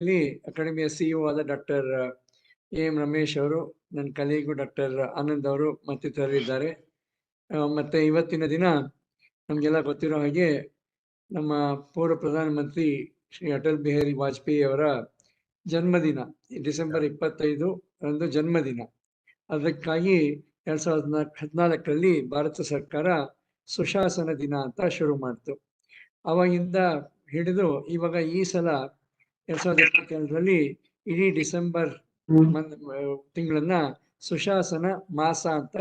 ಅಕಾಡೆಮಿಯ ಸಿಇಒ ಆದ doctor M Ramesh ಅವರು, ನನ್ನ ಕಲೀಗು ಡಾಕ್ಟರ್ ಆನಂದ್ ಅವರು ಮತ್ತಿತರರಿದ್ದಾರೆ. ಮತ್ತೆ ಇವತ್ತಿನ ದಿನ ನಮಗೆಲ್ಲ ಗೊತ್ತಿರೋ ಹಾಗೆ ನಮ್ಮ ಪೂರ್ವ ಪ್ರಧಾನಮಂತ್ರಿ ಶ್ರೀ ಅಟಲ್ ಬಿಹಾರಿ ವಾಜಪೇಯಿ ಅವರ ಜನ್ಮದಿನ ಡಿಸೆಂಬರ್ 25 ರಂದು ಜನ್ಮದಿನ. ಅದಕ್ಕಾಗಿ 2014ರಲ್ಲಿ ಭಾರತ ಸರ್ಕಾರ ಸುಶಾಸನ ದಿನ ಅಂತ ಶುರು ಮಾಡ್ತು. ಅವಾಗಿಂದ ಹಿಡಿದು ಇವಾಗ ಈ ಸಲ 2022ರಲ್ಲಿ ಇಡೀ ಡಿಸೆಂಬರ್ ತಿಂಗಳನ್ನ ಸುಶಾಸನ ಮಾಸ ಅಂತ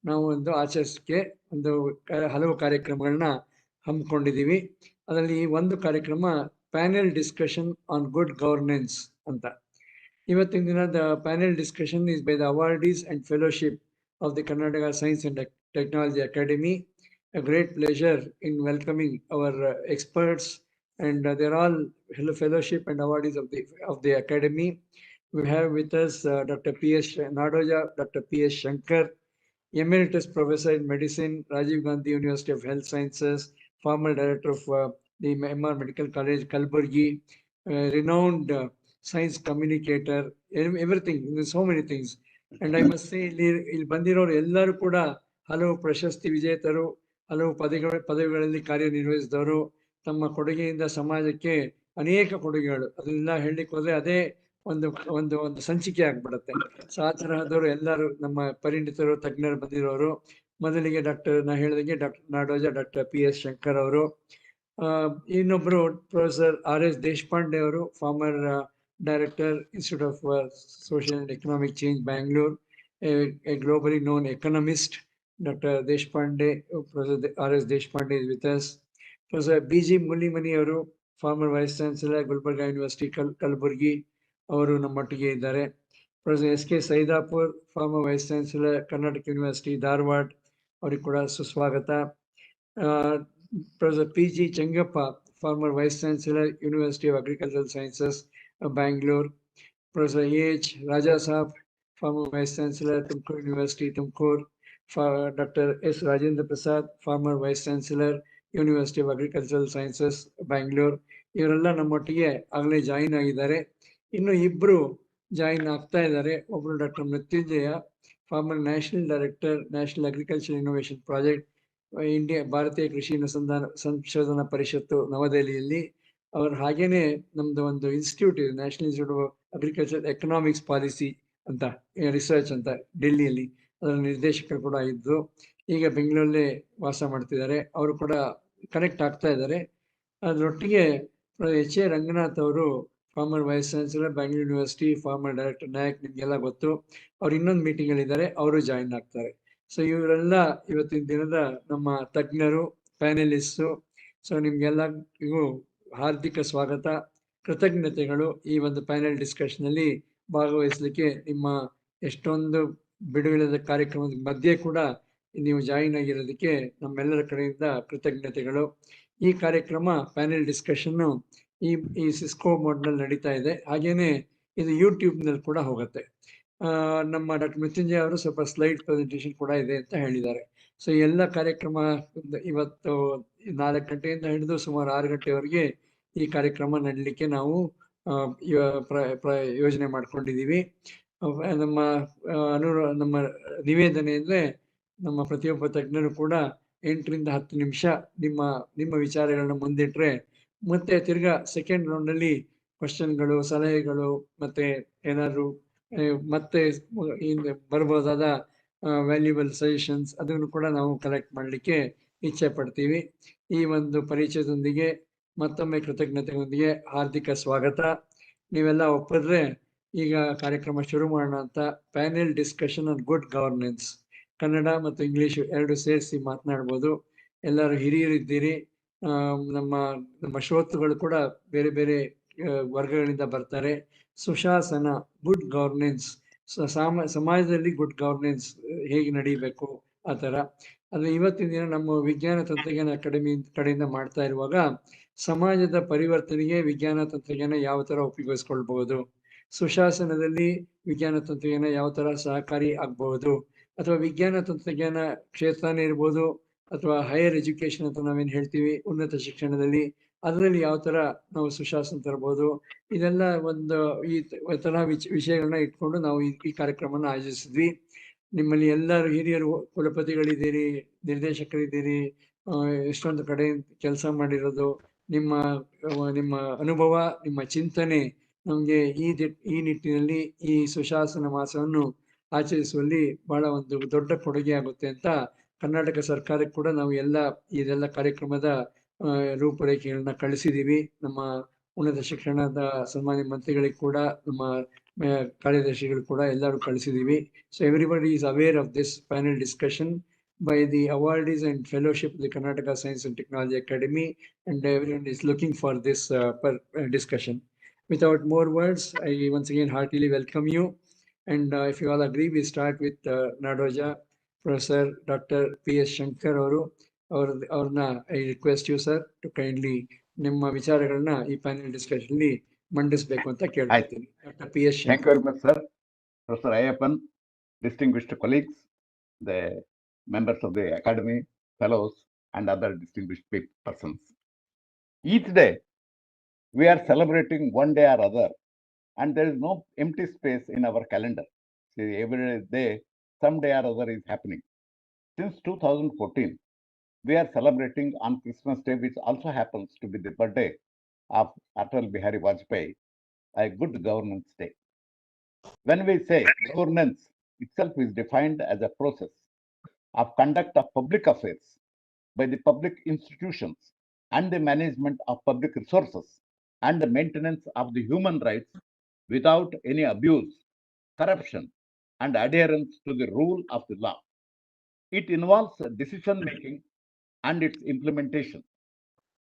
ನಾವು ಒಂದು ಆಚರಿಸಕ್ಕೆ ಹಲವು ಕಾರ್ಯಕ್ರಮಗಳನ್ನ ಹಮ್ಮಿಕೊಂಡಿದ್ದೀವಿ. ಅದರಲ್ಲಿ ಒಂದು ಕಾರ್ಯಕ್ರಮ panel discussion on good governance ಅಂತ. ಇವತ್ತಿನ ದಿನದ panel discussion is by the awardees and fellowship of the Karnataka Science and Technology Academy. A great pleasure in welcoming our experts, and they're all fellowship and awardees of the academy. We have with us Dr. P.S. Nadoja, Dr. P.S. Shankar, Emeritus Professor in Medicine, Rajiv Gandhi University of Health Sciences, former Director of the MR Medical College, Kalburgi, renowned science communicator, everything, so many things. And I must say, ಇಲ್ಲಿ ಬಂದಿರೋರು ಎಲ್ಲರೂ ಕೂಡ ಹಲವು ಪ್ರಶಸ್ತಿ ವಿಜೇತರು, ಹಲವು ಪದವಿಗಳಲ್ಲಿ ಕಾರ್ಯನಿರ್ವಹಿಸಿದವರು. ತಮ್ಮ ಕೊಡುಗೆಯಿಂದ ಸಮಾಜಕ್ಕೆ ಅನೇಕ ಕೊಡುಗೆಗಳು, ಅದನ್ನೆಲ್ಲ ಹೇಳಲಿಕ್ಕೆ ಹೋದ್ರೆ ಅದೇ ಒಂದು ಒಂದು ಒಂದು ಸಂಚಿಕೆ ಆಗ್ಬಿಡುತ್ತೆ. ಸೊ ಆ ತರಹದವರು ಎಲ್ಲರೂ ನಮ್ಮ ಪರಿಣಿತರು, ತಜ್ಞರು ಬಂದಿರೋರು. ಮೊದಲಿಗೆ ನಾ ಹೇಳಿದಂಗೆ ಡಾಕ್ಟರ್ ನಾಡೋಜ, ಡಾಕ್ಟರ್ P.S. ಶಂಕರ್ ಅವರು. ಇನ್ನೊಬ್ರು ಪ್ರೊಫೆಸರ್ R.S. ದೇಶಪಾಂಡೆ ಅವರು, farmer director, institute of social and economic change, Bangalore, a globally known economist. Dr. Deshpande, Professor R.S. Deshpande is with us. Professor B.G. Mullimani ಅವರು, former vice chancellor, Gulbarga university, Kalaburagi, ಅವರು ನಮ್ಮೊಟ್ಟಿಗೆ ಇದ್ದಾರೆ. Professor S.K. Saidapur, former vice chancellor, Karnataka university, Dharwad, ಅವರಿಗೆ ಕೂಡ ಸುಸ್ವಾಗತ. Professor P.G. Chengappa, former vice chancellor, university of agricultural sciences, Bangalore. Professor A.H. Raja Sab, former Vice Chancellor, Tumkur University, Tumkur. Dr. S. Rajendra Prasad, former Vice Chancellor, University of Agricultural Sciences, Bangalore. ಇವರೆಲ್ಲ ನಮ್ಮೊಟ್ಟಿಗೆ ಆಗಲೇ join ಆಗಿದ್ದಾರೆ. ಇನ್ನು ಇಬ್ರು join ಆಗ್ತಾ ಇದ್ದಾರೆ. ಒಬ್ರು doctor Mrityunjaya, former national director, national agriculture innovation project, ಭಾರತೀಯ ಕೃಷಿ ಸಂಶೋಧನಾ ಪರಿಷತ್ತು, ನವದೆಹಲಿಯಲ್ಲಿ. ಅವ್ರು ಹಾಗೇನೆ ನಮ್ದು ಒಂದು ಇನ್ಸ್ಟಿಟ್ಯೂಟ್ ಇದೆ, national institute of agriculture economics policy ಅಂತ, ರಿಸರ್ಚ್ ಅಂತ, ಡೆಲ್ಲಿಯಲ್ಲಿ. ಅದರ ನಿರ್ದೇಶಕರು ಕೂಡ ಇದ್ದು ಈಗ ಬೆಂಗಳೂರಲ್ಲೇ ವಾಸ ಮಾಡ್ತಿದ್ದಾರೆ. ಅವರು ಕೂಡ ಕನೆಕ್ಟ್ ಆಗ್ತಾ ಇದ್ದಾರೆ. ಅದರೊಟ್ಟಿಗೆ H. A. ರಂಗನಾಥ್ ಅವರು, former vice chancellor, Bangalore university, former director, Nayak, ನಿಮ್ಗೆಲ್ಲ ಗೊತ್ತು. ಅವ್ರು ಇನ್ನೊಂದು ಮೀಟಿಂಗ್ ಅಲ್ಲಿ ಇದ್ದಾರೆ, ಅವರು ಜಾಯಿನ್ ಆಗ್ತಾರೆ. ಸೊ ಇವರೆಲ್ಲ ಇವತ್ತಿನ ದಿನದ ನಮ್ಮ ತಜ್ಞರು, ಪ್ಯಾನೆಲಿಸ್ಟು. ಸೊ ನಿಮ್ಗೆಲ್ಲರಿಗೂ ಹಾರ್ದಿಕ ಸ್ವಾಗತ, ಕೃತಜ್ಞತೆಗಳು. ಈ ಒಂದು ಪ್ಯಾನೆಲ್ ಡಿಸ್ಕಷನ್ ಅಲ್ಲಿ ಭಾಗವಹಿಸಲಿಕ್ಕೆ ನಿಮ್ಮ ಎಷ್ಟೊಂದು ಬಿಡುವಿಲ್ಲದ ಕಾರ್ಯಕ್ರಮದ ಮಧ್ಯೆ ಕೂಡ ನೀವು ಜಾಯಿನ್ ಆಗಿರೋದಕ್ಕೆ ನಮ್ಮೆಲ್ಲರ ಕಡೆಯಿಂದ ಕೃತಜ್ಞತೆಗಳು. ಈ ಕಾರ್ಯಕ್ರಮ ಪ್ಯಾನೆಲ್ ಡಿಸ್ಕಷನ್ನು ಈ ಸಿಸ್ಕೋ ಮೋಡ್ನಲ್ಲಿ ನಡೀತಾ ಇದೆ. ಹಾಗೇನೆ ಇದು ಯೂಟ್ಯೂಬ್ನಲ್ಲಿ ಕೂಡ ಹೋಗುತ್ತೆ. ನಮ್ಮ ಡಾಕ್ಟರ್ ಮೃತ್ಯುಂಜಯ ಅವರು ಸ್ವಲ್ಪ ಸ್ಲೈಡ್ ಪ್ರೆಸೆಂಟೇಷನ್ ಕೂಡ ಇದೆ ಅಂತ ಹೇಳಿದ್ದಾರೆ. ಸೊ ಎಲ್ಲ ಕಾರ್ಯಕ್ರಮ ಇವತ್ತು 4 ಗಂಟೆಯಿಂದ ಹಿಡಿದು ಸುಮಾರು 6 ಗಂಟೆವರೆಗೆ ಈ ಕಾರ್ಯಕ್ರಮ ನಡೀಲಿಕ್ಕೆ ನಾವು ಯೋಜನೆ ಮಾಡ್ಕೊಂಡಿದ್ದೀವಿ. ನಮ್ಮ ನಿವೇದನೆ ಅಂದ್ರೆ ನಮ್ಮ ಪ್ರತಿಯೊಬ್ಬ ತಜ್ಞರು ಕೂಡ 8 ರಿಂದ 10 ನಿಮಿಷ ನಿಮ್ಮ ವಿಚಾರಗಳನ್ನ ಮುಂದಿಟ್ರೆ ಮತ್ತೆ ತಿರ್ಗಾ ಸೆಕೆಂಡ್ ರೌಂಡ್ ಅಲ್ಲಿ ಕ್ವಶನ್ಗಳು, ಸಲಹೆಗಳು, ಮತ್ತೆ ಏನಾದ್ರು ಮತ್ತೆ ಬರ್ಬೋದಾದ ವ್ಯಾಲ್ಯೂಬಲ್ ಸಜೆಷನ್ಸ್, ಅದನ್ನು ಕೂಡ ನಾವು ಕಲೆಕ್ಟ್ ಮಾಡಲಿಕ್ಕೆ ಇಚ್ಛೆ ಪಡ್ತೀವಿ. ಈ ಒಂದು ಪರಿಚಯದೊಂದಿಗೆ ಮತ್ತೊಮ್ಮೆ ಕೃತಜ್ಞತೆಯೊಂದಿಗೆ ಹಾರ್ದಿಕ ಸ್ವಾಗತ. ನೀವೆಲ್ಲ ಒಪ್ಪಿದ್ರೆ ಈಗ ಕಾರ್ಯಕ್ರಮ ಶುರು ಮಾಡೋಣ ಅಂತ. Panel discussion on good governance, Kannada ಮತ್ತು ಇಂಗ್ಲಿಷ್ ಎರಡು ಸೇರಿಸಿ ಮಾತನಾಡ್ಬೋದು. ಎಲ್ಲರೂ ಹಿರಿಯರಿದ್ದೀರಿ. ನಮ್ಮ ಶ್ರೋತೃಗಳು ಕೂಡ ಬೇರೆ ಬೇರೆ ವರ್ಗಗಳಿಂದ ಬರ್ತಾರೆ. ಸುಶಾಸನ, ಗುಡ್ ಗವರ್ನೆನ್ಸ್, ಸಮಾಜದಲ್ಲಿ ಗುಡ್ ಗವರ್ನೆನ್ಸ್ ಹೇಗೆ ನಡೀಬೇಕು ಆ ಥರ. ಅದು ಇವತ್ತಿನ ದಿನ ನಮ್ಮ ವಿಜ್ಞಾನ ತಂತ್ರಜ್ಞಾನ ಅಕಾಡೆಮಿ ಕಡೆಯಿಂದ ಮಾಡ್ತಾ ಇರುವಾಗ ಸಮಾಜದ ಪರಿವರ್ತನೆಗೆ ವಿಜ್ಞಾನ ತಂತ್ರಜ್ಞಾನ ಯಾವ ಥರ ಉಪಯೋಗಿಸ್ಕೊಳ್ಬಹುದು, ಸುಶಾಸನದಲ್ಲಿ ವಿಜ್ಞಾನ ತಂತ್ರಜ್ಞಾನ ಯಾವ ಥರ ಸಹಕಾರಿ ಆಗಬಹುದು, ಅಥವಾ ವಿಜ್ಞಾನ ತಂತ್ರಜ್ಞಾನ ಕ್ಷೇತ್ರನೇ ಇರ್ಬೋದು, ಅಥವಾ ಹೈಯರ್ ಎಜುಕೇಶನ್ ಅಂತ ನಾವೇನು ಹೇಳ್ತೀವಿ, ಉನ್ನತ ಶಿಕ್ಷಣದಲ್ಲಿ ಅದರಲ್ಲಿ ಯಾವ ಥರ ನಾವು ಸುಶಾಸನ ತರ್ಬೋದು, ಇದೆಲ್ಲ ಒಂದು ಈ ಥರ ವಿಷಯಗಳನ್ನ ಇಟ್ಕೊಂಡು ನಾವು ಈ ಕಾರ್ಯಕ್ರಮನ ಆಯೋಜಿಸಿದ್ವಿ. ನಿಮ್ಮಲ್ಲಿ ಎಲ್ಲರೂ ಹಿರಿಯರು ಕುಲಪತಿಗಳಿದ್ದೀರಿ, ನಿರ್ದೇಶಕರಿದ್ದೀರಿ, ಎಷ್ಟೊಂದು ಕಡೆ ಕೆಲಸ ಮಾಡಿರೋದು, ನಿಮ್ಮ ಅನುಭವ, ನಿಮ್ಮ ಚಿಂತನೆ ನಮಗೆ ಈ ನಿಟ್ಟಿನಲ್ಲಿ ಈ ಸುಶಾಸನ ಮಾಸವನ್ನು ಆಚರಿಸುವಲ್ಲಿ ಬಹಳ ಒಂದು ದೊಡ್ಡ ಕೊಡುಗೆ ಆಗುತ್ತೆ ಅಂತ ಕರ್ನಾಟಕ ಸರ್ಕಾರಕ್ಕೆ ಕೂಡ ನಾವು ಇದೆಲ್ಲ ಕಾರ್ಯಕ್ರಮದ ರೂಪುರೇಖೆಗಳನ್ನ ಕಳಿಸಿದ್ದೀವಿ. ನಮ್ಮ ಉನ್ನತ ಶಿಕ್ಷಣದ ಸನ್ಮಾನ್ಯ ಮಂತ್ರಿಗಳಿಗೆ ಕೂಡ, ನಮ್ಮ ಕಾರ್ಯದರ್ಶಿಗಳು ಕೂಡ ಎಲ್ಲರೂ ಕಳಿಸಿದ್ದೀವಿ. So everybody is aware of this panel discussion by the awardees and fellowship of the Karnataka Science and Technology Academy, and everyone is looking for this discussion. Without more words, I once again heartily welcome you. And if you all agree, we start with Nadoja, Professor Dr. P.S. Shankar ಅವ್ರನ್ನ I request you, sir, to kindly ನಿಮ್ಮ ವಿಚಾರಗಳನ್ನ ಈ panel discussion ಅಲ್ಲಿ ಮಂಡಿಸಬೇಕು ಅಂತ ಕೇಳ್ತೀನಿ. Dr. P.S. Shankar. Thank you very much, sir. Professor Ayappan, distinguished colleagues, the members of the academy, fellows, and other distinguished persons. Each day, we are celebrating one day or other, and there is no empty space in our calendar. See, every day, some day or other is happening. Since 2014, we are celebrating on Christmas Day, which also happens to be the birthday of Atal Bihari Vajpayee, a good governance day. When we say governance itself is defined as a process of conduct of public affairs by the public institutions and the management of public resources and the maintenance of the human rights without any abuse, corruption, and adherence to the rule of the law. It involves decision making and its implementation.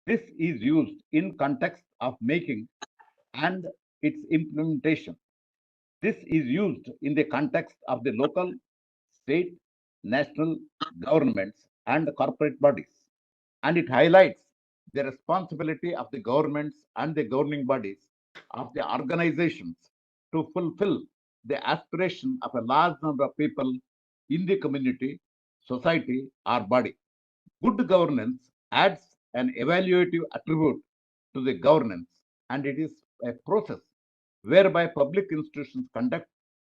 This is used in context of making and its implementation. This is used in the context of the local, state, national governments and corporate bodies. And it highlights the responsibility of the governments and the governing bodies of the organizations to fulfill the aspiration of a large number of people in the community, society, or body. Good governance adds an evaluative attribute to the governance, and it is a process whereby public institutions conduct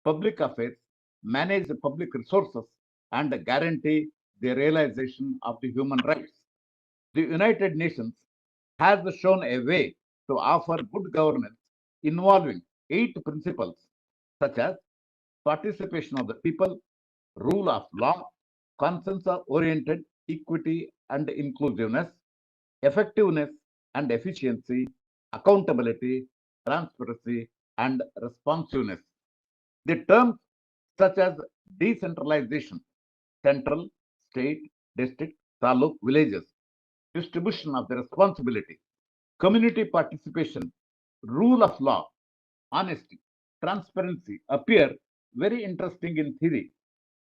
public affairs, manage the public resources, and guarantee the realization of the human rights. The United Nations has shown a way to offer good governance involving 8 principles such as participation of the people, rule of law, consensus-oriented equity and inclusiveness, effectiveness and efficiency, accountability, transparency, and responsiveness. The terms such as decentralization, central, state, district, taluk, villages, distribution of the responsibility, community participation, rule of law, honesty, transparency appear very interesting in theory,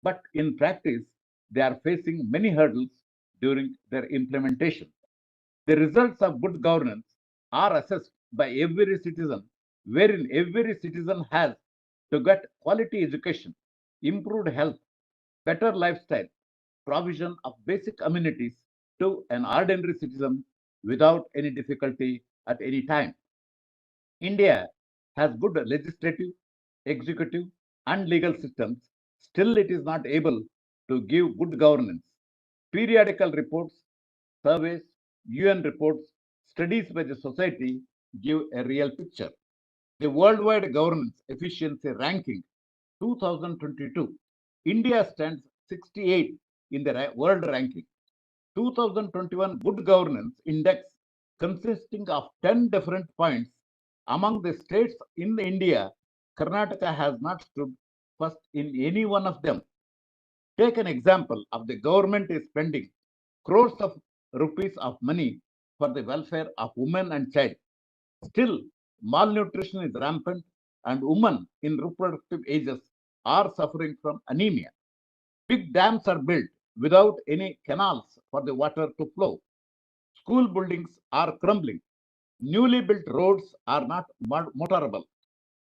but in practice, they are facing many hurdles during their implementation. The results of good governance are assessed by every citizen, wherein every citizen has to get quality education, improved health, better lifestyle, provision of basic amenities to an ordinary citizen without any difficulty at any time. India has good legislative, executive, and legal systems. Still, it is not able to give good governance. Periodical reports, surveys, UN reports, studies by the society give a real picture. The Worldwide Governance Efficiency Ranking 2022, India stands 68 in the world ranking. 2021 Good Governance Index, consisting of 10 different points. Among the states in India, Karnataka has not stood first in any one of them. Take an example of the government is spending crores of rupees of money for the welfare of women and child. Still, malnutrition is rampant and women in reproductive ages are suffering from anemia. Big dams are built without any canals for the water to flow. School buildings are crumbling. Newly built roads are not motorable.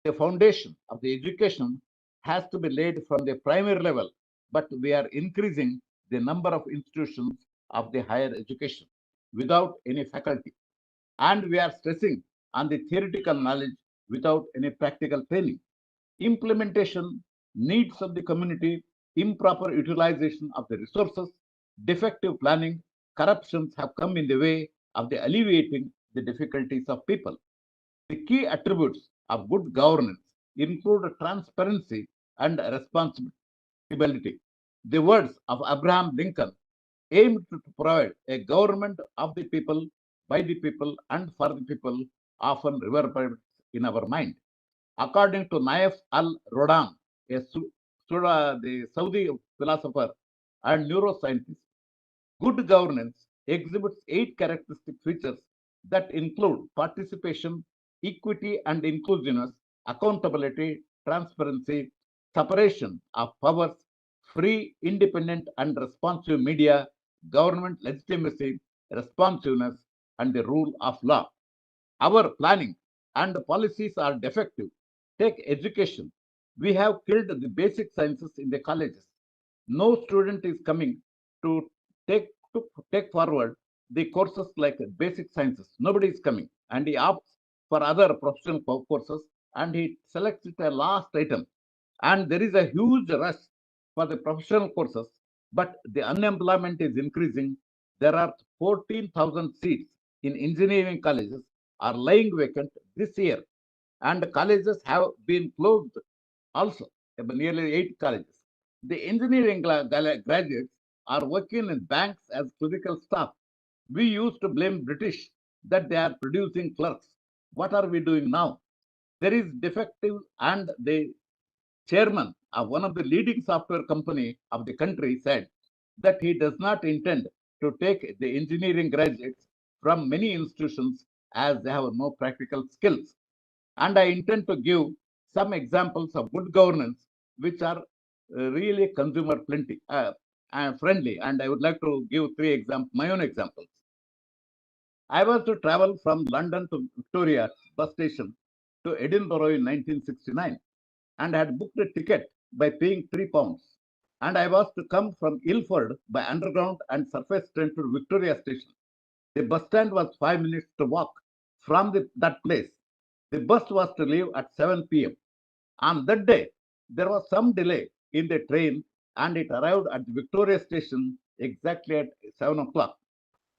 The foundation of the education has to be laid from the primary level, but we are increasing the number of institutions of the higher education without any faculty. And we are stressing on the theoretical knowledge without any practical training. Implementation, needs of the community, improper utilization of the resources, defective planning, corruptions have come in the way of the alleviating the difficulties of people. The key attributes of good governance include transparency and responsibility. The words of Abraham Lincoln aimed to provide a government of the people, by the people, and for the people often reverberates in our mind. According to Naif al-Rodan, the Saudi philosopher and neuroscientist, good governance exhibits 8 characteristic features that include participation, equity and inclusiveness, accountability, transparency, separation of powers, free, independent and responsive media, government legitimacy, responsiveness, and the rule of law. Our planning and policies are defective. Take education. We have killed the basic sciences in the colleges. No student is coming to take to take forward the courses like basic sciences. Nobody is coming, and he opts for other professional courses, and he selects it a last item. And there is a huge rush for the professional courses, but the unemployment is increasing. There are 14,000 seats in engineering colleges are lying vacant this year, and colleges have been closed also, nearly 8 colleges. The engineering graduates are working in banks as clerical staff. We used to blame British that they are producing clerks. What are we doing now? There is defective, and the chairman of one of the leading software company of the country said that he does not intend to take the engineering graduates from many institutions as they have no practical skills. And I intend to give some examples of good governance which are really consumer friendly. And I would like to give my own examples. I was to travel from London to Victoria bus station to Edinburgh in 1969 and had booked a ticket by paying £3. And I was to come from Ilford by underground and surface train to Victoria station. The bus stand was 5 minutes to walk from that place. The bus was to leave at 7 p.m. On that day, there was some delay in the train and it arrived at the Victoria station exactly at 7 o'clock.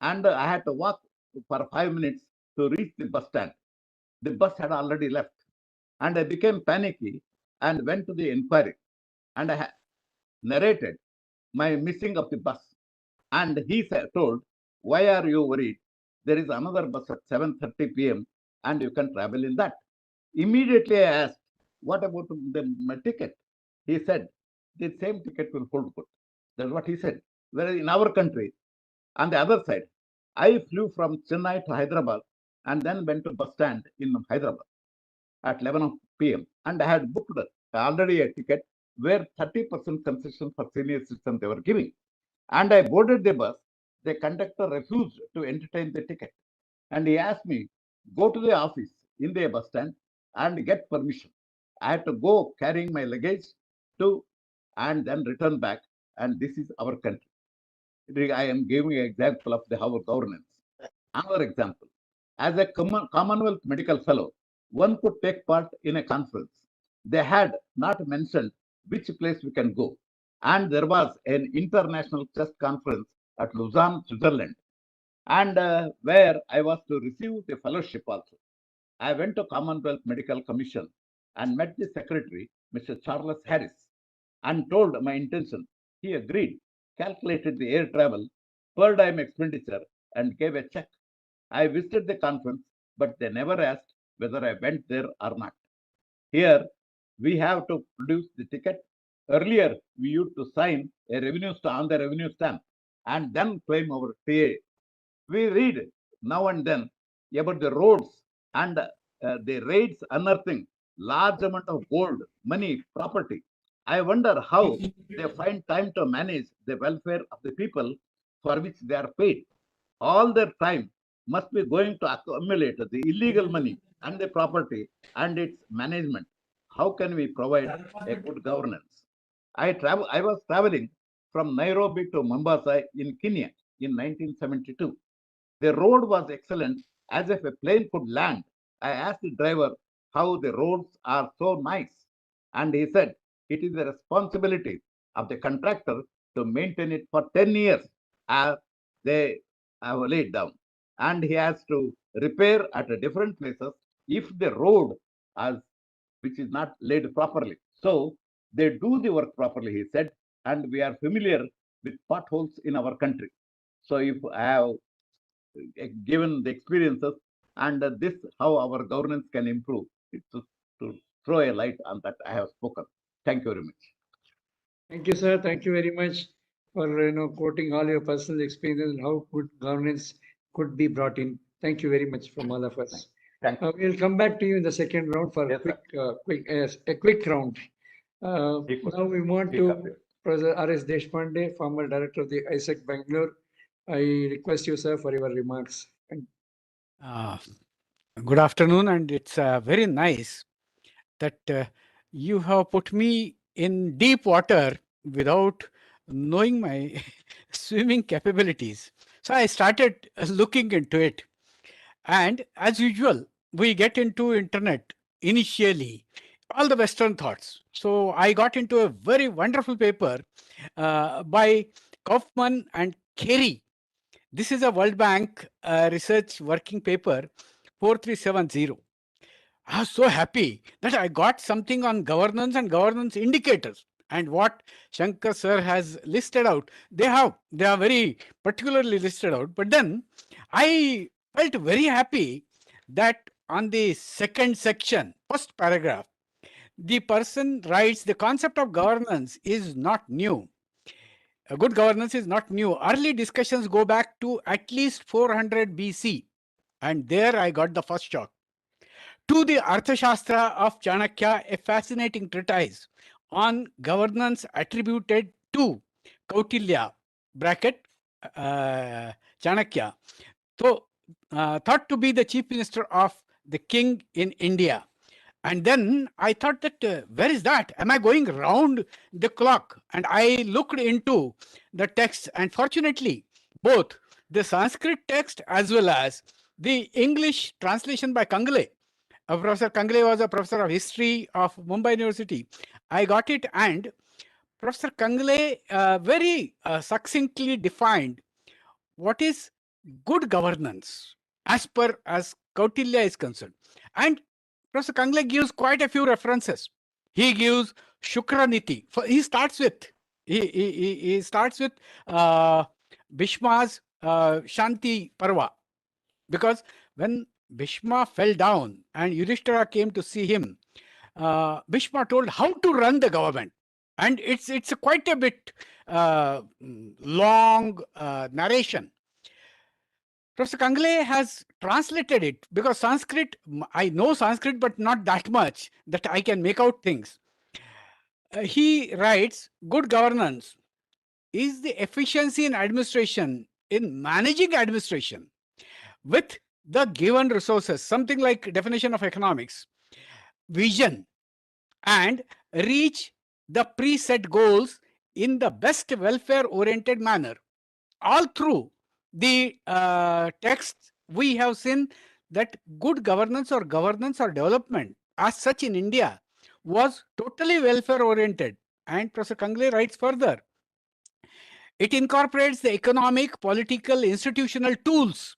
And I had to walk for 5 minutes to reach the bus stand. The bus had already left. And I became panicky and went to the inquiry. And I narrated my missing of the bus. And he told, "Why are you worried? There is another bus at 7:30 p.m. and you can travel in that." Immediately I asked, "What about my ticket?" He said, "The same ticket will hold good." That's what he said. Whereas in our country, on the other side, I flew from Chennai to Hyderabad and then went to bus stand in Hyderabad at 11 p.m. and I had booked already a ticket where 30% concession for senior citizens they were giving. And I boarded the bus. The conductor refused to entertain the ticket. And he asked me, "Go to the office in the bus stand and get permission." I had to go carrying my luggage to and then return back. And this is our country. I am giving an example of our governance. Another example, as a Commonwealth medical fellow, one could take part in a conference. They had not mentioned which place we can go. And there was an international chess conference at Lausanne, Switzerland, and where I was to receive the fellowship also. I went to Commonwealth Medical Commission and met the secretary, Mr. Charles Harris, and told my intention. He agreed, calculated the air travel, per diem expenditure, and gave a check. I visited the conference, but they never asked whether I went there or not. Here, we have to produce the ticket. Earlier, we used to sign a on the revenue stamp and then claim our TA. We read now and then about the roads and the raids unearthing large amount of gold, money, property. I wonder how they find time to manage the welfare of the people for which they are paid. All their time must be going to accumulate the illegal money and the property and its management. How can we provide a good governance? I was traveling from Nairobi to Mombasa in Kenya in 1972. The road was excellent as if a plane could land. I asked the driver how the roads are so nice, and he said it is the responsibility of the contractor to maintain it for 10 years as they have laid down. And he has to repair at a different places if the road has which is not laid properly. So they do the work properly, he said, and we are familiar with potholes in our country. So if I have given the experiences and this how our governance can improve, it's to throw a light on that I have spoken. Thank you very much. Thank you, sir. Thank you very much for quoting all your personal experiences and how good governance could be brought in. Thank you very much from all of us. Thank you. We'll come back to you in the second round for Yes, a quick round. Equal. Now we move Speak to up, yes. Professor R.S. Deshpande, former director of the ISEC Bangalore. I request you, sir, for your remarks. Good afternoon, and it's very nice that you have put me in deep water without knowing my swimming capabilities. So I started looking into it, and as usual, we get into internet initially, all the Western thoughts. So I got into a very wonderful paper by Kaufman and Carey. This is a World Bank research working paper 4370. I was so happy that I got something on governance and governance indicators. And what Shankar sir has listed out, they are very particularly listed out. But then I felt very happy that on the second section, first paragraph, the person writes the concept of governance is not new. A good governance is not new. Early discussions go back to at least 400 BC. And there I got the first shock. To the Arthashastra of Chanakya, a fascinating treatise on governance attributed to Kautilya, bracket, Chanakya, so thought to be the chief minister of the king in India. And then I thought that, where is that? Am I going round the clock? And I looked into the text, and fortunately, both the Sanskrit text as well as the English translation by Kangle. Professor Kangle was a professor of history of Mumbai University. I got it, and Professor Kangle very succinctly defined what is good governance as Kautilya is concerned. And Professor Kangle gives quite a few references. He gives Shukraniti. He starts with Bhishma's Shanti Parva, because when Bhishma fell down and Yudhishthira came to see him, Bhishma told how to run the government, and it's quite a bit long narration. Professor Kangle has translated it, because Sanskrit, I know Sanskrit, but not that much that I can make out things. He writes, good governance is the efficiency in administration, in managing administration with the given resources, something like definition of economics, vision, and reach the preset goals in the best welfare-oriented manner. All through the text, we have seen that good governance or development as such in India was totally welfare-oriented. And Professor Kangle writes further, it incorporates the economic, political, institutional tools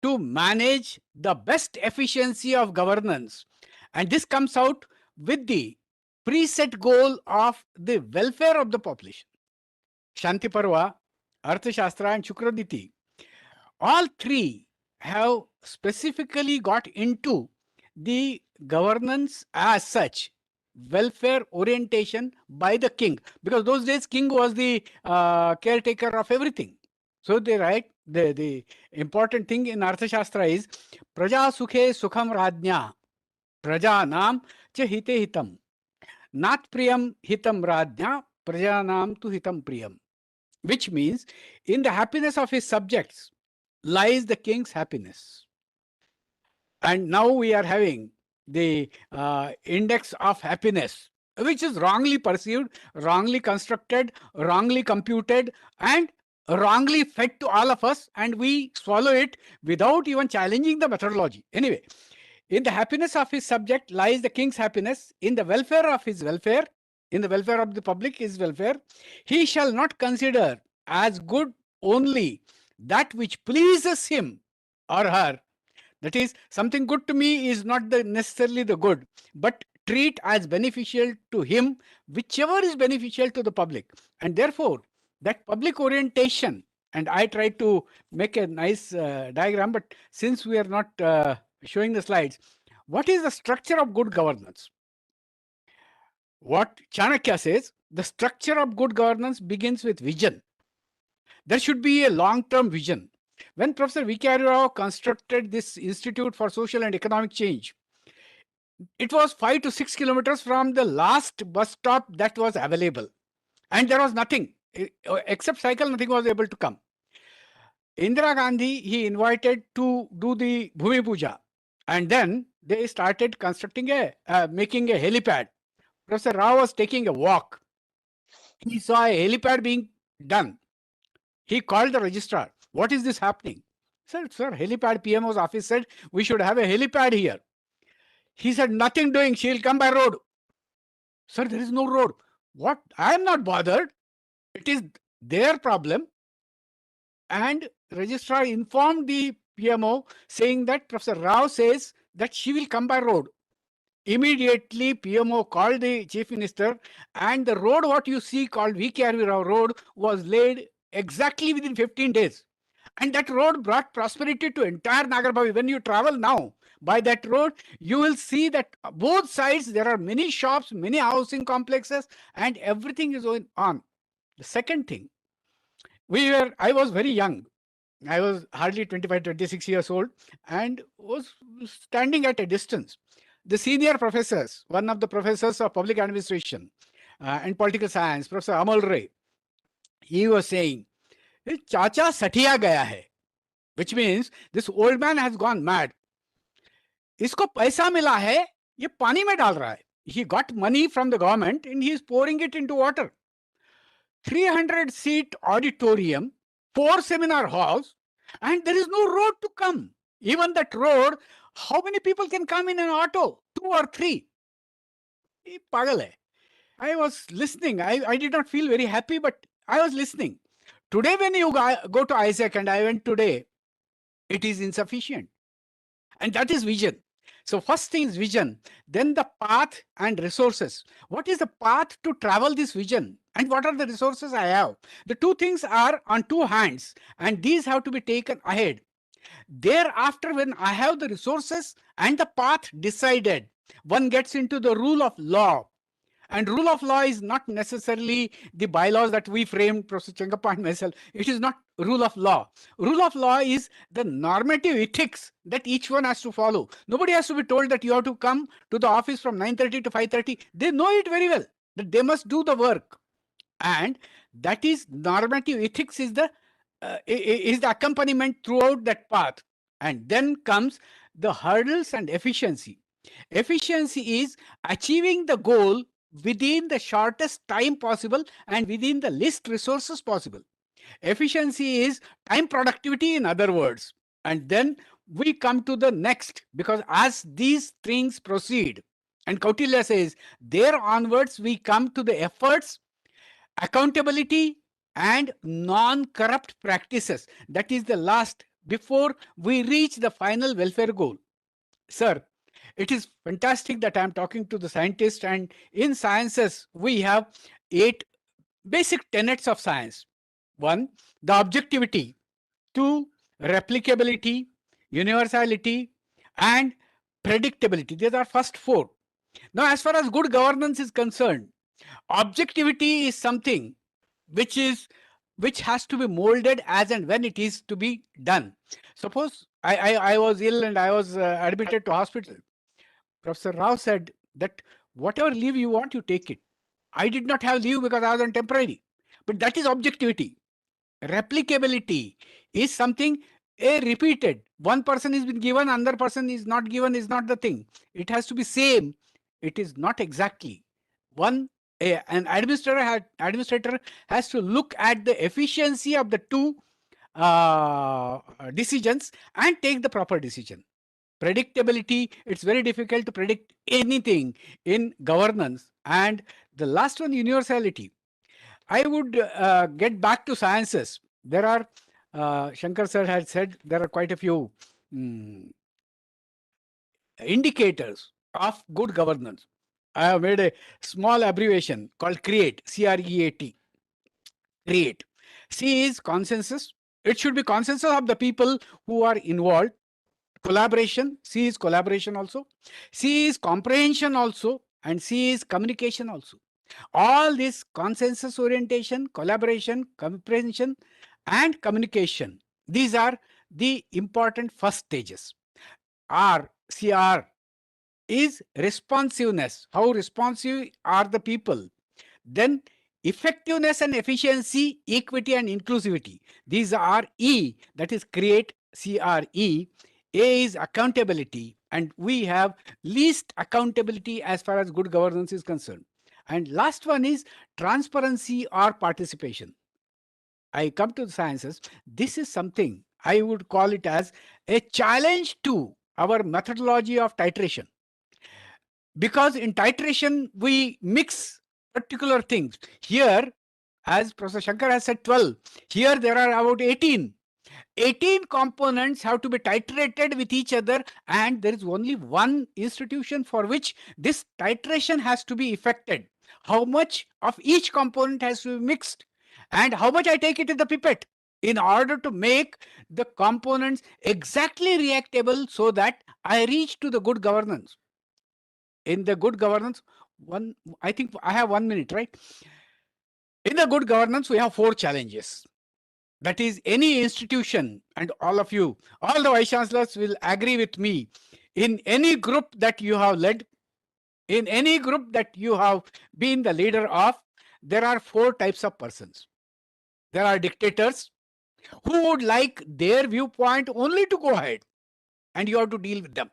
to manage the best efficiency of governance. And this comes out with the preset goal of the welfare of the population. Shanti Parva, Arthashastra, and Shukraniti, all three have specifically got into the governance as such, welfare orientation by the king, because those days king was the caretaker of everything. So they write, the important thing in Arthashastra is Praja Sukhe Sukham Rajnya, Praja Nam Cha Hite Hitam, Nat Priyam Hitam Rajnya, Praja Nam Tu Hitam Priyam, which means in the happiness of his subjects lies the king's happiness. And now we are having the index of happiness, which is wrongly perceived, wrongly constructed, wrongly computed, and wrongly fed to all of us, and we swallow it without even challenging the methodology. Anyway, in the happiness of his subject lies the king's happiness. In the welfare of his welfare, in the welfare of the public, his welfare, he shall not consider as good only that which pleases him or her. That is, something good to me is not necessarily the good, but treat as beneficial to him whichever is beneficial to the public. And therefore, that public orientation, and I tried to make a nice diagram, but since we are not showing the slides, what is the structure of good governance? What Chanakya says, the structure of good governance begins with vision. There should be a long-term vision. When Professor V.K. Rao constructed this Institute for Social and Economic Change, it was 5 to 6 kilometers from the last bus stop that was available. And there was nothing, except cycle, nothing was able to come. Indira Gandhi, he invited to do the Bhumi Puja. And then they started constructing making a helipad. Professor Rao was taking a walk. He saw a helipad being done. He called the registrar. What is this happening? He said, sir, helipad, PMO's office said we should have a helipad here. He said, nothing doing. She'll come by road. Sir, there is no road. What? I am not bothered. It is their problem. And registrar informed the PMO saying that Professor Rao says that she will come by road. Immediately, PMO called the chief minister, and the road what you see called V.K. Rao Road was laid exactly within 15 days. And that road brought prosperity to entire Nagarbavi. When you travel now by that road, you will see that both sides there are many shops, many housing complexes, and everything is going on. The second thing, I was very young. I was hardly 25, 26 years old and was standing at a distance. The senior professors, one of the professors of public administration and political science, Professor Amal Ray, he was saying, Chacha Satya gaya hai, which means this old man has gone mad. Isko paisa mila hai, ye pani mein dal raha hai. He got money from the government and he is pouring it into water. 300-seat auditorium, 4 seminar halls, and there is no road to come. Even that road, how many people can come in an auto? 2 or 3. Pagal hai. I was listening. I did not feel very happy, but I was listening. Today, when you go to Isaac, and I went today, it is insufficient. And that is vision. So first thing is vision, then the path and resources. What is the path to travel this vision? And what are the resources I have? The two things are on two hands, and these have to be taken ahead. Thereafter, when I have the resources and the path decided, one gets into the rule of law. And rule of law is not necessarily the bylaws that we framed, Professor Chengappa and myself. It is not rule of law. Rule of law is the normative ethics that each one has to follow. Nobody has to be told that you have to come to the office from 9:30 to 5:30. They know it very well, that they must do the work. And that is normative ethics is the accompaniment throughout that path. And then comes the hurdles and efficiency. Efficiency is achieving the goal within the shortest time possible and within the least resources possible. Efficiency is time productivity, in other words. And then we come to the next, because as these things proceed, and Kautilya says, there onwards we come to the efforts, accountability, and non-corrupt practices. That is the last, before we reach the final welfare goal. Sir, it is fantastic that I am talking to the scientists, and in sciences, we have 8 basic tenets of science. 1, the objectivity. 2, replicability, universality, and predictability. These are first 4. Now, as far as good governance is concerned, objectivity is something which has to be molded as and when it is to be done. Suppose I was ill and I was admitted to hospital. Professor Rao said that whatever leave you want, you take it. I did not have leave because I was on temporary. But that is objectivity. Replicability is something repeated. One person is been given, another person is not given, is not the thing. It has to be same. It is not exactly. One An administrator has to look at the efficiency of the two decisions and take the proper decision. Predictability, it's very difficult to predict anything in governance. And the last one, universality. I would get back to sciences. There are, Shankar sir had said, there are quite a few indicators of good governance. I have made a small abbreviation called CREATE, C-R-E-A-T. CREATE. C is consensus. It should be consensus of the people who are involved. Collaboration, C is collaboration also. C is comprehension also. And C is communication also. All this consensus orientation, collaboration, comprehension, and communication. These are the important first stages. R, CR, is responsiveness. How responsive are the people? Then effectiveness and efficiency, equity and inclusivity. These are E, that is create, CRE. A is accountability, and we have least accountability as far as good governance is concerned. And last one is transparency or participation. I come to the sciences. This is something I would call it as a challenge to our methodology of titration. Because in titration, we mix particular things. Here, as Professor Shankar has said 12, here there are about 18. 18 components have to be titrated with each other, and there is only one institution for which this titration has to be effected. How much of each component has to be mixed, and how much I take it in the pipette in order to make the components exactly reactable so that I reach to the good governance. In the good governance, I think I have 1 minute, right? In the good governance, we have 4 challenges. That is, any institution, and all of you, all the vice chancellors will agree with me. In any group that you have led, in any group that you have been the leader of, there are 4 types of persons. There are dictators who would like their viewpoint only to go ahead, and you have to deal with them.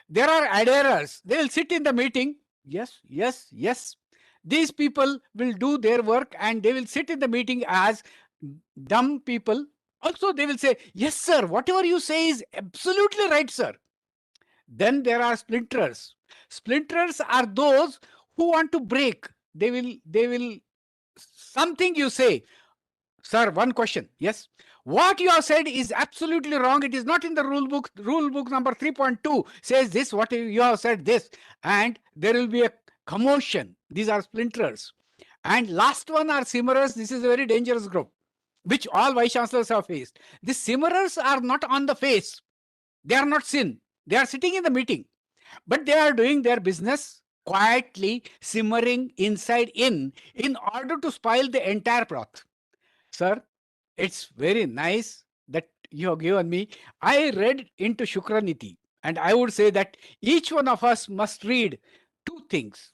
There are adherers. They will sit in the meeting. Yes, yes, yes. These people will do their work and they will sit in the meeting as dumb people. Also, they will say, yes, sir, whatever you say is absolutely right, sir. Then there are splinters. Splinters are those who want to break. They will, something you say, sir, one question. Yes. What you have said is absolutely wrong. It is not in the rule book. Rule book number 3.2 says this, what you have said this. And there will be a commotion. These are splinters. And last one are simmerers. This is a very dangerous group, which all vice chancellors have faced. The simmerers are not on the face. They are not sin. They are sitting in the meeting. But they are doing their business quietly, simmering inside in order to spoil the entire broth. Sir, it's very nice that you have given me. I read into Shukraniti, and I would say that each one of us must read 2 things.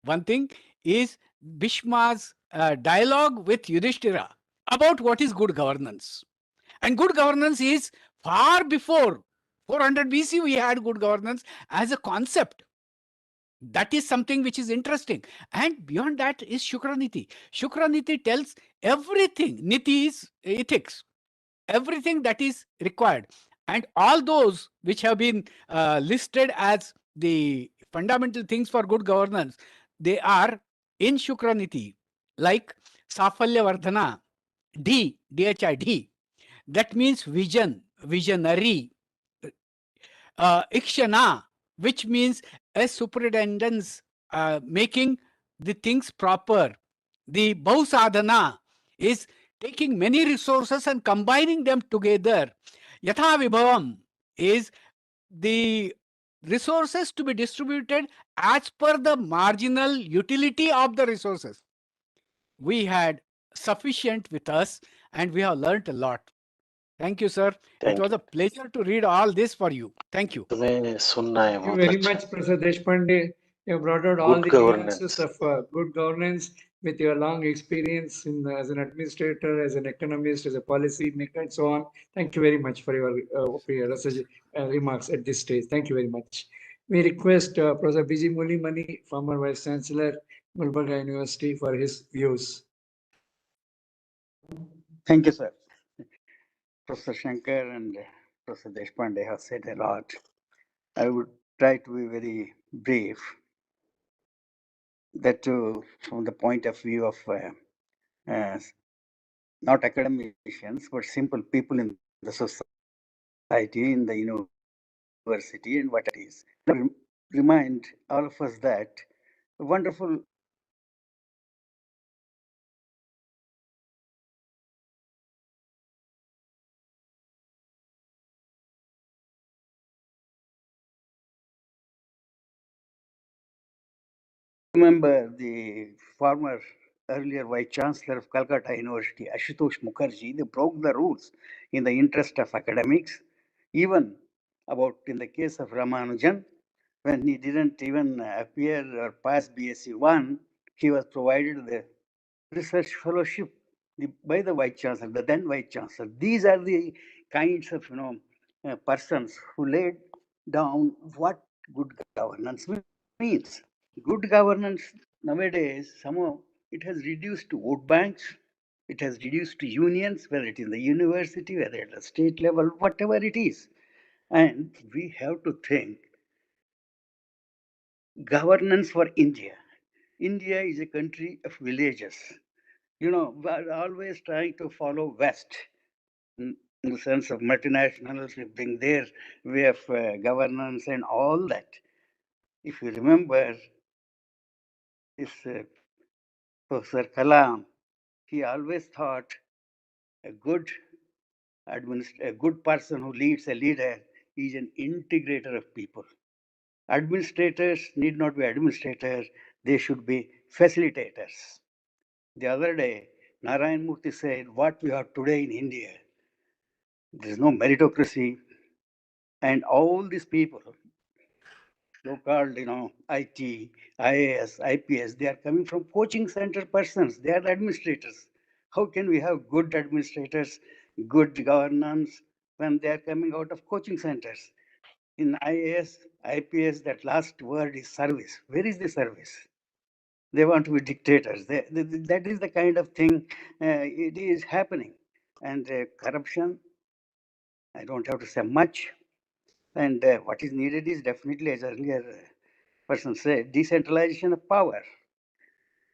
One thing is Bhishma's dialogue with Yudhishthira about what is good governance. And good governance is far before 400 BC, we had good governance as a concept. That is something which is interesting. And beyond that is Shukraniti. Shukraniti tells everything. Niti is ethics. Everything that is required. And all those which have been listed as the fundamental things for good governance, they are in Shukraniti. Like Safalya Vardhana, D, DHI. That means vision, visionary. Ikshana, which means a superintendence, making the things proper. The Bausadhana is taking many resources and combining them together. Yatha Vibhavam is the resources to be distributed as per the marginal utility of the resources. We had sufficient with us and we have learnt a lot. Thank you, sir. It was a pleasure to read all this for you. Thank you. Thank you very much, Professor Deshpande. You have brought out all the nuances of good governance with your long experience as an administrator, as an economist, as a policy maker, and so on. Thank you very much for your remarks at this stage. Thank you very much. We request Professor B.G. Mulimani, former Vice Chancellor, Gulbarga University, for his views. Thank you, sir. Professor Shankar and Professor Deshpande have said a lot. I would try to be very brief. That too, from the point of view of not academicians, but simple people in the society, in the university, and what it is. Remind all of us that a wonderful remember the former earlier Vice Chancellor of Calcutta University, Ashutosh Mukherjee, they broke the rules in the interest of academics, even about in the case of Ramanujan, when he didn't even appear or pass BSc 1, he was provided the research fellowship by the Vice Chancellor, the then Vice Chancellor. These are the kinds of persons who laid down what good governance means. Good governance nowadays, somehow it has reduced to vote banks, it has reduced to unions, whether it is the university, whether at the state level, whatever it is. And we have to think governance for India. India is a country of villages. We're always trying to follow West in the sense of multinationals, we bring their way of governance and all that. If you remember, this Professor Kalam, he always thought a good a good person who leads a leader is an integrator of people. Administrators need not be administrators, they should be facilitators. The other day, Narayan Murthy said, what we have today in India, there is no meritocracy, and all these people, so-called, IT, IAS, IPS, they are coming from coaching center persons. They are administrators. How can we have good administrators, good governance when they are coming out of coaching centers? In IAS, IPS, that last word is service. Where is the service? They want to be dictators. That is the kind of thing it is happening. And corruption, I don't have to say much. And what is needed is definitely, as earlier person said, decentralization of power.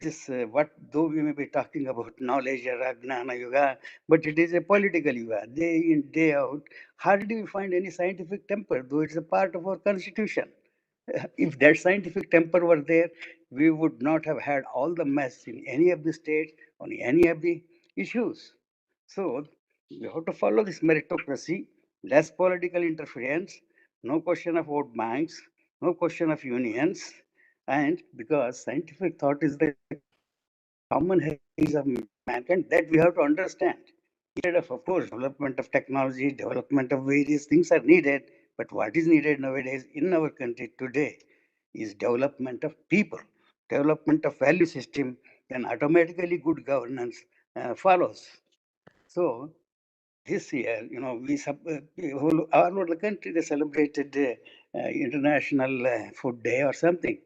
This what though we may be talking about knowledge or Ajnana Yuga, but it is a political yuga, day in, day out. Hardly we find any scientific temper, though it's a part of our constitution. If that scientific temper were there, we would not have had all the mess in any of the states on any of the issues. So we have to follow this meritocracy, less political interference, no question of vote banks, no question of unions, and because scientific thought is the common heritage of mankind that we have to understand. Instead of course, development of technology, development of various things are needed, but what is needed nowadays in our country today is development of people, development of value system, then automatically good governance follows. So this year, all over the country, they celebrated International Food Day or something.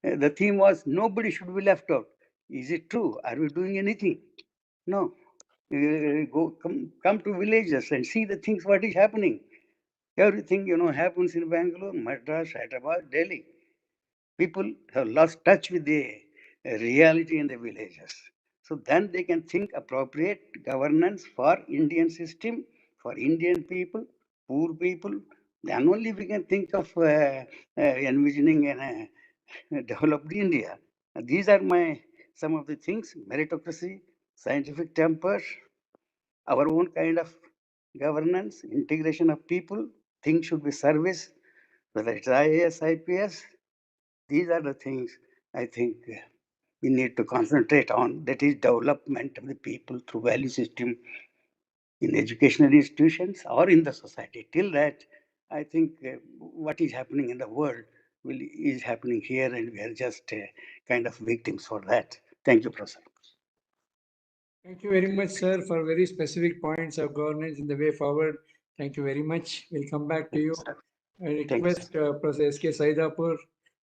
The theme was nobody should be left out. Is it true? Are we doing anything? No. Come to villages and see the things what is happening. Everything happens in Bangalore, Madras, Hyderabad, Delhi. People have lost touch with the reality in the villages. So then they can think appropriate governance for Indian system, for Indian people, poor people. Then only we can think of envisioning a developed India. These are some of the things: meritocracy, scientific temper, our own kind of governance, integration of people. Things should be service, whether it's IAS, IPS. These are the things I think we need to concentrate on. That is development of the people through value system in educational institutions or in the society. Till that, I think what is happening in the world is happening here, and we are just kind of victims for that. Thank you, Professor. Thank you very much, sir, for very specific points of governance in the way forward. Thank you very much. We'll come back to you. I request Professor S.K. Saidapur,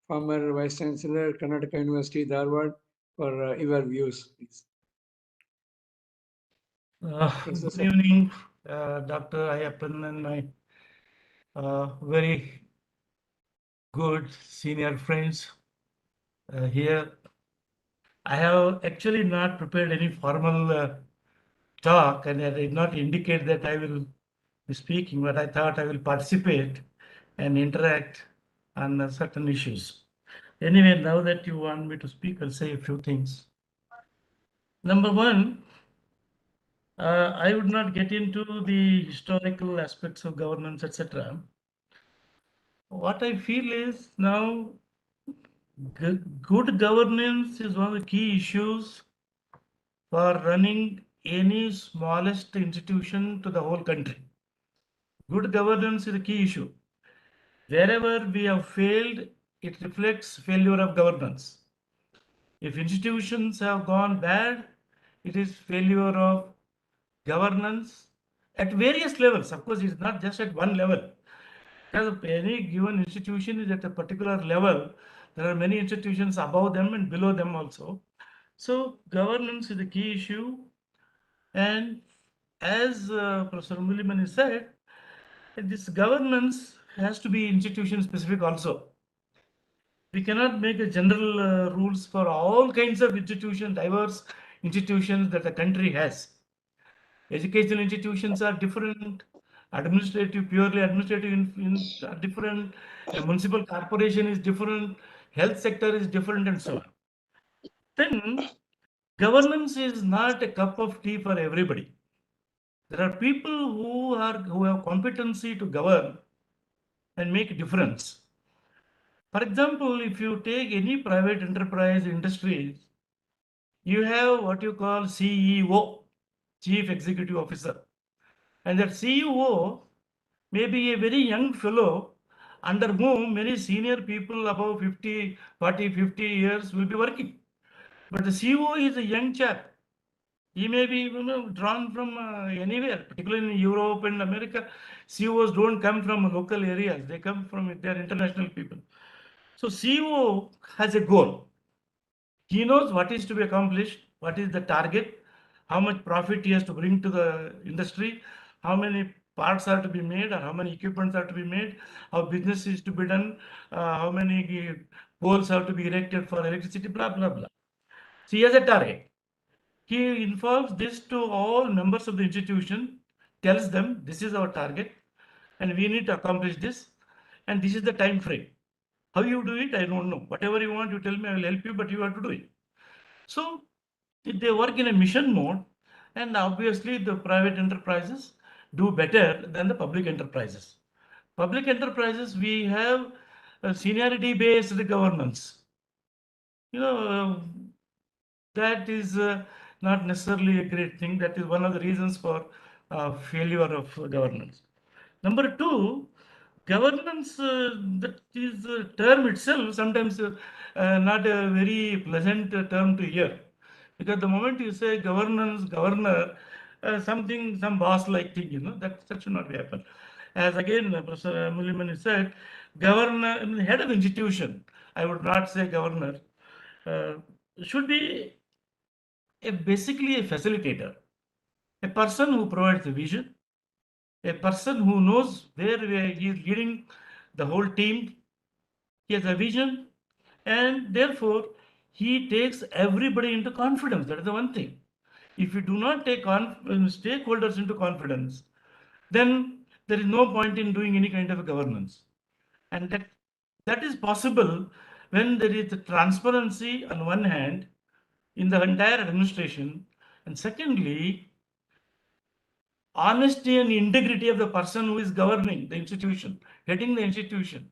former Vice Chancellor, Karnataka University, Dharwad, for your views, please. Good evening, Dr. Ayappan and my very good senior friends here. I have actually not prepared any formal talk, and I did not indicate that I will be speaking, but I thought I will participate and interact on certain issues. Anyway, now that you want me to speak, I'll say a few things. Number one, I would not get into the historical aspects of governance, etc. What I feel is now good governance is one of the key issues for running any smallest institution to the whole country. Good governance is a key issue. Wherever we have failed, it reflects failure of governance. If institutions have gone bad, it is failure of governance at various levels. Of course, it's not just at one level. Because any given institution is at a particular level, there are many institutions above them and below them also. So governance is the key issue. And as Professor Muliman said, this governance has to be institution specific also. We cannot make a general rules for all kinds of institutions, diverse institutions that a country has. Educational institutions are different, purely administrative are different, a municipal corporation is different, health sector is different, and so on. Then governance is not a cup of tea for everybody. There are people who have competency to govern and make a difference. For example, if you take any private enterprise industries, you have what you call CEO, Chief Executive Officer. And that CEO may be a very young fellow under whom many senior people above 50, 40, 50 years will be working. But the CEO is a young chap. He may be drawn from anywhere, particularly in Europe and America. CEOs don't come from local areas. They come from, they're international people. So CEO has a goal. He knows what is to be accomplished, what is the target, how much profit he has to bring to the industry, how many parts are to be made, or how many equipments are to be made, how business is to be done, how many poles have to be erected for electricity, blah, blah, blah. So he has a target. He informs this to all members of the institution, tells them this is our target, and we need to accomplish this, and this is the time frame. How you do it, I don't know. Whatever you want, you tell me, I will help you, but you have to do it. So they work in a mission mode, and obviously the private enterprises do better than the public enterprises. Public enterprises, we have a seniority based governance. That is not necessarily a great thing. That is one of the reasons for failure of governance. Number two, governance, that is a term itself sometimes not a very pleasant term to hear. Because the moment you say governance, governor, some boss-like thing, that should not be happen. As again, Professor Muliman said, governor, head of institution, I would not say governor, should be basically a facilitator, a person who provides the vision, a person who knows where he is leading the whole team. He has a vision, and therefore he takes everybody into confidence. That is the one thing. If you do not take stakeholders into confidence, then there is no point in doing any kind of a governance. And that is possible when there is a transparency on one hand in the entire administration, and secondly, honesty and integrity of the person who is governing the institution, heading the institution.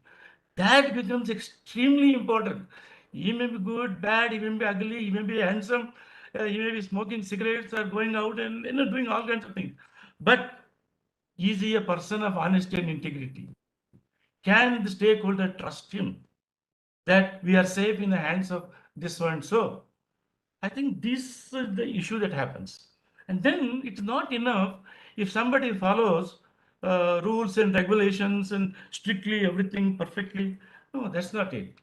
That becomes extremely important. He may be good, bad, he may be ugly, he may be handsome, he may be smoking cigarettes or going out and doing all kinds of things. But is he a person of honesty and integrity? Can the stakeholder trust him that we are safe in the hands of this so and so? I think this is the issue that happens. And then it's not enough if somebody follows rules and regulations and strictly everything perfectly. No, that's not it.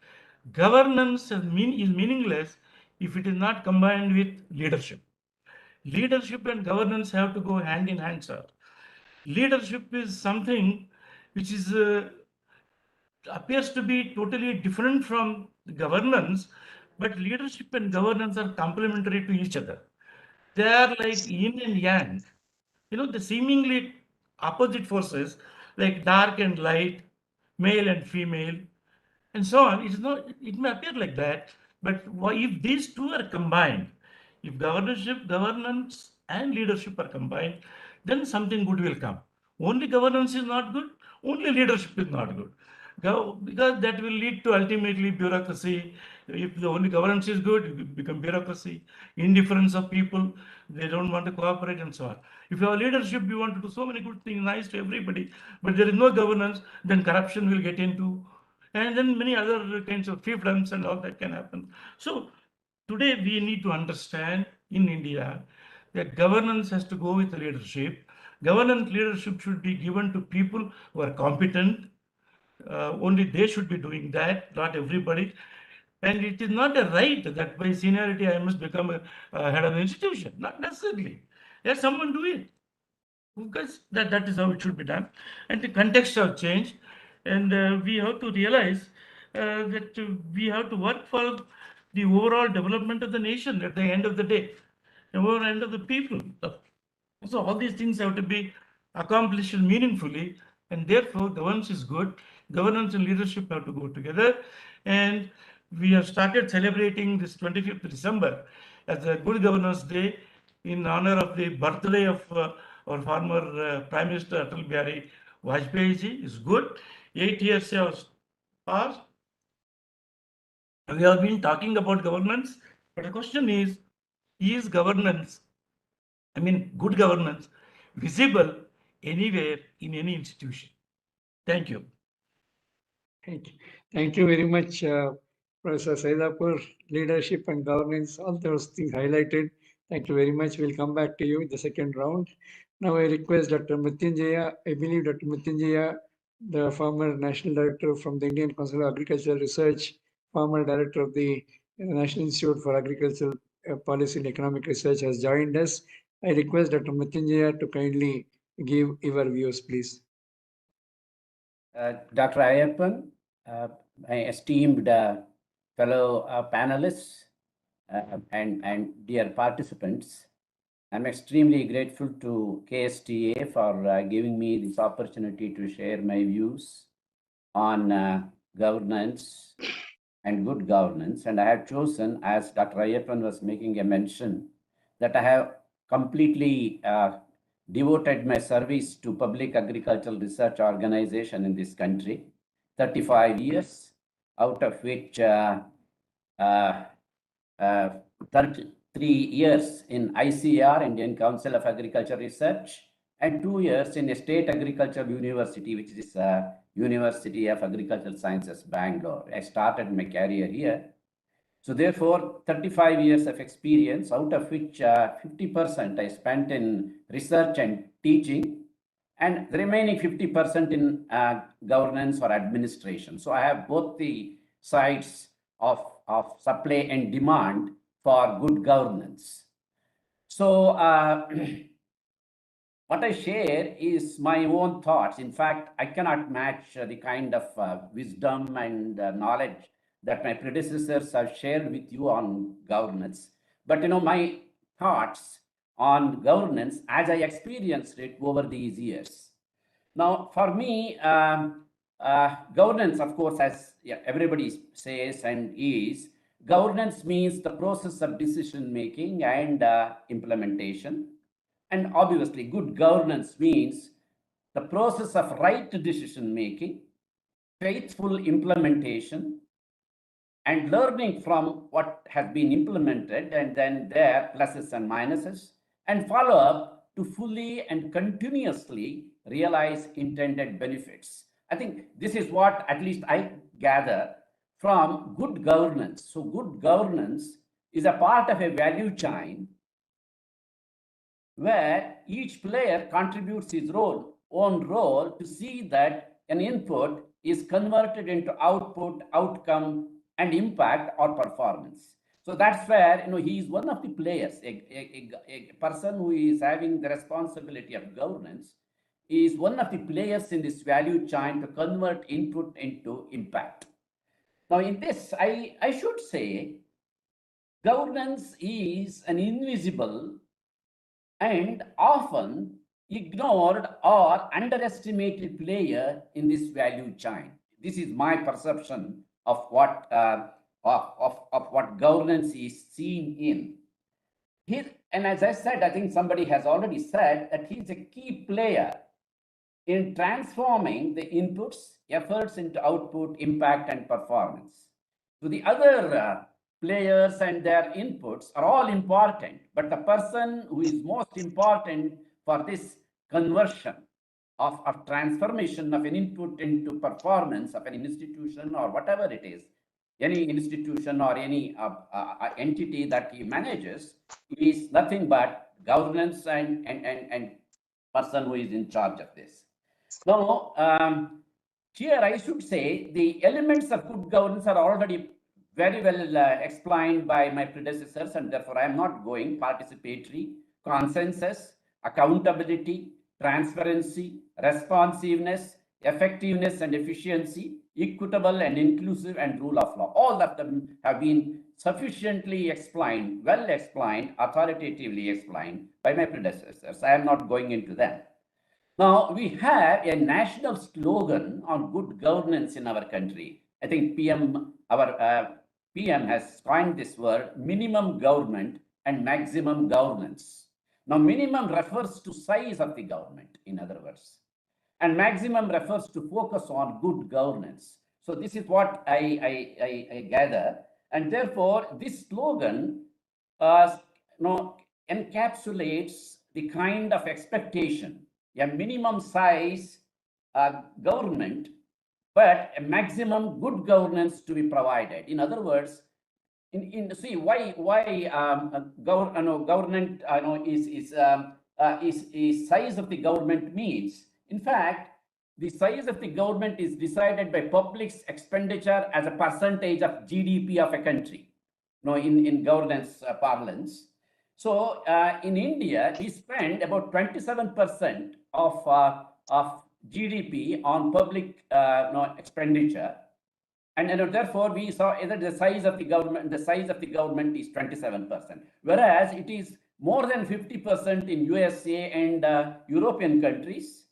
Governance is meaningless if it is not combined with leadership. Leadership and governance have to go hand in hand, sir. Leadership is something which is appears to be totally different from the governance, but leadership and governance are complementary to each other. They are like yin and yang. You know, the seemingly opposite forces like dark and light, male and female, and so on. It's not, it may appear like that, but if these two are combined, if governance and leadership are combined, then something good will come. Only governance is not good, only leadership is not good. Because that will lead to ultimately bureaucracy. If the only governance is good, it will become bureaucracy, indifference of people, they don't want to cooperate and so on. If you have leadership, you want to do so many good things, nice to everybody, but there is no governance, then corruption will get into, and then many other kinds of fiefdoms and all that can happen. So today we need to understand in India that governance has to go with leadership. Governance leadership should be given to people who are competent. Only they should be doing that, not everybody. And it is not a right that by seniority I must become a head of the institution. Not necessarily. Let someone do it, because that is how it should be done. And the context have changed, and we have to realize that we have to work for the overall development of the nation at the end of the day, the overall end of the people. So all these things have to be accomplished meaningfully, and therefore governance is good. Governance and leadership have to go together, and we have started celebrating this 25th December as a Good Governance Day in honor of the birthday of our former Prime Minister Atal Bihari Vajpayee ji. Is good. 8 years have passed. We have been talking about governance, but the question is governance, I mean, good governance, visible anywhere in any institution? Thank you. Thank you very much, Professor Saidapur. Leadership and governance, all those things highlighted. Thank you very much. We'll come back to you in the second round. Now I request Dr. Mrityunjaya. I believe Dr. Mrityunjaya, the former National Director from the Indian Council of Agricultural Research, former Director of the National Institute for Agricultural Policy and Economic Research, has joined us. I request Dr. Mrityunjaya to kindly give your views, please. Dr. Ayyappan, my esteemed fellow panelists and dear participants, I'm extremely grateful to KSTA for giving me this opportunity to share my views on governance and good governance. And I have chosen, as Dr. Ayyappan was making a mention, that I have completely devoted my service to public agricultural research organization in this country, 35 years, out of which 33 years in ICR, Indian Council of Agriculture Research, and 2 years in a state agricultural university, which is University of Agricultural Sciences, Bangalore. I started my career here. So therefore, 35 years of experience, out of which 50% I spent in research and teaching, and the remaining 50% in governance or administration. So I have both the sides of supply and demand for good governance. So what I share is my own thoughts. In fact, I cannot match the kind of wisdom and knowledge that my predecessors have shared with you on governance. But my thoughts on governance as I experienced it over these years. Now, for me, governance, of course, as everybody says and is, governance means the process of decision making and implementation. And obviously, good governance means the process of right decision making, faithful implementation, and learning from what has been implemented, and then their pluses and minuses, and follow up to fully and continuously realize intended benefits. I think this is what at least I gather from good governance. So good governance is a part of a value chain where each player contributes his own role to see that an input is converted into output, outcome, and impact or performance. So that's where, he is one of the players, a person who is having the responsibility of governance is one of the players in this value chain to convert input into impact. Now, in this, I should say, governance is an invisible and often ignored or underestimated player in this value chain. This is my perception of what of what governance is seen in. And as I said, I think somebody has already said that he's a key player in transforming the inputs, efforts into output, impact, and performance. So the other players and their inputs are all important, but the person who is most important for this conversion of transformation of an input into performance of an institution or whatever it is, any institution or any entity that he manages is nothing but governance and person who is in charge of this. Now, here I should say the elements of good governance are already very well explained by my predecessors, and therefore I am not going. Participatory, consensus, accountability, transparency, responsiveness, effectiveness and efficiency, equitable and inclusive, and rule of law. All of them have been sufficiently explained, well explained, authoritatively explained by my predecessors. I am not going into them. Now, we have a national slogan on good governance in our country. I think our PM has coined this word, minimum government and maximum governance. Now, minimum refers to size of the government, in other words, and maximum refers to focus on good governance. So this is what I gather, and therefore this slogan encapsulates the kind of expectation, a minimum size government, but a maximum good governance to be provided. In other words, see why government is size of the government means. In fact, the size of the government is decided by public's expenditure as a percentage of GDP of a country. In governance parlance. So in India, we spend about 27% of GDP on public expenditure, and therefore we saw either the size of the government is 27%, whereas it is more than 50% in USA and European countries,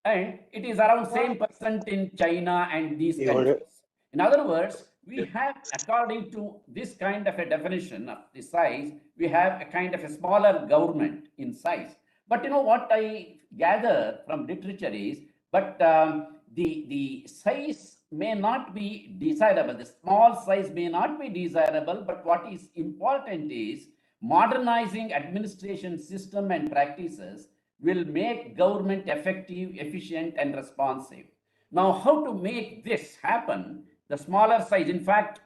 and it is around same percent in China and these countries. In other words, we have, according to this kind of a definition of the size, we have a kind of a smaller government in size. But what I gather from literature is, but the size may not be desirable. The small size may not be desirable, but what is important is modernizing administration system and practices will make government effective, efficient, and responsive. Now, how to make this happen? The smaller size, in fact,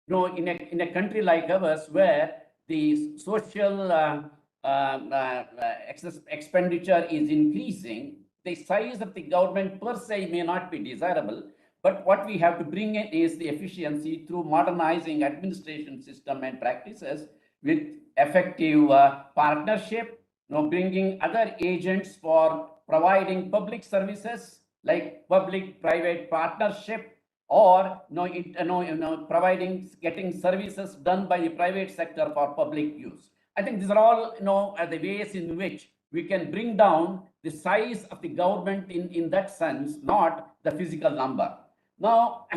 in a country like ours, where the social expenditure is increasing, the size of the government per se may not be desirable, but what we have to bring in is the efficiency through modernizing administration system and practices with effective partnership, bringing other agents for providing public services like public-private partnership, or getting services done by the private sector for public use. I think these are all the ways in which we can bring down the size of the government in that sense, not the physical number. Now,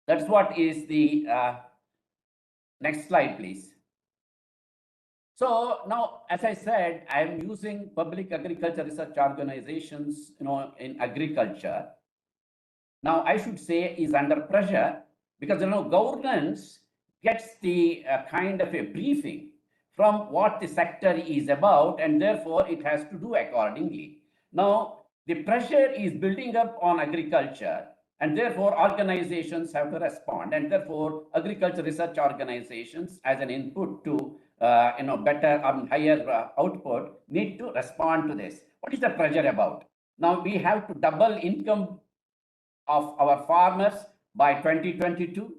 that's what is the next slide, please. So now, as I said, I am using public agriculture research organizations, in agriculture. Now, I should say is under pressure because, governance gets the kind of a briefing from what the sector is about, and therefore it has to do accordingly. Now, the pressure is building up on agriculture, and therefore organizations have to respond, and therefore agriculture research organizations, as an input to better and higher output, need to respond to this. What is the pressure about? Now, we have to double income of our farmers by 2022.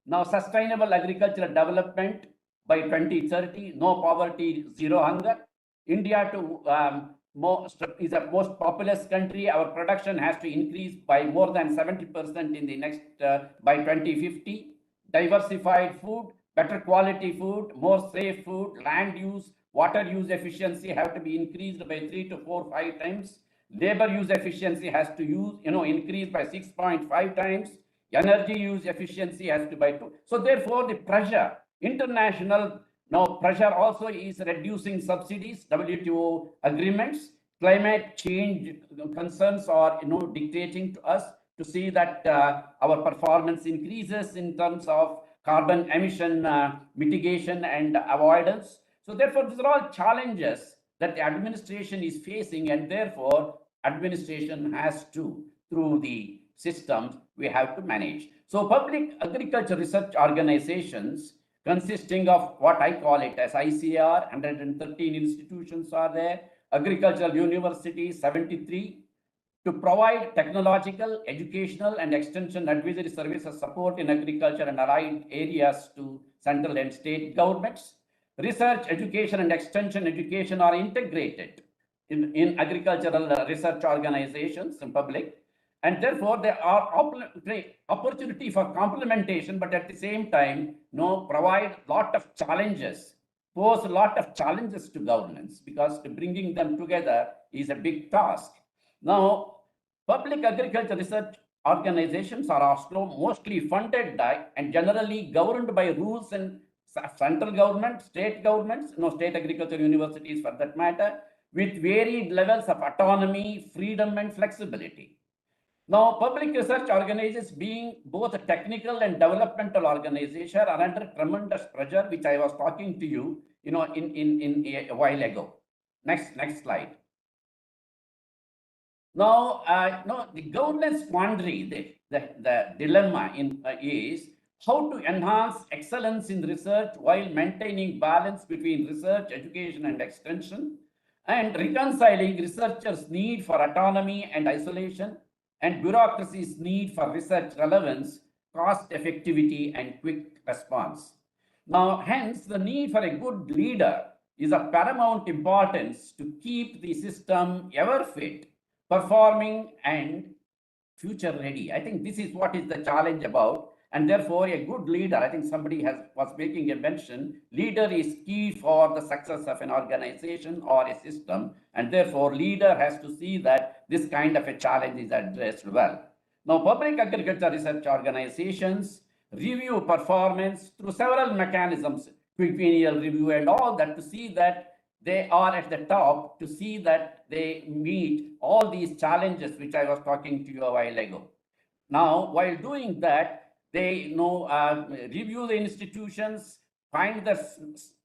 Now, sustainable agricultural development by 2030, no poverty, zero hunger. India is a most populous country. Our production has to increase by more than 70% in the next by 2050. Diversified food, better quality food, more safe food, land use, water use efficiency have to be increased by 3 to 4, 5 times. Labor use efficiency has to increase by 6.5 times. Energy use efficiency has to by 2. So therefore, the pressure, international pressure also is reducing subsidies, WTO agreements, climate change concerns are dictating to us to see that our performance increases in terms of carbon emission mitigation and avoidance. So therefore, these are all challenges that the administration is facing, and therefore administration has to, through the systems, we have to manage. So public agriculture research organizations consisting of what I call it as ICR, 113 institutions are there, agricultural universities, 73, to provide technological, educational, and extension advisory services support in agriculture and allied areas to central and state governments. Research, education, and extension education are integrated in agricultural research organizations in public, and therefore there are opportunity for complementation, but at the same time, provide lot of challenges, pose a lot of challenges to governance, because bringing them together is a big task. Now, public agriculture research organizations are also mostly funded by and generally governed by rules and central government, state governments, state agriculture universities for that matter, with varied levels of autonomy, freedom, and flexibility. Now, public research organizations, being both a technical and developmental organization, are under tremendous pressure, which I was talking to you, in a while ago. Next slide. Now, the governance quandary, the dilemma is how to enhance excellence in research while maintaining balance between research, education, and extension, and reconciling researchers' need for autonomy and isolation, and bureaucracy's need for research relevance, cost effectivity, and quick response. Now, hence, the need for a good leader is of paramount importance to keep the system ever fit, performing, and future ready. I think this is what is the challenge about. And therefore, a good leader, I think somebody was making a mention, leader is key for the success of an organization or a system. And therefore, leader has to see that this kind of a challenge is addressed well. Now, public agriculture research organizations review performance through several mechanisms, quinquennial review and all that, to see that they are at the top, to see that they meet all these challenges which I was talking to you a while ago. Now, while doing that, they review the institutions, find the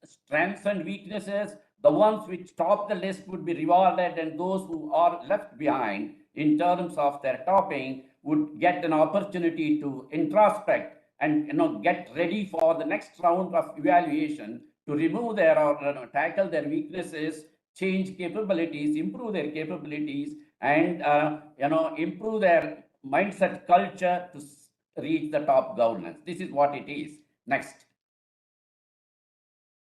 strengths and weaknesses. The ones which top the list would be rewarded, and those who are left behind in terms of their topping would get an opportunity to introspect and get ready for the next round of evaluation to remove their or tackle their weaknesses, change capabilities, improve their capabilities, and improve their mindset culture to reach the top governance. This is what it is. Next.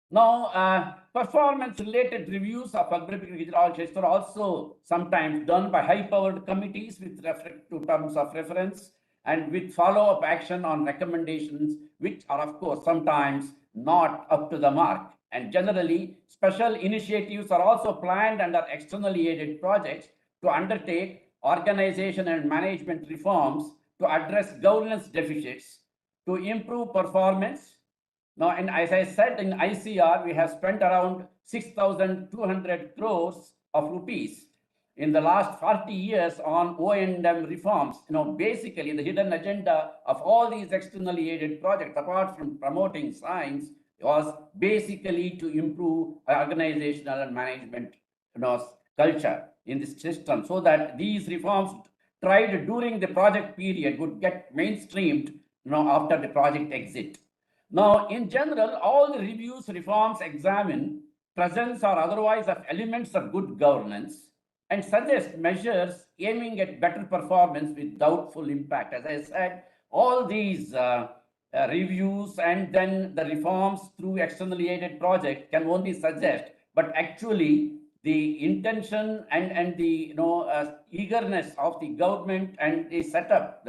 Now, performance-related reviews of agricultural organizations are also sometimes done by high-powered committees with respect to terms of reference and with follow-up action on recommendations, which are, of course, sometimes not up to the mark. And generally, special initiatives are also planned under externally aided projects to undertake organization and management reforms to address governance deficits, to improve performance. Now, and as I said, in ICR, we have spent around 6,200 crores of rupees in the last 40 years on O&M reforms. Basically, the hidden agenda of all these externally aided projects, apart from promoting science, was basically to improve organizational and management culture in this system, so that these reforms tried during the project period would get mainstreamed after the project exit. Now, in general, all the reviews, reforms examine presence or otherwise of elements of good governance and suggest measures aiming at better performance with doubtful impact. As I said, all these reviews and then the reforms through externally aided project can only suggest, but actually the intention and the eagerness of the government and the setup,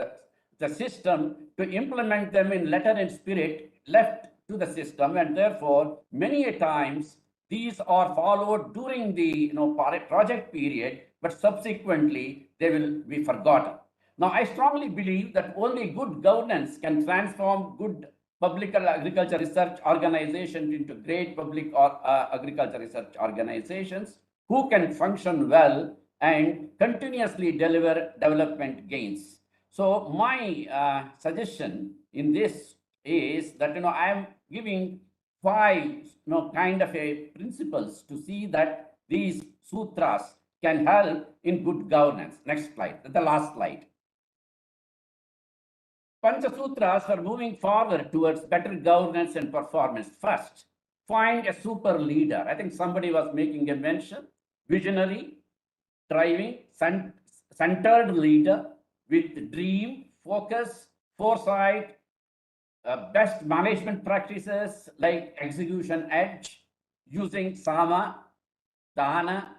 the system to implement them in letter and spirit left to the system, and therefore many a times these are followed during the project period, but subsequently they will be forgotten. Now, I strongly believe that only good governance can transform good public agriculture research organizations into great public or agriculture research organizations who can function well and continuously deliver development gains. So my suggestion in this is that I am giving 5 kind of a principles to see that these sutras can help in good governance. Next slide, the last slide. Panchasutras for moving forward towards better governance and performance. First, find a super leader. I think somebody was making a mention. Visionary, driving, centered leader with dream, focus, foresight, best management practices like execution edge, using Sama, Dana,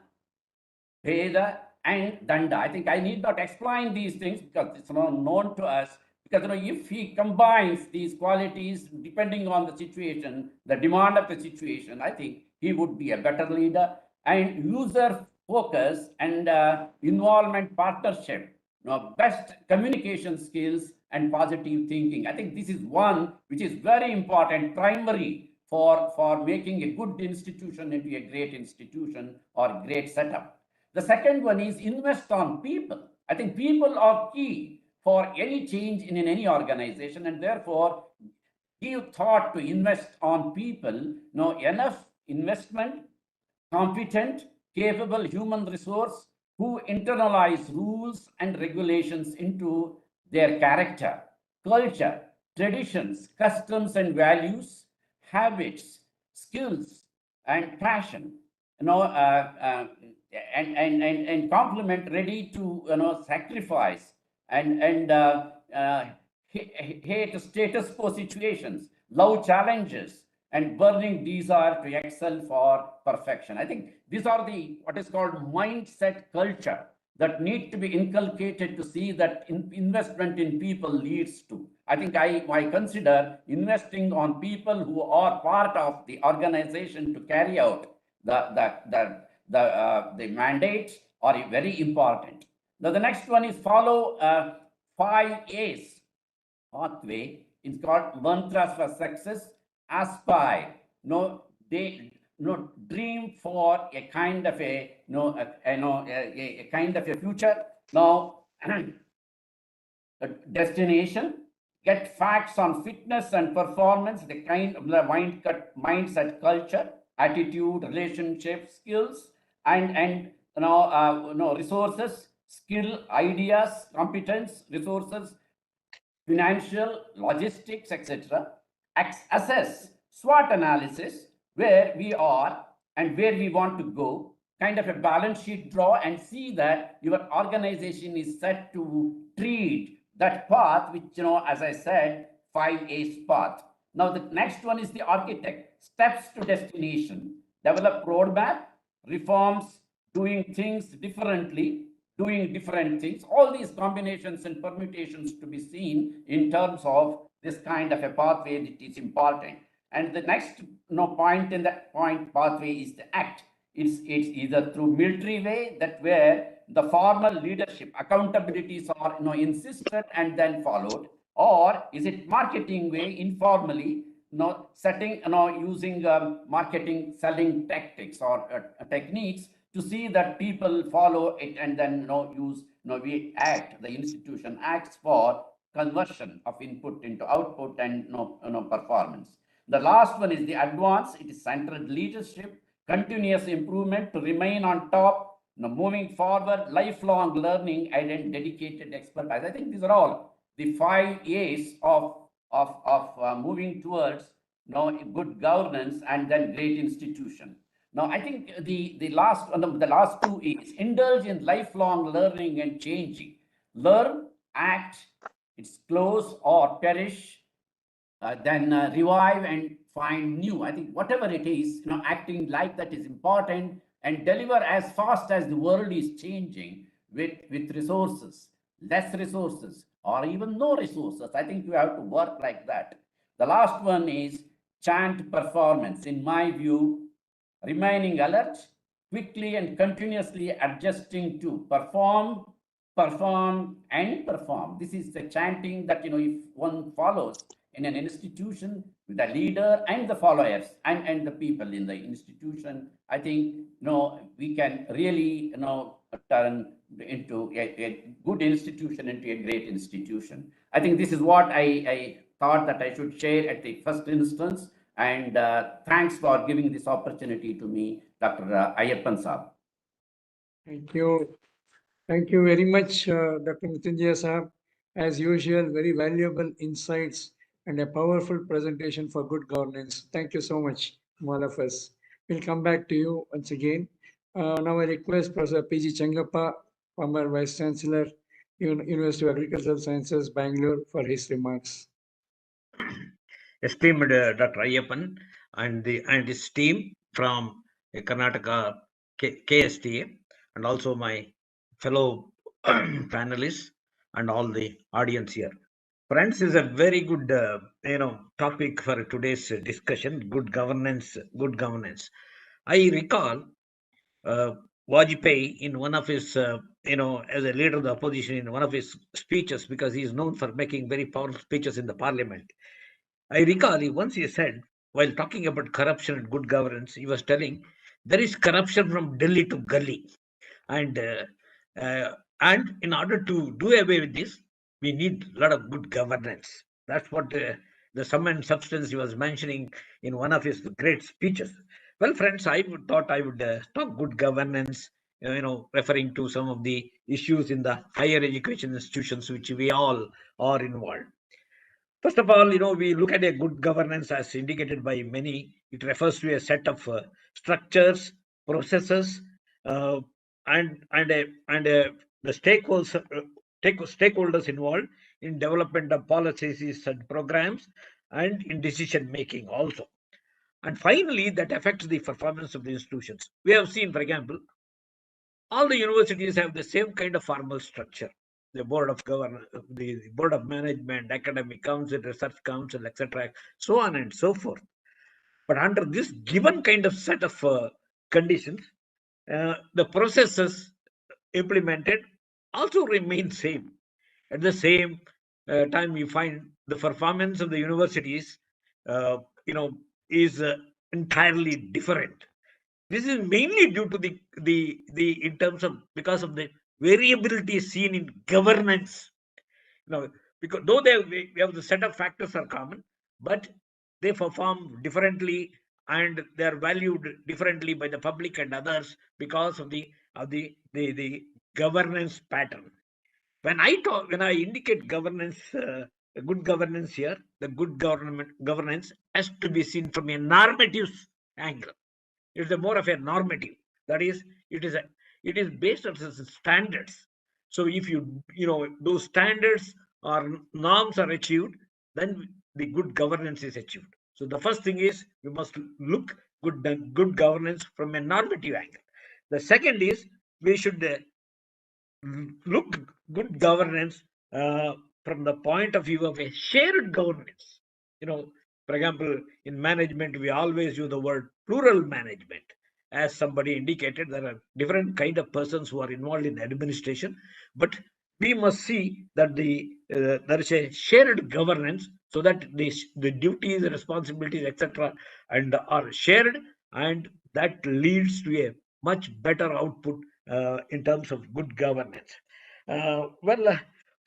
Veda, and Danda. I think I need not explain these things because it's known to us. Because if he combines these qualities depending on the situation, the demand of the situation, I think he would be a better leader. And user focus and involvement partnership, best communication skills and positive thinking. I think this is one which is very important, primary for making a good institution into a great institution or great setup. The second one is invest on people. I think people are key for any change in any organization, and therefore give thought to invest on people. Enough investment, competent, capable human resource who internalize rules and regulations into their character, culture, traditions, customs and values, habits, skills, and passion. And complement, ready to sacrifice and hate status quo situations, love challenges, and burning desire to excel for perfection. I think these are the what is called mindset culture that need to be inculcated to see that investment in people leads to. I think I consider investing on people who are part of the organization to carry out the mandates are very important. Now, the next one is follow 5 A's pathway. It's called mantras for success. Aspire, dream for a kind of a kind of a future. Now, destination. Get facts on fitness and performance. The kind of the mindset, culture, attitude, relationship, skills, and resources, skill, ideas, competence, resources, financial, logistics, etc. Assess SWOT analysis, where we are and where we want to go, kind of a balance sheet draw, and see that your organization is set to treat that path, which, as I said, 5 A's path. Now, the next one is the architect, steps to destination, develop roadmap, reforms, doing things differently, doing different things, all these combinations and permutations to be seen in terms of this kind of a pathway that is important. And the next point in that pathway is the act. It's either through military way, that where the formal leadership accountabilities are insisted and then followed, or is it marketing way, informally, setting, using marketing, selling tactics or techniques to see that people follow it, and then we act, the institution acts for conversion of input into output and performance. The last one is the advance. It is centered leadership, continuous improvement to remain on top, moving forward, lifelong learning, and dedicated expertise. I think these are all the 5 A's of moving towards good governance and then great institution. Now, I think the last 2 is indulge in lifelong learning and changing. Learn, act, it's close or perish, then revive and find new. I think whatever it is, acting like that is important, and deliver as fast as the world is changing with resources, less resources, or even no resources. I think you have to work like that. The last one is chant performance. In my view, remaining alert, quickly and continuously adjusting to perform, perform, and perform. This is the chanting that, if one follows in an institution with the leader and the followers and the people in the institution, I think, we can really, turn into a good institution into a great institution. I think this is what I thought that I should share at the first instance. And thanks for giving this opportunity to me, Dr. Ayyappan Saab. Thank you. Thank you very much, Dr. Mrityunjaya Saab. As usual, very valuable insights and a powerful presentation for good governance. Thank you so much from all of us. We'll come back to you once again. Now I request Professor P.G. Changappa, former Vice Chancellor, University of Agricultural Sciences, Bangalore, for his remarks. Esteemed Dr. Ayyappan and his team from Karnataka KSTA, and also my fellow panelists and all the audience here. Friends, is a very good topic for today's discussion. Good governance. I recall Vajpayee in one of his as a leader of the opposition, in one of his speeches, because he is known for making very powerful speeches in the parliament. I recall once he said, while talking about corruption and good governance, he was telling there is corruption from Delhi to Gully, and in order to do away with this, we need a lot of good governance. That's what the sum and substance he was mentioning in one of his great speeches. Well, friends, I thought I would talk good governance, referring to some of the issues in the higher education institutions which we all are involved. First of all, we look at a good governance as indicated by many. It refers to a set of structures, processes, and the stakeholders involved in development of policies and programs, and in decision making also. And finally, that affects the performance of the institutions. We have seen, for example, all the universities have the same kind of formal structure. The board of governors, the board of management, academic council, research council, etc., so on and so forth. But under this given kind of set of conditions, the processes implemented also remain same. At the same time, we find the performance of the universities, is entirely different. This is mainly due to the in terms of, because of the variability seen in governance. Because though we have the set of factors are common, but they perform differently and they are valued differently by the public and others because of the governance pattern. When I indicate governance, good governance here, the good governance has to be seen from a normative angle. It's more of a normative. That is, it is based on standards. So if those standards or norms are achieved, then the good governance is achieved. So the first thing is we must look good governance from a normative angle. The second is we should look good governance from the point of view of a shared governance. For example, in management, we always use the word plural management. As somebody indicated, there are different kind of persons who are involved in administration, but we must see that there is a shared governance, so that the duties, responsibilities, etc., and are shared, and that leads to a much better output in terms of good governance.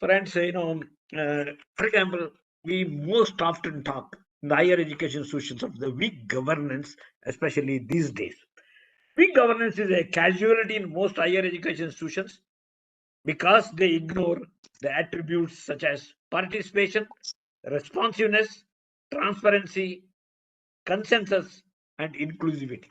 Friends, for example, we most often talk in the higher education institutions of the weak governance, especially these days. Weak governance is a casualty in most higher education institutions because they ignore the attributes such as participation, responsiveness, transparency, consensus, and inclusivity.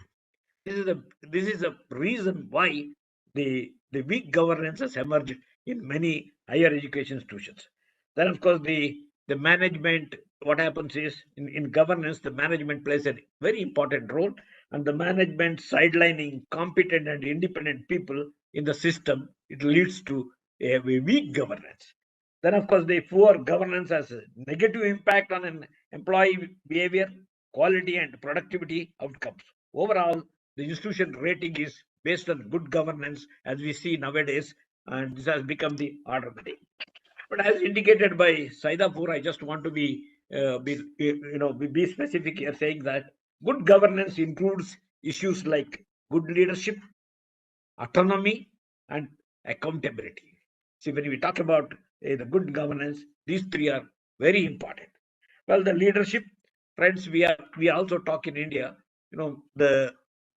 This is a reason why the weak governance has emerged in many higher education institutions. Then, of course, the management what happens is in governance, the management plays a very important role, and the management sidelining competent and independent people in the system, it leads to a weak governance. Then, of course, the poor governance has a negative impact on an employee behavior, quality, and productivity outcomes. Overall, the institution rating is based on good governance, as we see nowadays, and this has become the order of the day. But as indicated by Saidapur, I just want to be specific here, saying that good governance includes issues like good leadership, autonomy, and accountability. See, when we talk about the good governance, these three are very important. Well, the leadership, friends, we also talk in India. The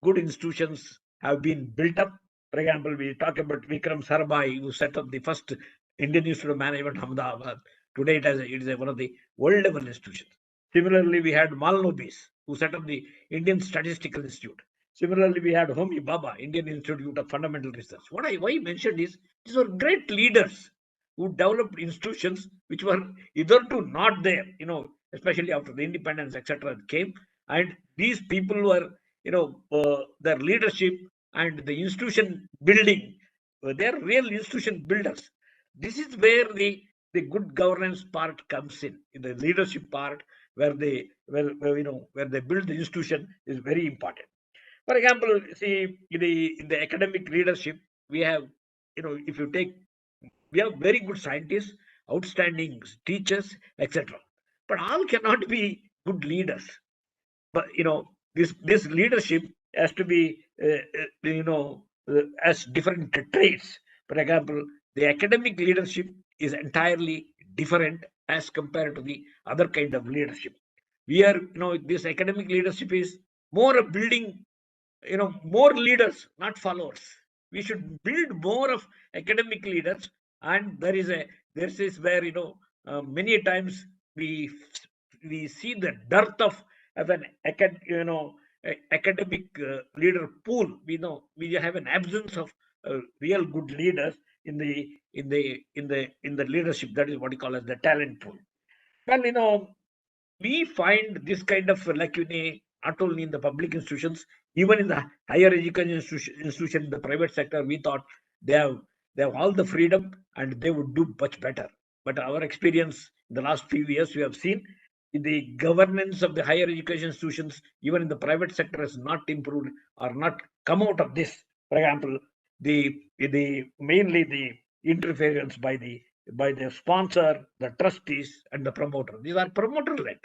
good institutions have been built up. For example, we talk about Vikram Sarabhai, who set up the first Indian Institute of Management, Ahmedabad. Today, it is one of the world-level institutions. Similarly, we had Malnobis, who set up the Indian Statistical Institute. Similarly, we had Homi Bhabha, Indian Institute of Fundamental Research. Why I mentioned is these were great leaders who developed institutions which were hitherto not there, especially after the independence, etc. came. And these people were, their leadership and the institution building, they're real institution builders. This is where the good governance part comes in the leadership part, where they where they build the institution is very important. For example, see, in the academic leadership, we have, if you take, we have very good scientists, outstanding teachers, etc. But all cannot be good leaders. But this leadership has to be as different traits. For example, the academic leadership is entirely different as compared to the other kind of leadership. We are, this academic leadership is more of building, more leaders, not followers. We should build more of academic leaders, and this is where many times we see the dearth of an academic leader pool. We have an absence of real good leaders in the leadership. That is what you call as the talent pool. Well, we find this kind of lacunae not only in the public institutions, even in the higher education institution in the private sector. We thought they have all the freedom and they would do much better. But our experience in the last few years, we have seen the governance of the higher education institutions, even in the private sector, has not improved or not come out of this. For example, mainly the interference by the sponsor, the trustees, and the promoter. These are promoter-led.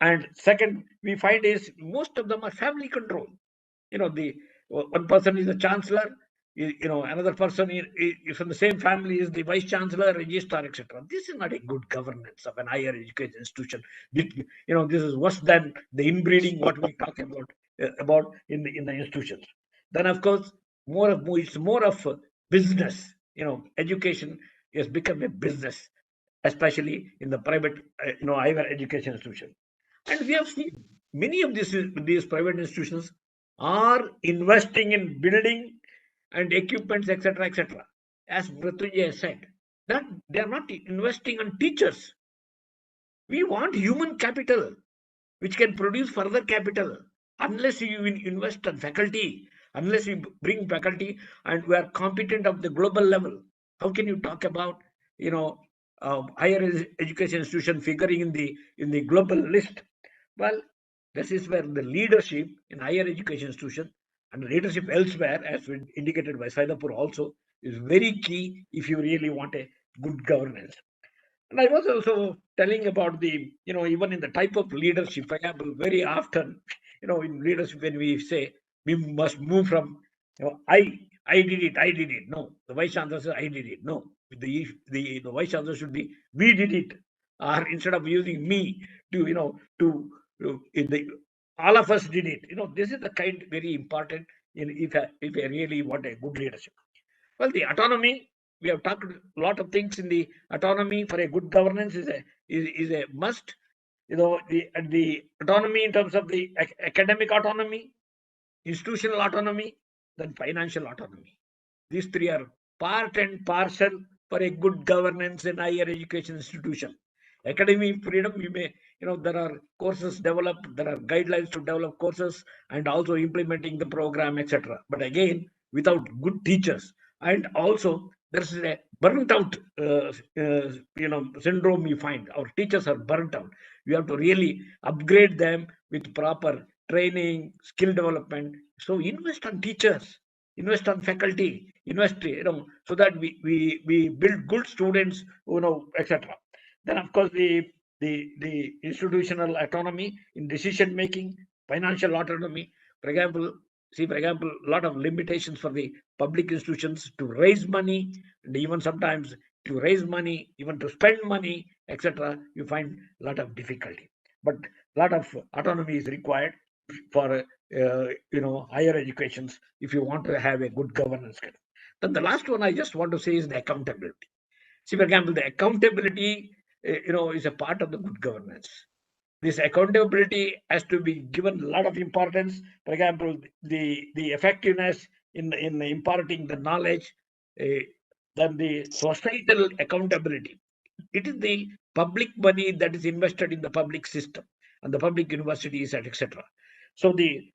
And second, we find is most of them are family controlled. The one person is the chancellor, another person is from the same family is the vice chancellor, registrar, etc. This is not a good governance of an higher education institution. This is worse than the inbreeding what we talk about in the institutions. Then, of course, it's more of a business. Education has become a business, especially in the private, higher education institution. And we have seen many of these private institutions are investing in building and equipments, etc., etc. As Mrityunjay said, that they are not investing on teachers. We want human capital, which can produce further capital. Unless you invest on faculty, unless you bring faculty and we are competent of the global level, how can you talk about higher education institution figuring in the global list? Well, this is where the leadership in higher education institution and leadership elsewhere, as indicated by Saidapur also, is very key if you really want a good governance. And I was also telling about even in the type of leadership, for example, very often, in leadership, when we say we must move from, I did it. No, the vice chancellor says I did it. No, the vice chancellor should be we did it, or instead of using me to all of us did it. This is the kind very important if I really want a good leadership. Well, the autonomy, we have talked a lot of things in the autonomy for a good governance is a must. The autonomy in terms of the academic autonomy, institutional autonomy, then financial autonomy. These three are part and parcel for a good governance in higher education institution. Academic freedom, we may, there are courses developed, there are guidelines to develop courses and also implementing the program, etc. But again, without good teachers, and also there's a burnt out, syndrome we find. Our teachers are burnt out. We have to really upgrade them with proper training, skill development. So invest on teachers, invest on faculty, invest, so that we build good students, etc. Then of course the institutional autonomy in decision making, financial autonomy. For example, a lot of limitations for the public institutions to raise money, and even sometimes to raise money, even to spend money, etc. You find a lot of difficulty. But a lot of autonomy is required for higher educations if you want to have a good governance. Then the last one I just want to say is the accountability. See, for example, the accountability, is a part of the good governance. This accountability has to be given a lot of importance. For example, the effectiveness in imparting the knowledge, then the societal accountability. It is the public money that is invested in the public system and the public universities and etc. So the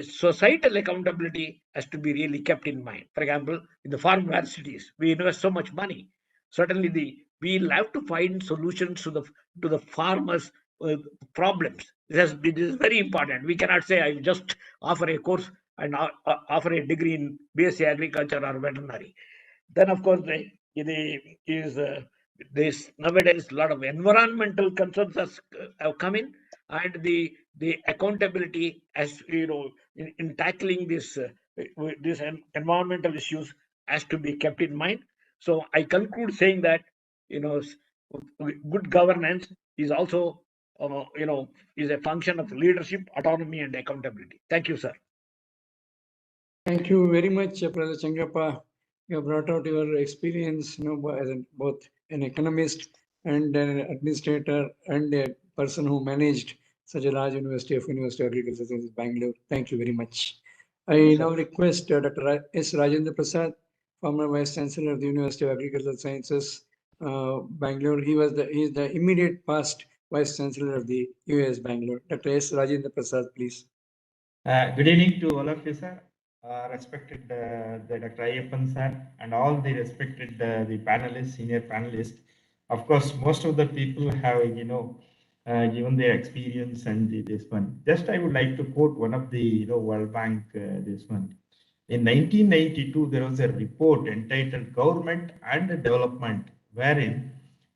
societal accountability has to be really kept in mind. For example, in the farm universities, we invest so much money. Certainly, we'll have to find solutions to the farmers' problems. It is very important. We cannot say I just offer a course and offer a degree in BSc Agriculture or veterinary. Then, of course, this nowadays a lot of environmental concerns have come in, and the accountability as in tackling this environmental issues has to be kept in mind. So I conclude saying that good governance is also is a function of leadership, autonomy, and accountability. Thank you, sir. Thank you very much, Brother Changappa. You have brought out your experience, as both an economist and an administrator and a person who managed such a large University of Agricultural Sciences, Bangalore. Thank you very much. I now request Dr. S. Rajendra Prasad, former Vice Chancellor of the University of Agricultural Sciences, Bangalore. He is the immediate past Vice Chancellor of the US Bangalore. Dr. S. Rajendra Prasad, please. Good evening to all of you, sir. Respected the Dr. Ayyappan sir, and all the respected the panelists, senior panelists. Of course, most of the people have given their experience and this one. Just I would like to quote one of the World Bank this one. In 1992, there was a report entitled "Government and Development," wherein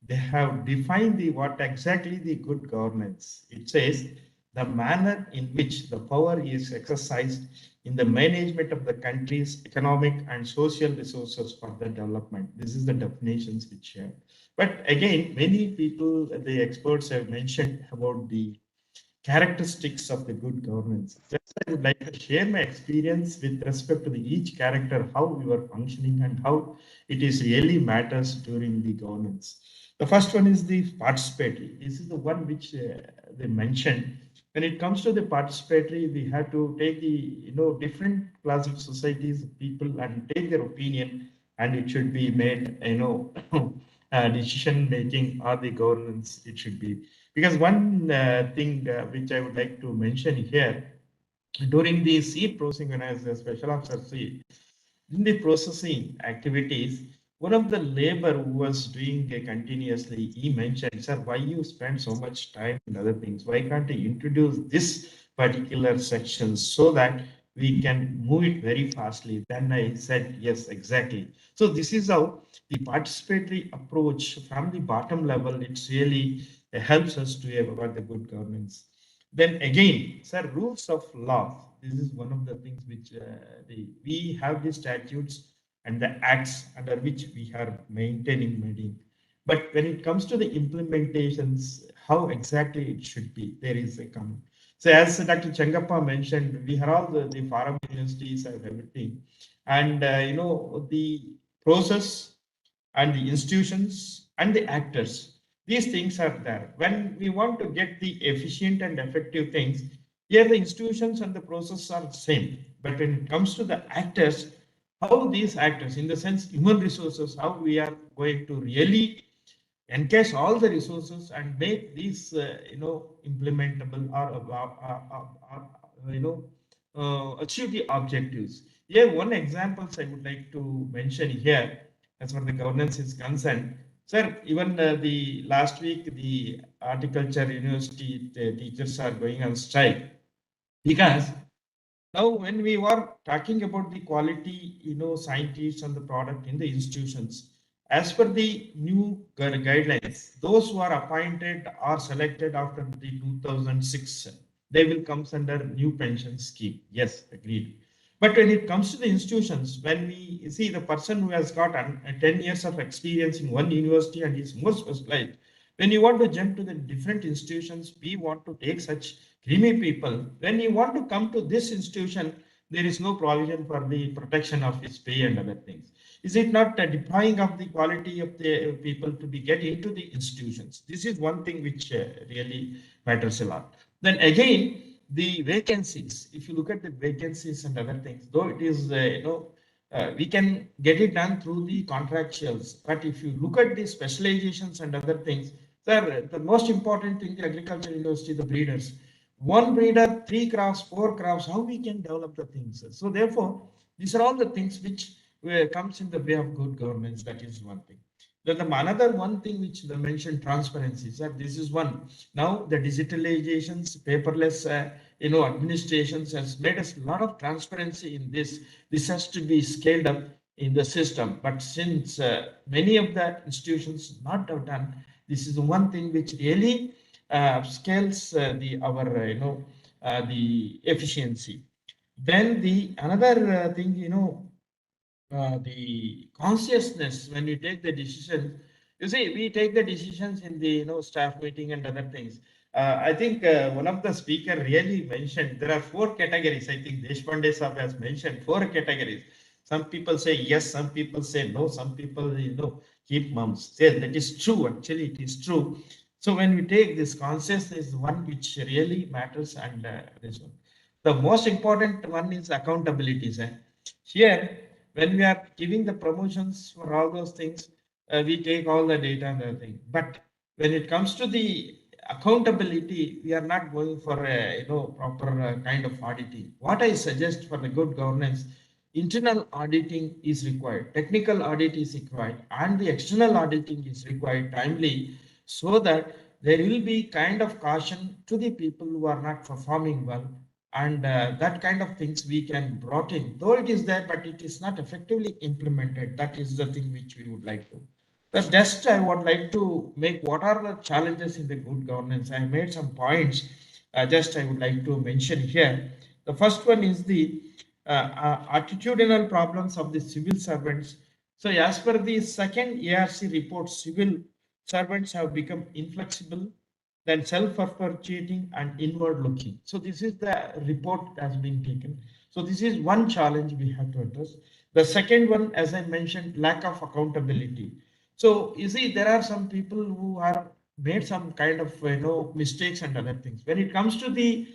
they have defined what exactly the good governance. It says the manner in which the power is exercised in the management of the country's economic and social resources for the development. This is the definitions which share. But again, many people, the experts have mentioned about the characteristics of the good governance. Just I would like to share my experience with respect to each character, how we were functioning and how it is really matters during the governance. The first one is the participatory. This is the one which they mentioned. When it comes to the participatory, we have to take the different class of societies, people, and take their opinion, and it should be made decision making or the governance. It should be. Because one thing which I would like to mention here, during the seed processing, when I was a special officer seed, in the processing activities, one of the labor who was doing continuously, he mentioned, sir, why you spend so much time in other things? Why can't you introduce this particular section so that we can move it very fastly? Then I said, yes, exactly. So this is how the participatory approach from the bottom level, it's really helps us to have about the good governance. Then again, sir, rules of law. This is one of the things which we have the statutes and the acts under which we are maintaining meeting. But when it comes to the implementations, how exactly it should be, there is a comment. So as Dr. Changappa mentioned, we have all the foreign universities and everything. And, the process and the institutions and the actors, these things are there. When we want to get the efficient and effective things, here the institutions and the process are the same. But when it comes to the actors, how these actors, in the sense human resources, how we are going to really encash all the resources and make these, implementable or achieve the objectives. Here, one example I would like to mention here, as far as the governance is concerned. Sir, even the last week, the horticulture university teachers are going on strike because now when we were talking about the quality, scientists and the product in the institutions, as per the new guidelines, those who are appointed or selected after the 2006, they will come under new pension scheme. Yes, agreed. But when it comes to the institutions, when we see the person who has got 10 years of experience in one university and is more specialized, when you want to jump to the different institutions, we want to take such creamy people. When you want to come to this institution, there is no provision for the protection of his pay and other things. Is it not deploying of the quality of the people to be get into the institutions? This is one thing which really matters a lot. Then again, the vacancies. If you look at the vacancies and other things, though it is we can get it done through the contractuals. But if you look at the specializations and other things, sir, the most important thing, the agriculture industry, the breeders. One breeder, 3 crops, 4 crops, how we can develop the things. So therefore, these are all the things which comes in the way of good governance. That is one thing. Then the another one thing which they mentioned, transparency. Sir, this is one. Now the digitalizations, paperless, administrations has made us a lot of transparency in this. This has to be scaled up in the system. But since many of the institutions not have done, this is the one thing which really scales the efficiency. Then the another thing, the consciousness when you take the decision. You see, we take the decisions in the staff meeting and other things. I think one of the speaker really mentioned there are 4 categories. I think Deshpande Sahab has mentioned 4 categories. Some people say yes, some people say no, some people keep mums. Yes, that is true. Actually, it is true. So when we take this consciousness, one which really matters, and this one, the most important one is accountability. Here, when we are giving the promotions for all those things, we take all the data and everything. But when it comes to the accountability, we are not going for a proper kind of auditing. What I suggest for the good governance, internal auditing is required, technical audit is required, and the external auditing is required timely, so that there will be kind of caution to the people who are not performing well, and that kind of things we can brought in, though it is there, but it is not effectively implemented. That is the thing which we would like to. But just I would like to make what are the challenges in the good governance. I made some points. Just I would like to mention here. The first one is the attitudinal problems of the civil servants. So as per the second ARC report, civil servants have become inflexible, then self-perpetuating and inward looking. So this is the report has been taken. So this is one challenge we have to address. The second one, as I mentioned, lack of accountability. So you see, there are some people who are made some kind of mistakes and other things. When it comes to the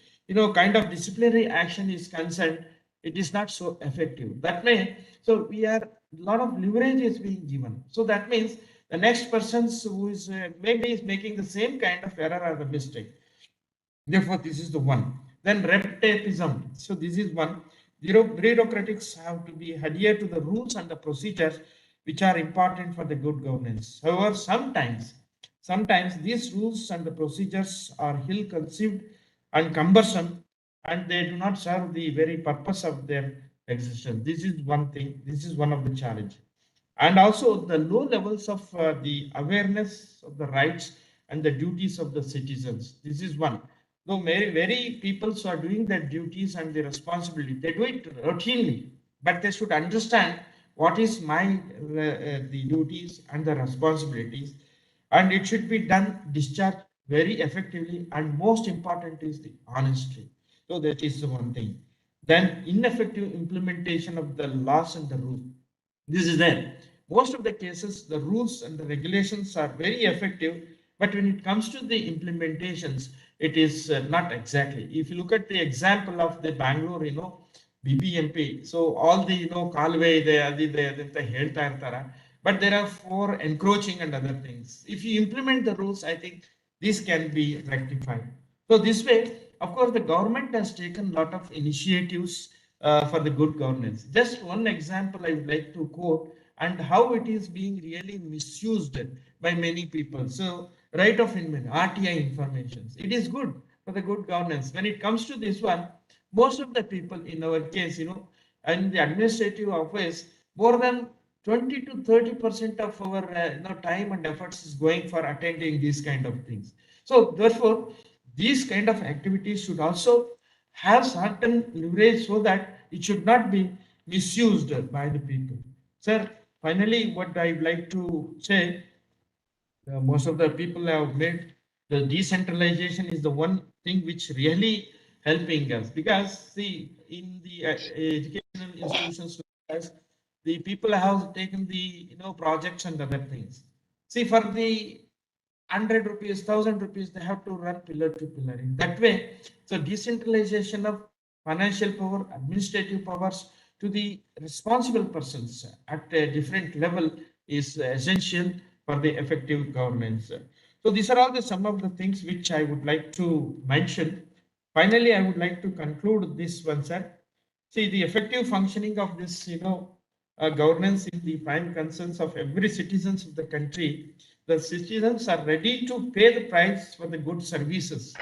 kind of disciplinary action is concerned, it is not so effective. That may, so we are, a lot of leverage is being given. So that means the next person who is maybe is making the same kind of error or the mistake. Therefore, this is the one. Then red tapeism. So this is one. Bureaucratics have to be adhere to the rules and the procedures which are important for the good governance. However, sometimes these rules and the procedures are ill-conceived and cumbersome, and they do not serve the very purpose of their existence. This is one thing. This is one of the challenges. And also the low levels of the awareness of the rights and the duties of the citizens. This is one. Though very people who are doing their duties and the responsibility, they do it routinely, but they should understand what is my the duties and the responsibilities, and it should be done discharged very effectively, and most important is the honesty. So that is the one thing. Then ineffective implementation of the laws and the rules. This is there. Most of the cases, the rules and the regulations are very effective, but when it comes to the implementations, it is not exactly. If you look at the example of the Bangalore, BBMP, so all the ಕಾಲುವೆ ಇದೆ ಅದಿದೆ ಅಂತ ಹೇಳ್ತಾ ಇರ್ತಾರೆ, but there are for encroaching and other things. If you implement the rules, I think this can be rectified. So this way, of course, the government has taken a lot of initiatives for the good governance. Just one example I would like to quote, and how it is being really misused by many people. So right of RTI information, it is good for the good governance. When it comes to this one, most of the people in our case, in the administrative office, more than 20 to 30% of our time and efforts is going for attending these kind of things. So therefore, these kind of activities should also have certain leverage so that it should not be misused by the people. Sir, finally, what I would like to say, most of the people have made the decentralization is the one thing which really helping us, because see, in the educational institutions, the people have taken the projects and other things. See, for the 100 rupees, 1000 rupees, they have to run pillar to pillar. In that way, so decentralization of financial power, administrative powers to the responsible persons at a different level is essential for the effective governance. So these are all the some of the things which I would like to mention. Finally, I would like to conclude this one, sir. See, the effective functioning of this, governance in the prime concerns of every citizens of the country. The citizens are ready to pay the price for the good services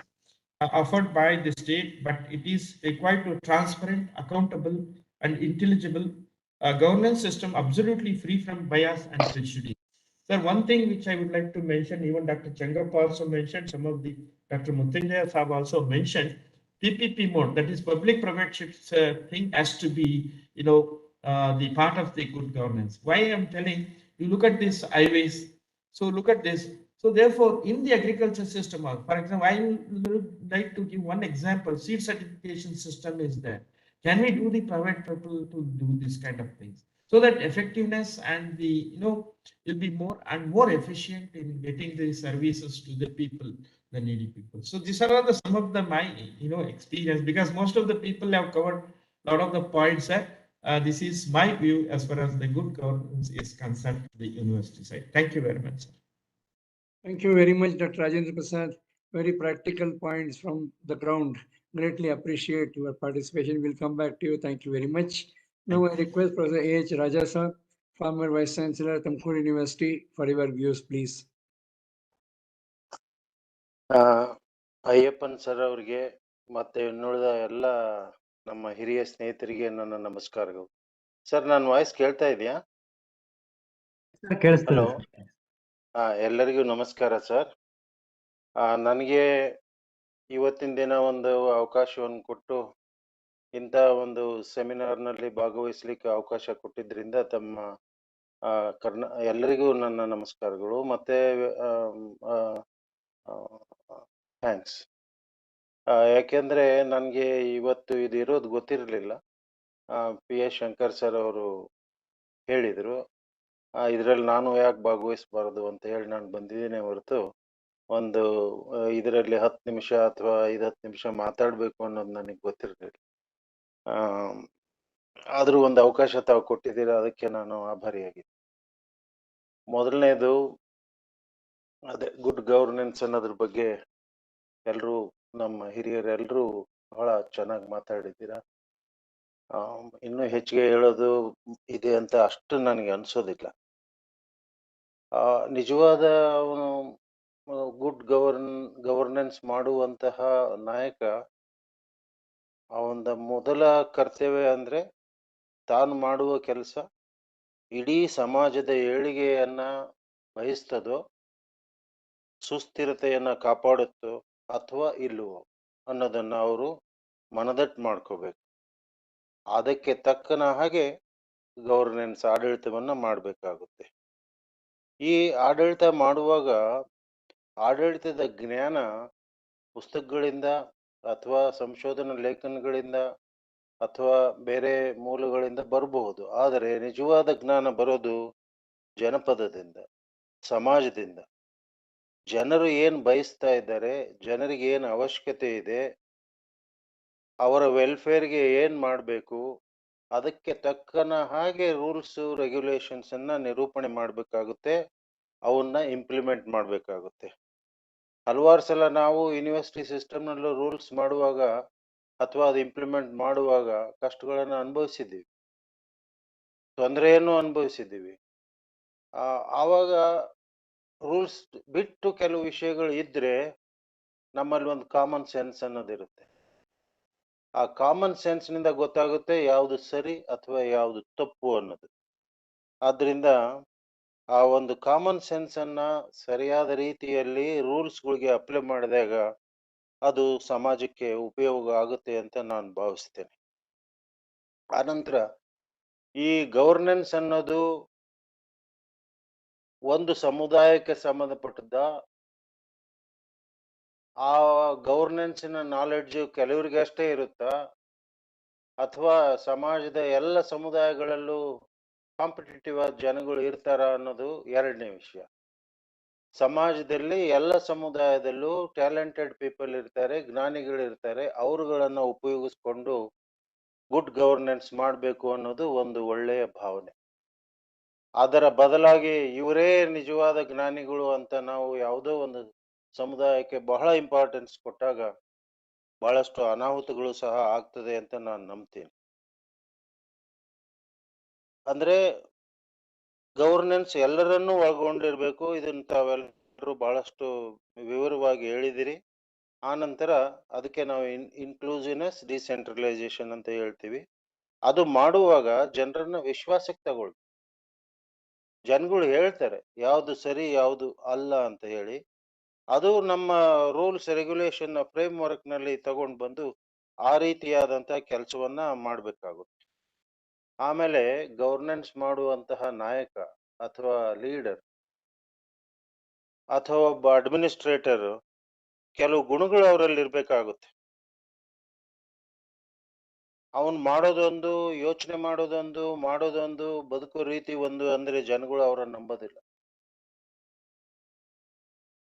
offered by the state, but it is required to transparent, accountable, and intelligible governance system, absolutely free from bias and prejudice. Sir, one thing which I would like to mention, even Dr. Changappa also mentioned, some of the Dr. Muthinjaya have also mentioned, PPP mode, that is public partnerships thing has to be, the part of the good governance. Why I'm telling, you look at this highways, so look at this. So therefore, in the agriculture system, for example, I would like to give one example, seed certification system is there. Can we do the private people to do this kind of things? So that effectiveness and the, will be more and more efficient in getting the services to the people, the needy people. So these are all the some of the my experience, because most of the people have covered a lot of the points. This is my view as far as the good governance is concerned to the university side. Thank you very much, sir. Thank you very much, Dr. Rajendra Prasad. Very practical points from the ground. Greatly appreciate your participation. We'll come back to you. Thank you very much. Now I request Professor A.H. Rajasa, former Vice Chancellor, Tumkur University, for your views, please. Ayyappan sir ಅವರಿಗೆ ಮತ್ತೆ ಇನ್ನುಳಿದ ಎಲ್ಲ ನಮ್ಮ ಹಿರಿಯ ಸ್ನೇಹಿತರಿಗೆ ನನ್ನ ನಮಸ್ಕಾರಗಳು. Sir, ನನ್ನ ವಾಯ್ಸ್ ಕೇಳ್ತಾ ಇದೆಯಾ? ಹಲೋ. ಎಲ್ಲರಿಗೂ ನಮಸ್ಕಾರ ಸರ್. ನನಗೆ ಇವತ್ತಿನ ದಿನ ಒಂದು ಅವಕಾಶವನ್ನು ಕೊಟ್ಟು ಇಂಥ ಒಂದು ಸೆಮಿನಾರ್ನಲ್ಲಿ ಭಾಗವಹಿಸ್ಲಿಕ್ಕೆ ಅವಕಾಶ ಕೊಟ್ಟಿದ್ರಿಂದ ತಮ್ಮ ಎಲ್ಲರಿಗೂ ನನ್ನ ನಮಸ್ಕಾರಗಳು ಮತ್ತೆ ಥ್ಯಾಂಕ್ಸ್. ಯಾಕೆಂದ್ರೆ ನನಗೆ ಇವತ್ತು ಇದು ಇರೋದು ಗೊತ್ತಿರಲಿಲ್ಲ. P.A. ಶಂಕರ್ ಸರ್ ಅವರು ಹೇಳಿದರು, ಇದರಲ್ಲಿ ನಾನು ಯಾಕೆ ಭಾಗವಹಿಸಬಾರ್ದು ಅಂತ ಹೇಳಿ ನಾನು ಬಂದಿದ್ದೇನೆ ಹೊರತು ಒಂದು ಇದರಲ್ಲಿ 10 ನಿಮಿಷ ಅಥವಾ 5-10 ನಿಮಿಷ ಮಾತಾಡಬೇಕು ಅನ್ನೋದು ನನಗೆ ಗೊತ್ತಿರಲಿಲ್ಲ. ಆದರೂ ಒಂದು ಅವಕಾಶ ತಾವು ಕೊಟ್ಟಿದ್ದೀರಾ, ಅದಕ್ಕೆ ನಾನು ಆಭಾರಿಯಾಗಿದ್ದೀನಿ. ಮೊದಲನೇದು ಅದೇ ಗುಡ್ ಗವರ್ನೆನ್ಸ್ ಅನ್ನೋದ್ರ ಬಗ್ಗೆ ಎಲ್ಲರೂ ನಮ್ಮ ಹಿರಿಯರೆಲ್ಲರೂ ಬಹಳ ಚೆನ್ನಾಗಿ ಮಾತಾಡಿದ್ದೀರಾ. ಇನ್ನೂ ಹೆಚ್ಚಿಗೆ ಹೇಳೋದು ಇದೆ ಅಂತ ಅಷ್ಟು ನನಗೆ ಅನ್ಸೋದಿಲ್ಲ. ನಿಜವಾದ ಗುಡ್ ಗವರ್ನೆನ್ಸ್ ಮಾಡುವಂತಹ ನಾಯಕ ಅವನ ಮೊದಲ ಕರ್ತವ್ಯ ಅಂದ್ರೆ ತಾನು ಮಾಡುವ ಕೆಲಸ ಇಡೀ ಸಮಾಜದ ಏಳಿಗೆಯನ್ನ ಬಯಸ್ತದೋ, ಸುಸ್ಥಿರತೆಯನ್ನ ಕಾಪಾಡುತ್ತೋ ಅಥವಾ ಇಲ್ಲವೋ ಅನ್ನೋದನ್ನ ಅವರು ಮನದಟ್ಟು ಮಾಡ್ಕೋಬೇಕು. ಅದಕ್ಕೆ ತಕ್ಕನ ಹಾಗೆ ಗವರ್ನೆನ್ಸ್ ಆಡಳಿತವನ್ನ ಮಾಡಬೇಕಾಗುತ್ತೆ. ಈ ಆಡಳಿತ ಮಾಡುವಾಗ ಆಡಳಿತದ ಜ್ಞಾನ ಪುಸ್ತಕಗಳಿಂದ ಅಥವಾ ಸಂಶೋಧನಾ ಲೇಖನಗಳಿಂದ ಅಥವಾ ಬೇರೆ ಮೂಲಗಳಿಂದ ಬರಬಹುದು. ಆದರೆ ನಿಜವಾದ ಜ್ಞಾನ ಬರೋದು ಜನಪದದಿಂದ, ಸಮಾಜದಿಂದ. ಜನರು ಏನು ಬಯಸ್ತಾ ಇದ್ದಾರೆ, ಜನರಿಗೆ ಏನು ಅವಶ್ಯಕತೆ ಇದೆ, ಅವರ ವೆಲ್ಫೇರ್ಗೆ ಏನು ಮಾಡಬೇಕು, ಅದಕ್ಕೆ ತಕ್ಕನ ಹಾಗೆ ರೂಲ್ಸ್ ರೆಗ್ಯುಲೇಷನ್ಸ್ ಅನ್ನ ನಿರೂಪಣೆ ಮಾಡಬೇಕಾಗುತ್ತೆ, ಅವನ್ನ ಇಂಪ್ಲಿಮೆಂಟ್ ಮಾಡಬೇಕಾಗುತ್ತೆ. ಹಲವಾರು ಸಲ ನಾವು ಯೂನಿವರ್ಸಿಟಿ ಸಿಸ್ಟಮ್ನಲ್ಲೂ ರೂಲ್ಸ್ ಮಾಡುವಾಗ ಅಥವಾ ಅದು ಇಂಪ್ಲಿಮೆಂಟ್ ಮಾಡುವಾಗ ಕಷ್ಟಗಳನ್ನು ಅನುಭವಿಸಿದ್ದೀವಿ, ತೊಂದರೆಯನ್ನು ಅನುಭವಿಸಿದ್ದೀವಿ. ಆವಾಗ ರೂಲ್ಸ್ ಬಿಟ್ಟು ಕೆಲವು ವಿಷಯಗಳು ಇದ್ರೆ ನಮ್ಮಲ್ಲಿ ಒಂದು ಕಾಮನ್ ಸೆನ್ಸ್ ಅನ್ನೋದಿರುತ್ತೆ. ಆ ಕಾಮನ್ ಸೆನ್ಸ್ನಿಂದ ಗೊತ್ತಾಗುತ್ತೆ ಯಾವುದು ಸರಿ ಅಥವಾ ಯಾವುದು ತಪ್ಪು ಅನ್ನೋದು. ಆದ್ರಿಂದ ಆ ಒಂದು ಕಾಮನ್ ಸೆನ್ಸ್ ಅನ್ನ ಸರಿಯಾದ ರೀತಿಯಲ್ಲಿ ರೂಲ್ಸ್ಗಳಿಗೆ ಅಪ್ಲೈ ಮಾಡಿದಾಗ ಅದು ಸಮಾಜಕ್ಕೆ ಉಪಯೋಗ ಆಗುತ್ತೆ ಅಂತ ನಾನು ಭಾವಿಸ್ತೇನೆ. ಆನಂತರ ಈ ಗವರ್ನೆನ್ಸ್ ಅನ್ನೋದು ಒಂದು ಸಮುದಾಯಕ್ಕೆ ಸಂಬಂಧಪಟ್ಟದ್ದ. ಆ ಗವರ್ನೆನ್ಸಿನ ನಾಲೆಡ್ಜ್ ಕೆಲವರಿಗೆ ಅಷ್ಟೇ ಇರುತ್ತಾ ಅಥವಾ ಸಮಾಜದ ಎಲ್ಲ ಸಮುದಾಯಗಳಲ್ಲೂ ಕಾಂಪಿಟೇಟಿವ್ ಆದ ಜನಗಳು ಇರ್ತಾರ ಅನ್ನೋದು ಎರಡನೇ ವಿಷಯ. ಸಮಾಜದಲ್ಲಿ ಎಲ್ಲ ಸಮುದಾಯದಲ್ಲೂ ಟ್ಯಾಲೆಂಟೆಡ್ ಪೀಪಲ್ ಇರ್ತಾರೆ, ಜ್ಞಾನಿಗಳು ಇರ್ತಾರೆ. ಅವರುಗಳನ್ನ ಉಪಯೋಗಿಸ್ಕೊಂಡು ಗುಡ್ ಗವರ್ನೆನ್ಸ್ ಮಾಡಬೇಕು ಅನ್ನೋದು ಒಂದು ಒಳ್ಳೆಯ ಭಾವನೆ. ಅದರ ಬದಲಾಗಿ ಇವರೇ ನಿಜವಾದ ಜ್ಞಾನಿಗಳು ಅಂತ ನಾವು ಯಾವುದೋ ಒಂದು ಸಮುದಾಯಕ್ಕೆ ಬಹಳ ಇಂಪಾರ್ಟೆನ್ಸ್ ಕೊಟ್ಟಾಗ ಬಹಳಷ್ಟು ಅನಾಹುತಗಳು ಸಹ ಆಗ್ತದೆ ಅಂತ ನಾನು ನಂಬ್ತೀನಿ. ಅಂದ್ರೆ ಗವರ್ನೆನ್ಸ್ ಎಲ್ಲರನ್ನೂ ಒಳಗೊಂಡಿರ್ಬೇಕು. ಇದನ್ನ ತಾವೆಲ್ಲರೂ ಬಹಳಷ್ಟು ವಿವರವಾಗಿ ಹೇಳಿದಿರಿ. ಆ ನಂತರ ಅದಕ್ಕೆ ನಾವು ಇನ್ಕ್ಲೂಸಿವ್ನೆಸ್ ಡಿಸೆಂಟ್ರಲೈಸೇಷನ್ ಅಂತ ಹೇಳ್ತೀವಿ. ಅದು ಮಾಡುವಾಗ ಜನರನ್ನ ವಿಶ್ವಾಸಕ್ಕೆ ತಗೊಳ್ಳಿ. ಜನಗಳು ಹೇಳ್ತಾರೆ ಯಾವುದು ಸರಿ ಯಾವುದು ಅಲ್ಲ ಅಂತ ಹೇಳಿ. ಅದು ನಮ್ಮ ರೂಲ್ಸ್ ರೆಗ್ಯುಲೇಷನ್ ಫ್ರೇಮ್ ವರ್ಕ್ ನಲ್ಲಿ ತಗೊಂಡು ಬಂದು ಆ ರೀತಿಯಾದಂತಹ ಕೆಲಸವನ್ನ ಮಾಡಬೇಕಾಗುತ್ತೆ. ಆಮೇಲೆ ಗವರ್ನೆನ್ಸ್ ಮಾಡುವಂತಹ ನಾಯಕ ಅಥವಾ ಲೀಡರ್ ಅಥವಾ ಒಬ್ಬ ಅಡ್ಮಿನಿಸ್ಟ್ರೇಟರ್ ಕೆಲವು ಗುಣಗಳು ಅವರಲ್ಲಿ ಇರ್ಬೇಕಾಗುತ್ತೆ. ಅವನು ಮಾಡೋದೊಂದು, ಯೋಚನೆ ಮಾಡೋದೊಂದು, ಬದುಕೋ ರೀತಿ ಒಂದು ಅಂದ್ರೆ ಜನಗಳು ಅವರನ್ನು ನಂಬೋದಿಲ್ಲ.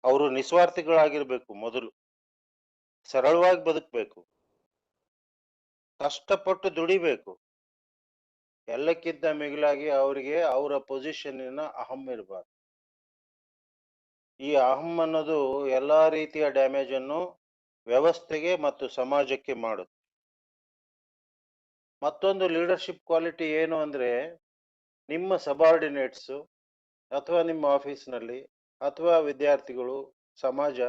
ಅವರು ನಿಸ್ವಾರ್ಥಿಗಳಾಗಿರ್ಬೇಕು. ಮೊದಲು ಸರಳವಾಗಿ ಬದುಕಬೇಕು, ಕಷ್ಟಪಟ್ಟು ದುಡಿಬೇಕು. ಎಲ್ಲಕ್ಕಿಂತ ಮಿಗಿಲಾಗಿ ಅವರಿಗೆ ಅವರ ಪೊಸಿಷನ್ನಿನ ಅಹಂ ಇರಬಾರ್ದು. ಈ ಅಹಂ ಅನ್ನೋದು ಎಲ್ಲಾ ರೀತಿಯ ಡ್ಯಾಮೇಜ್ ಅನ್ನು ವ್ಯವಸ್ಥೆಗೆ ಮತ್ತು ಸಮಾಜಕ್ಕೆ ಮಾಡುತ್ತೆ. ಮತ್ತೊಂದು ಲೀಡರ್ಶಿಪ್ ಕ್ವಾಲಿಟಿ ಏನು ಅಂದ್ರೆ, ನಿಮ್ಮ ಸಬಾರ್ಡಿನೇಟ್ಸ್ ಅಥವಾ ನಿಮ್ಮ ಆಫೀಸ್ನಲ್ಲಿ ಅಥವಾ ವಿದ್ಯಾರ್ಥಿಗಳು, ಸಮಾಜ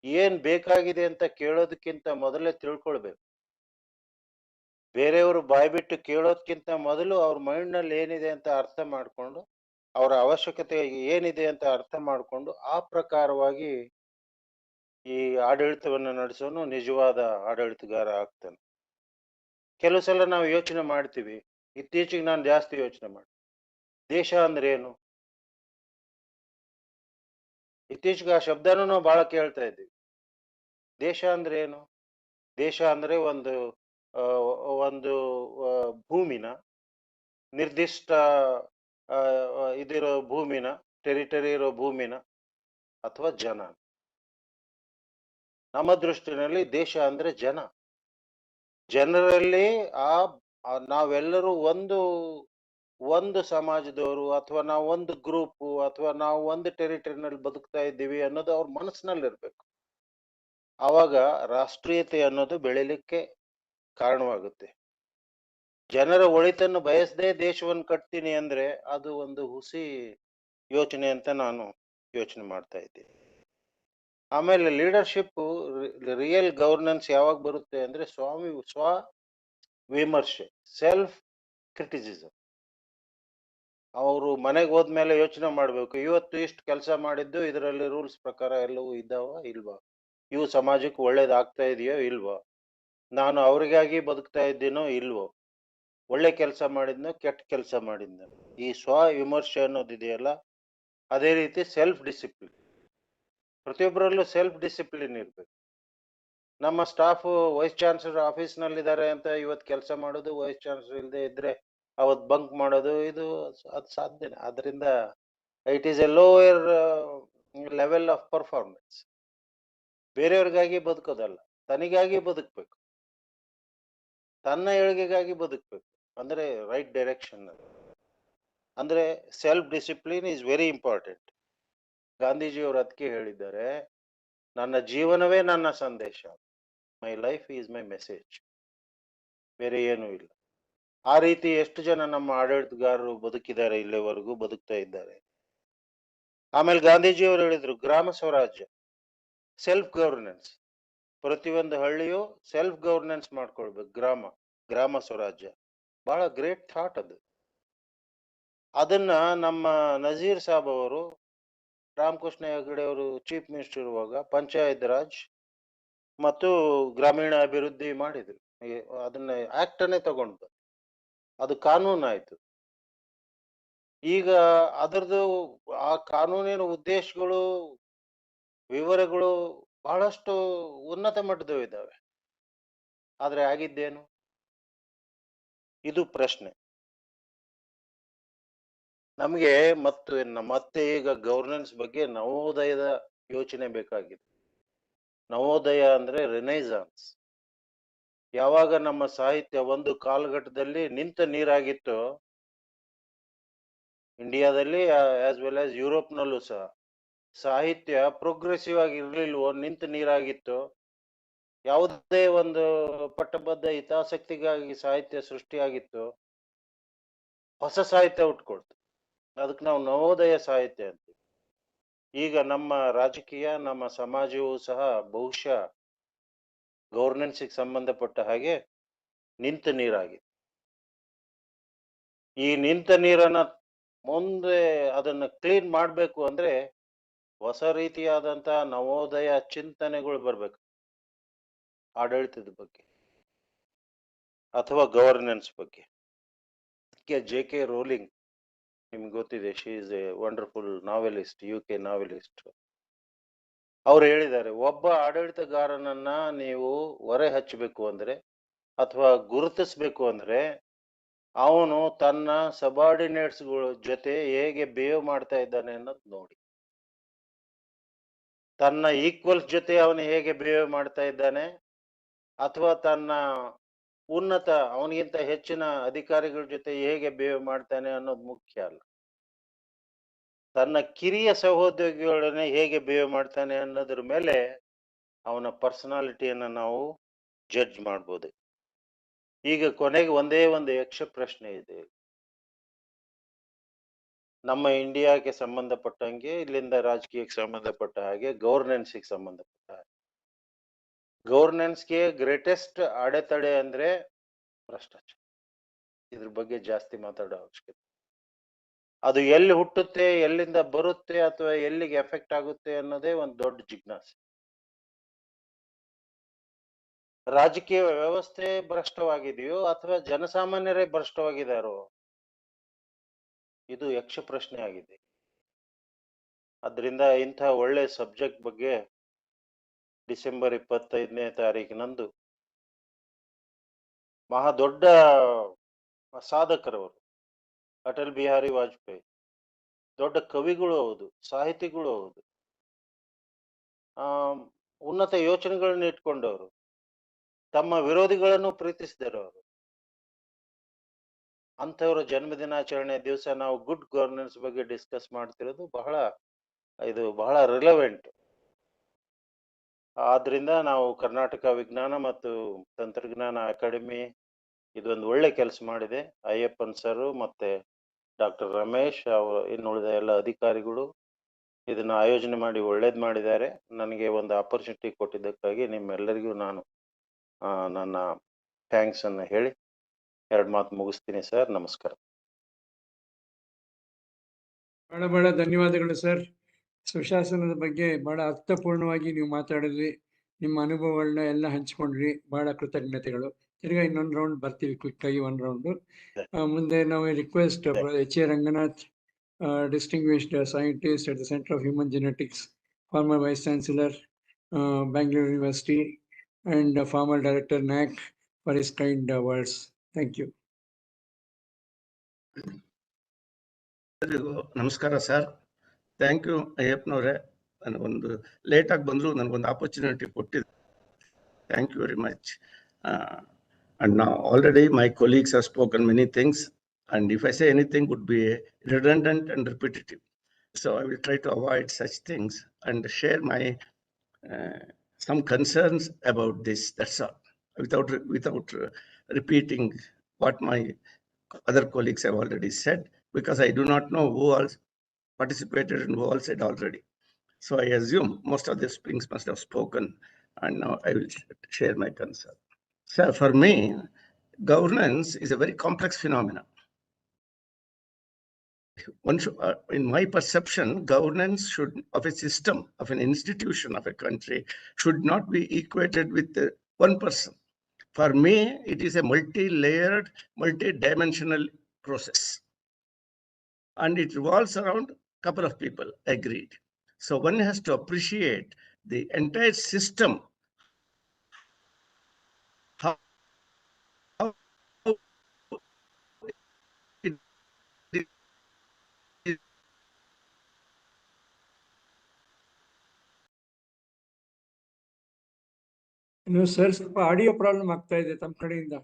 ಏನ್ ಬೇಕಾಗಿದೆ ಅಂತ ಕೇಳೋದಕ್ಕಿಂತ ಮೊದಲೇ ತಿಳ್ಕೊಳ್ಬೇಕು. ಬೇರೆಯವರು ಬಾಯ್ಬಿಟ್ಟು ಕೇಳೋದಕ್ಕಿಂತ ಮೊದಲು ಅವ್ರ ಮೈಂಡ್ನಲ್ಲಿ ಏನಿದೆ ಅಂತ ಅರ್ಥ ಮಾಡಿಕೊಂಡು, ಅವರ ಅವಶ್ಯಕತೆ ಏನಿದೆ ಅಂತ ಅರ್ಥ ಮಾಡಿಕೊಂಡು ಆ ಪ್ರಕಾರವಾಗಿ ಈ ಆಡಳಿತವನ್ನು ನಡೆಸೋನು ನಿಜವಾದ ಆಡಳಿತಗಾರ ಆಗ್ತಾನೆ. ಕೆಲವು ಸಲ ನಾವು ಯೋಚನೆ ಮಾಡ್ತೀವಿ, ಇತ್ತೀಚೆಗೆ ನಾನು ಜಾಸ್ತಿ ಯೋಚನೆ ಮಾಡಿ, ದೇಶ ಅಂದ್ರೆ ಏನು? ಇತ್ತೀಚೆಗೆ ಆ ಶಬ್ದನೂ ನಾವು ಬಹಳ ಕೇಳ್ತಾ ಇದ್ದೀವಿ. ದೇಶ ಅಂದ್ರೆ ಏನು? ದೇಶ ಅಂದ್ರೆ ಒಂದು ಭೂಮಿನ, ನಿರ್ದಿಷ್ಟ ಇದಿರೋ ಭೂಮಿನ, ಟೆರಿಟರಿ ಇರೋ ಭೂಮಿನ, ಅಥವಾ ಜನ. ನಮ್ಮ ದೃಷ್ಟಿನಲ್ಲಿ ದೇಶ ಅಂದ್ರೆ ಜನ. ಜನರಲ್ಲಿ ನಾವೆಲ್ಲರೂ ಒಂದು ಸಮಾಜದವರು, ಅಥವಾ ನಾವು ಒಂದು ಗ್ರೂಪ್, ಅಥವಾ ನಾವು ಒಂದು ಟೆರಿಟರಿನಲ್ಲಿ ಬದುಕ್ತಾ ಇದ್ದೀವಿ ಅನ್ನೋದು ಅವ್ರ ಮನಸ್ಸಿನಲ್ಲಿ ಇರ್ಬೇಕು. ಆವಾಗ ರಾಷ್ಟ್ರೀಯತೆ ಅನ್ನೋದು ಬೆಳಿಲಿಕ್ಕೆ ಕಾರಣವಾಗುತ್ತೆ. ಜನರ ಒಳಿತನ್ನು ಬಯಸದೆ ದೇಶವನ್ನು ಕಟ್ತೀನಿ ಅಂದ್ರೆ ಅದು ಒಂದು ಹುಸಿ ಯೋಚನೆ ಅಂತ ನಾನು ಯೋಚನೆ ಮಾಡ್ತಾ ಇದ್ದೀನಿ. ಆಮೇಲೆ ಲೀಡರ್ಶಿಪ್, ರಿಯಲ್ ಗವರ್ನೆನ್ಸ್ ಯಾವಾಗ ಬರುತ್ತೆ ಅಂದ್ರೆ ಸ್ವ ವಿಮರ್ಶೆ, ಸೆಲ್ಫ್ ಕ್ರಿಟಿಸಿಸಮ್. ಅವರು ಮನೆಗೆ ಹೋದ್ಮೇಲೆ ಯೋಚನೆ ಮಾಡ್ಬೇಕು, ಇವತ್ತು ಇಷ್ಟು ಕೆಲಸ ಮಾಡಿದ್ದು ಇದರಲ್ಲಿ ರೂಲ್ಸ್ ಪ್ರಕಾರ ಎಲ್ಲವೂ ಇದ್ದಾವ ಇಲ್ವಾ, ಇವು ಸಮಾಜಕ್ಕೆ ಒಳ್ಳೇದಾಗ್ತಾ ಇದೆಯೋ ಇಲ್ವೋ, ನಾನು ಅವರಿಗಾಗಿ ಬದುಕ್ತಾ ಇದ್ದೀನೋ ಇಲ್ವೋ, ಒಳ್ಳೆ ಕೆಲಸ ಮಾಡಿದ್ನೋ ಕೆಟ್ಟ ಕೆಲಸ ಮಾಡಿದ್ನೋ. ಈ ಸ್ವ ವಿಮರ್ಶೆ ಅನ್ನೋದಿದೆಯಲ್ಲ, ಅದೇ ರೀತಿ ಸೆಲ್ಫ್ ಡಿಸಿಪ್ಲಿನ್. ಪ್ರತಿಯೊಬ್ಬರಲ್ಲೂ ಸೆಲ್ಫ್ ಡಿಸಿಪ್ಲಿನ್ ಇರ್ಬೇಕು. ನಮ್ಮ ಸ್ಟಾಫ್ ವೈಸ್ ಚಾನ್ಸಲರ್ ಆಫೀಸ್ನಲ್ಲಿದ್ದಾರೆ ಅಂತ ಇವತ್ತು ಕೆಲಸ ಮಾಡೋದು, ವೈಸ್ ಚಾನ್ಸಲರ್ ಇಲ್ಲದೆ ಇದ್ರೆ ಅವತ್ತು ಬಂಕ್ ಮಾಡೋದು, ಅದು ಸಾಧ್ಯನೇ. ಅದರಿಂದ it is a lower level of performance. ಬೇರೆಯವ್ರಿಗಾಗಿ ಬದುಕೋದಲ್ಲ, ತನಿಗಾಗಿ ಬದುಕಬೇಕು, ತನ್ನ ಏಳಿಗೆಗಾಗಿ ಬದುಕಬೇಕು. ಅಂದರೆ ರೈಟ್ ಡೈರೆಕ್ಷನ್. ಅಂದರೆ self discipline is very important. ಗಾಂಧೀಜಿಯವರು ಅದಕ್ಕೆ ಹೇಳಿದ್ದಾರೆ, ನನ್ನ ಜೀವನವೇ ನನ್ನ ಸಂದೇಶ, my life is my message, ಬೇರೆ ಏನೂ ಇಲ್ಲ. ಆ ರೀತಿ ಎಷ್ಟು ಜನ ನಮ್ಮ ಆಡಳಿತಗಾರರು ಬದುಕಿದ್ದಾರೆ, ಇಲ್ಲಿವರೆಗೂ ಬದುಕ್ತಾ ಇದ್ದಾರೆ. ಆಮೇಲೆ ಗಾಂಧೀಜಿಯವರು ಹೇಳಿದ್ರು ಗ್ರಾಮ ಸ್ವರಾಜ್ಯ, ಸೆಲ್ಫ್ ಗವರ್ನೆನ್ಸ್. ಪ್ರತಿಯೊಂದು ಹಳ್ಳಿಯು ಸೆಲ್ಫ್ ಗವರ್ನೆನ್ಸ್ ಮಾಡ್ಕೊಳ್ಬೇಕು, ಗ್ರಾಮ ಸ್ವರಾಜ್ಯ. ಬಹಳ ಗ್ರೇಟ್ ಥಾಟ್ ಅದು. ಅದನ್ನ ನಮ್ಮ ನಜೀರ್ ಸಾಬ್ ಅವರು, ರಾಮಕೃಷ್ಣ ಹೆಗಡೆ ಅವರು ಚೀಫ್ ಮಿನಿಸ್ಟರ್ ಇರುವಾಗ ಪಂಚಾಯತ್ ರಾಜ್ ಮತ್ತು ಗ್ರಾಮೀಣ ಅಭಿವೃದ್ಧಿ ಮಾಡಿದ್ರು. ಅದನ್ನ ಆಕ್ಟ್ ಅನ್ನೇ ತಗೊಂಡು ಅದು ಕಾನೂನು ಆಯ್ತು. ಈಗ ಅದರದ್ದು ಆ ಕಾನೂನಿನ ಉದ್ದೇಶಗಳು, ವಿವರಗಳು ಬಹಳಷ್ಟು ಉನ್ನತ ಮಟ್ಟದವು ಇದ್ದಾವೆ. ಆದ್ರೆ ಆಗಿದ್ದೇನು? ಇದು ಪ್ರಶ್ನೆ ನಮಗೆ. ಮತ್ತೆ ಈಗ ಗವರ್ನೆನ್ಸ್ ಬಗ್ಗೆ ನವೋದಯದ ಯೋಚನೆ ಬೇಕಾಗಿದೆ. ನವೋದಯ ಅಂದ್ರೆ ರೆನೈಸಾನ್ಸ್. ಯಾವಾಗ ನಮ್ಮ ಸಾಹಿತ್ಯ ಒಂದು ಕಾಲಘಟ್ಟದಲ್ಲಿ ನಿಂತ ನೀರಾಗಿತ್ತು, ಇಂಡಿಯಾದಲ್ಲಿ ಆಸ್ ವೆಲ್ ಆಸ್ ಯುರೋಪ್ನಲ್ಲೂ ಸಹ ಸಾಹಿತ್ಯ ಪ್ರೋಗ್ರೆಸಿವ್ ಆಗಿ ಇರ್ಲಿಲ್ವೋ, ನಿಂತ ನೀರಾಗಿತ್ತು. ಯಾವುದೇ ಒಂದು ಪಟ್ಟಬದ್ಧ ಹಿತಾಸಕ್ತಿಗಾಗಿ ಸಾಹಿತ್ಯ ಸೃಷ್ಟಿಯಾಗಿತ್ತು, ಹೊಸ ಸಾಹಿತ್ಯ ಹುಟ್ಕೊಳ್ತು. ಅದಕ್ಕೆ ನಾವು ನವೋದಯ ಸಾಹಿತ್ಯ ಅಂತೀವಿ. ಈಗ ನಮ್ಮ ರಾಜಕೀಯ, ನಮ್ಮ ಸಮಾಜವೂ ಸಹ ಬಹುಶಃ ಗವರ್ನೆನ್ಸ್ಗೆ ಸಂಬಂಧಪಟ್ಟ ಹಾಗೆ ನಿಂತ ನೀರಾಗಿದೆ. ಈ ನಿಂತ ನೀರನ್ನ ಮುಂದೆ ಅದನ್ನ ಕ್ಲೀನ್ ಮಾಡಬೇಕು ಅಂದ್ರೆ ಹೊಸ ರೀತಿಯಾದಂತ ನವೋದಯ ಚಿಂತನೆಗಳು ಬರ್ಬೇಕು, ಆಡಳಿತದ ಬಗ್ಗೆ ಅಥವಾ ಗವರ್ನೆನ್ಸ್ ಬಗ್ಗೆ. JK ರೋಲಿಂಗ್ ನಿಮ್ಗೆ ಗೊತ್ತಿದೆ, she is A wonderful novelist, UK novelist. ಅವ್ರು ಹೇಳಿದ್ದಾರೆ, ಒಬ್ಬ ಆಡಳಿತಗಾರನನ್ನ ನೀವು ಹೊರೆ ಹಚ್ಚಬೇಕು ಅಂದ್ರೆ ಅಥವಾ ಗುರುತಿಸ್ಬೇಕು ಅಂದ್ರೆ ಅವನು ತನ್ನ ಸಬಾರ್ಡಿನೇಟ್ಸ್ಗಳ ಜೊತೆ ಹೇಗೆ ಬಿಹೇವ್ ಮಾಡ್ತಾ ಇದ್ದಾನೆ ಅನ್ನೋದು ನೋಡಿ. ತನ್ನ ಈಕ್ವಲ್ಸ್ ಜೊತೆ ಅವನು ಹೇಗೆ ಬಿಹೇವ್ ಮಾಡ್ತಾ ಇದ್ದಾನೆ, ಅಥವಾ ತನ್ನ ಉನ್ನತ ಅವನಿಗಿಂತ ಹೆಚ್ಚಿನ ಅಧಿಕಾರಿಗಳ ಜೊತೆ ಹೇಗೆ ಬಿಹೇವ್ ಮಾಡ್ತಾನೆ ಅನ್ನೋದು ಮುಖ್ಯ ಅಲ್ಲ. ತನ್ನ ಕಿರಿಯ ಸಹೋದ್ಯೋಗಿಗಳನ್ನೇ ಹೇಗೆ ಬಿಹೇವ್ ಮಾಡ್ತಾನೆ ಅನ್ನೋದ್ರ ಮೇಲೆ ಅವನ ಪರ್ಸನಾಲಿಟಿಯನ್ನ ನಾವು ಜಡ್ಜ್ ಮಾಡ್ಬೋದು. ಈಗ ಕೊನೆಗೆ ಒಂದೇ ಒಂದು ಯಕ್ಷ ಪ್ರಶ್ನೆ ಇದೆ. ನಮ್ಮ ಇಂಡಿಯಾಕ್ಕೆ ಸಂಬಂಧಪಟ್ಟಂಗೆ, ಇಲ್ಲಿಂದ ರಾಜಕೀಯಕ್ಕೆ ಸಂಬಂಧಪಟ್ಟ ಹಾಗೆ, ಗವರ್ನೆನ್ಸ್ಗೆ ಸಂಬಂಧಪಟ್ಟ ಹಾಗೆ. ಗವರ್ನೆನ್ಸ್ಗೆ ಗ್ರೇಟೆಸ್ಟ್ ಅಡೆತಡೆ ಅಂದ್ರೆ ಭ್ರಷ್ಟಾಚಾರ. ಇದ್ರ ಬಗ್ಗೆ ಜಾಸ್ತಿ ಮಾತಾಡೋ ಅವಶ್ಯಕತೆ. ಅದು ಎಲ್ಲಿ ಹುಟ್ಟುತ್ತೆ, ಎಲ್ಲಿಂದ ಬರುತ್ತೆ, ಅಥವಾ ಎಲ್ಲಿಗೆ ಎಫೆಕ್ಟ್ ಆಗುತ್ತೆ ಅನ್ನೋದೇ ಒಂದು ದೊಡ್ಡ ಜಿಜ್ಞಾಸೆ. ರಾಜಕೀಯ ವ್ಯವಸ್ಥೆ ಭ್ರಷ್ಟವಾಗಿದೆಯೋ ಅಥವಾ ಜನಸಾಮಾನ್ಯರೇ ಭ್ರಷ್ಟವಾಗಿದ್ದಾರೋ, ಇದು ಯಕ್ಷ ಪ್ರಶ್ನೆ ಆಗಿದೆ. ಅದರಿಂದ ಇಂಥ ಒಳ್ಳೆ ಸಬ್ಜೆಕ್ಟ್ ಬಗ್ಗೆ ಡಿಸೆಂಬರ್ 25ನೇ ತಾರೀಕಿನಂದು ಮಹಾ ದೊಡ್ಡ ಸಾಧಕರವರು, ಅಟಲ್ ಬಿಹಾರಿ ವಾಜಪೇಯಿ, ದೊಡ್ಡ ಕವಿಗಳು ಹೌದು, ಸಾಹಿತಿಗಳು ಹೌದು, ಉನ್ನತ ಯೋಚನೆಗಳನ್ನ ಇಟ್ಕೊಂಡವರು, ತಮ್ಮ ವಿರೋಧಿಗಳನ್ನು ಪ್ರೀತಿಸಿದವರು. ಅಂಥವ್ರ ಜನ್ಮದಿನಾಚರಣೆ ದಿವಸ ನಾವು ಗುಡ್ ಗವರ್ನೆನ್ಸ್ ಬಗ್ಗೆ ಡಿಸ್ಕಸ್ ಮಾಡ್ತಿರೋದು ಬಹಳ ರಿಲೆವೆಂಟ್. ಆದ್ರಿಂದ ನಾವು ಕರ್ನಾಟಕ ವಿಜ್ಞಾನ ಮತ್ತು ತಂತ್ರಜ್ಞಾನ ಅಕಾಡೆಮಿ ಇದೊಂದು ಒಳ್ಳೆ ಕೆಲಸ ಮಾಡಿದೆ. ಅಯ್ಯಪ್ಪನ್ ಸರ್ ಮತ್ತೆ ಡಾಕ್ಟರ್ ರಮೇಶ್ ಅವರು, ಇನ್ನುಳಿದ ಎಲ್ಲ ಅಧಿಕಾರಿಗಳು ಇದನ್ನ ಆಯೋಜನೆ ಮಾಡಿ ಒಳ್ಳೇದು ಮಾಡಿದ್ದಾರೆ. ನನಗೆ ಒಂದು ಆಪರ್ಚುನಿಟಿ ಕೊಟ್ಟಿದ್ದಕ್ಕಾಗಿ ನಿಮ್ಮೆಲ್ಲರಿಗೂ ನಾನು ನನ್ನ ಥ್ಯಾಂಕ್ಸ್ ಅನ್ನು ಹೇಳಿ 2 ಮಾತು ಮುಗಿಸ್ತೀನಿ ಸರ್. ನಮಸ್ಕಾರ. ಬಹಳ ಧನ್ಯವಾದಗಳು ಸರ್. ಸುಶಾಸನದ ಬಗ್ಗೆ ಬಹಳ ಅರ್ಥಪೂರ್ಣವಾಗಿ ನೀವು ಮಾತಾಡಿದ್ರಿ. ನಿಮ್ಮ ಅನುಭವಗಳನ್ನ ಎಲ್ಲ ಹಂಚ್ಕೊಂಡ್ರಿ. ಬಹಳ ಕೃತಜ್ಞತೆಗಳು. ತಿರ್ಗಾ ಇನ್ನೊಂದು ರೌಂಡ್ ಬರ್ತೀವಿ, ಕ್ವಿಕ್ ಆಗಿ 1 ರೌಂಡು. ಮುಂದೆ ನಾವು request H. A. Ranganath, distinguished scientist at the Center of Human Genetics, former Vice Chancellor, Bangalore University, and former Director NAC, for his kind words. Thank you. ನಮಸ್ಕಾರ ಸರ್. ಥ್ಯಾಂಕ್ ಯು ಅಯ್ಯಪ್ಪನವರೇ. ನನಗೊಂದು ಲೇಟಾಗಿ ಬಂದರೂ ನನಗೊಂದು opportunity ಕೊಟ್ಟಿದ್ದೆ. Thank you very much. And now already my colleagues have spoken many things. And if I say anything would be redundant and repetitive. So I will try to avoid such things and share my some concerns about this. That's all. Without repeating what my other colleagues have already said, because I do not know who all participated and who all said already. So I assume most of the things must have spoken, and now I will share my concern. So for me, governance is a very complex phenomenon. One should, in my perception, governance of a system, of an institution, of a country should not be equated with one person. For me, it is a multi-layered, multi-dimensional process. And it revolves around a couple of people, agreed. So one has to appreciate the entire system, how it is ಇನ್ನು sir ಸ್ವಲ್ಪ audio problem ಆಗ್ತಾ ಇದೆ ತಮ್ಮ ಕಡೆಯಿಂದ.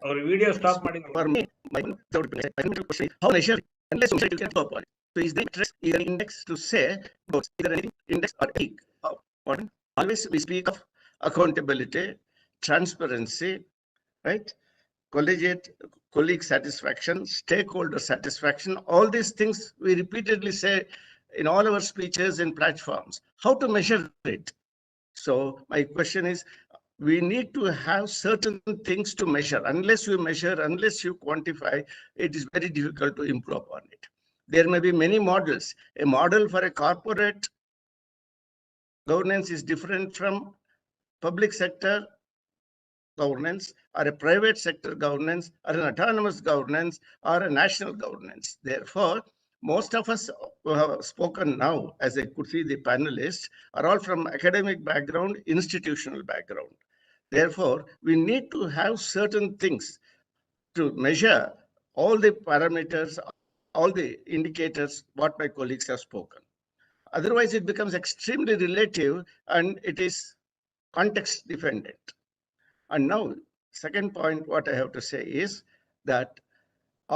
ಅವ್ರ video stop ಮಾಡಿ. For me, my fundamental question is how measure unless you can go upon it. So is the interest is an index to say both either an index or peak? Always we speak of accountability, transparency, right? Colleague satisfaction, stakeholder satisfaction, all these things we repeatedly say in all our speeches and platforms. How to measure it? So my question is, we need to have certain things to measure. Unless you measure, unless you quantify, it is very difficult to improve upon it. There may be many models. A model for a corporate governance is different from public sector governance, or a private sector governance, or an autonomous governance, or a national governance. Therefore, most of us who have spoken now, as I could see the panelists, are all from academic background, institutional background. Therefore, we need to have certain things to measure all the parameters, all the indicators, what my colleagues have spoken. Otherwise, it becomes extremely relative and it is context dependent. And now, second point, what I have to say is that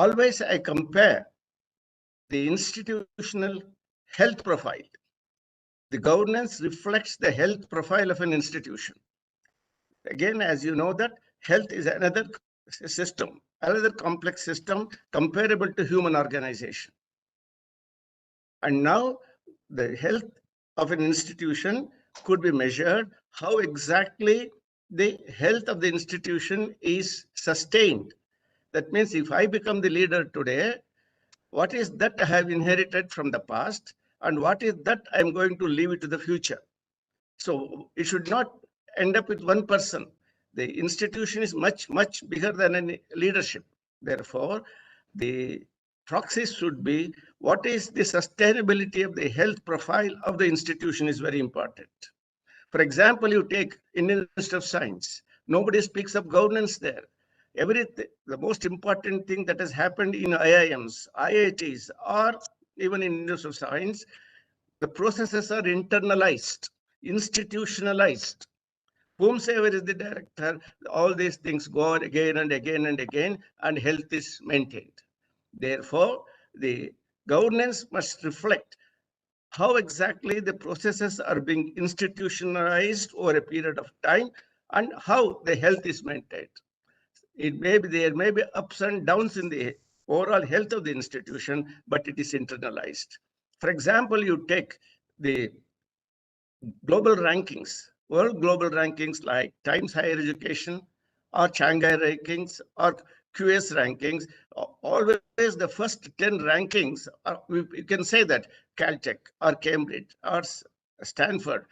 always I compare the institutional health profile. The governance reflects the health profile of an institution. Again, as you know that health is another system, another complex system comparable to human organization. And now the health of an institution could be measured, how exactly the health of the institution is sustained. That means if I become the leader today, what is that I have inherited from the past and what is that I'm going to leave it to the future? So it should not end up with one person. The institution is much, much bigger than any leadership. Therefore, the proxies should be what is the sustainability of the health profile of the institution is very important. For example, you take Indian Institute of Science. Nobody speaks of governance there. Everything, the most important thing that has happened in IIMs, IITs, or even in Institute of Science, the processes are internalized, institutionalized. Whomsoever is the director, all these things go on again and again and again, and health is maintained. Therefore, the governance must reflect how exactly the processes are being institutionalized over a period of time and how the health is maintained. There may be ups and downs in the overall health of the institution, but it is internalized. For example, you take the global rankings, world global rankings like Times Higher Education or Shanghai rankings or QS rankings, always the first 10 rankings, you can say that Caltech or Cambridge or Stanford,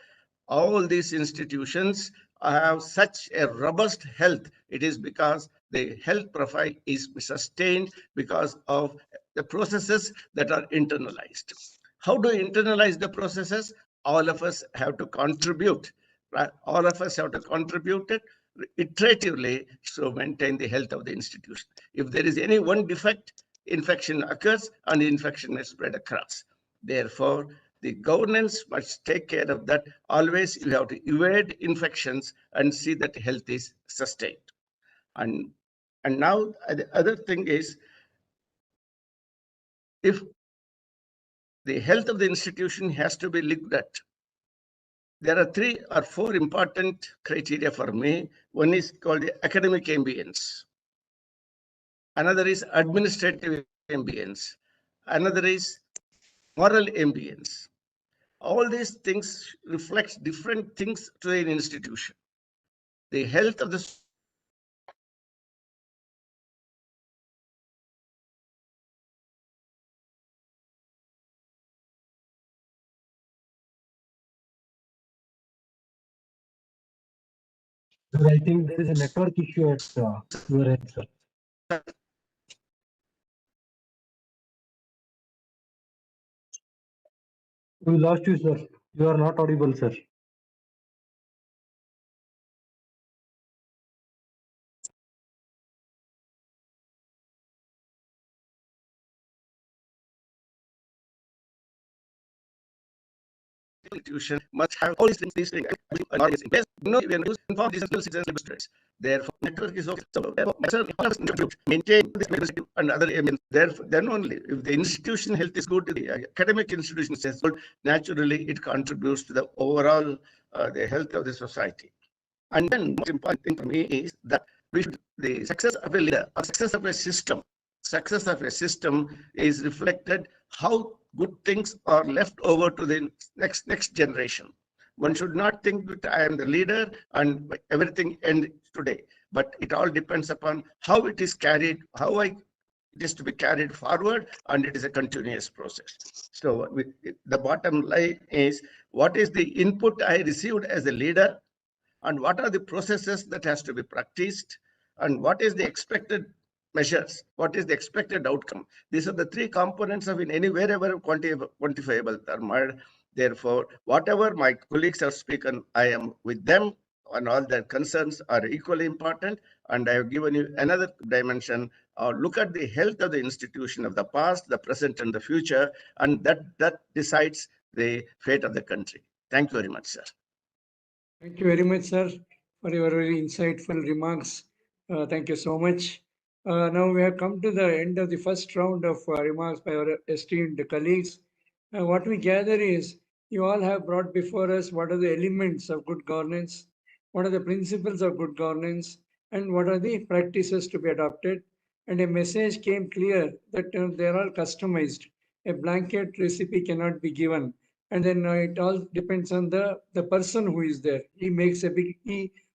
all these institutions have such a robust health. It is because the health profile is sustained because of the processes that are internalized. How do you internalize the processes? All of us have to contribute. Right? All of us have to contribute it iteratively to maintain the health of the institution. If there is any one defect, infection occurs and infection may spread across. Therefore, the governance must take care of that. Always you have to evade infections and see that health is sustained. And now the other thing is, if the health of the institution has to be looked at, there are 3 or 4 important criteria for me. One is called the academic ambience. Another is administrative ambience. Another is moral ambience. All these things reflect different things to an institution. The health of the Sir, I think there is a network issue at your end, sir. We lost you, sir. You are not audible, sir. institution must have all these things in place. No, we are informed citizens. Therefore, network is okay. So, maintain this and other elements. Therefore, then only if the institution health is good, the academic institution is good, naturally it contributes to the overall the health of the society. And then most important thing for me is that the success of a leader or success of a system is reflected how good things are left over to the next generation. One should not think that I am the leader and everything ends today, but it all depends upon how it is carried, it is to be carried forward, and it is a continuous process. So the bottom line is, what is the input I received as a leader, and what are the processes that has to be practiced, and what is the expected measures, what is the expected outcome. These are the 3 components of wherever quantifiable term. Therefore, whatever my colleagues have spoken, I am with them, and all their concerns are equally important. And I have given you another dimension. Look at the health of the institution of the past, the present, and the future, and that decides the fate of the country. Thank you very much, sir. Thank you very much, sir, for your very insightful remarks. Thank you so much. Now we have come to the end of the first round of remarks by our esteemed colleagues. What we gather is, you all have brought before us what are the elements of good governance, what are the principles of good governance, and what are the practices to be adopted. And a message came clear that they are all customized. A blanket recipe cannot be given. And then it all depends on the person who is there. He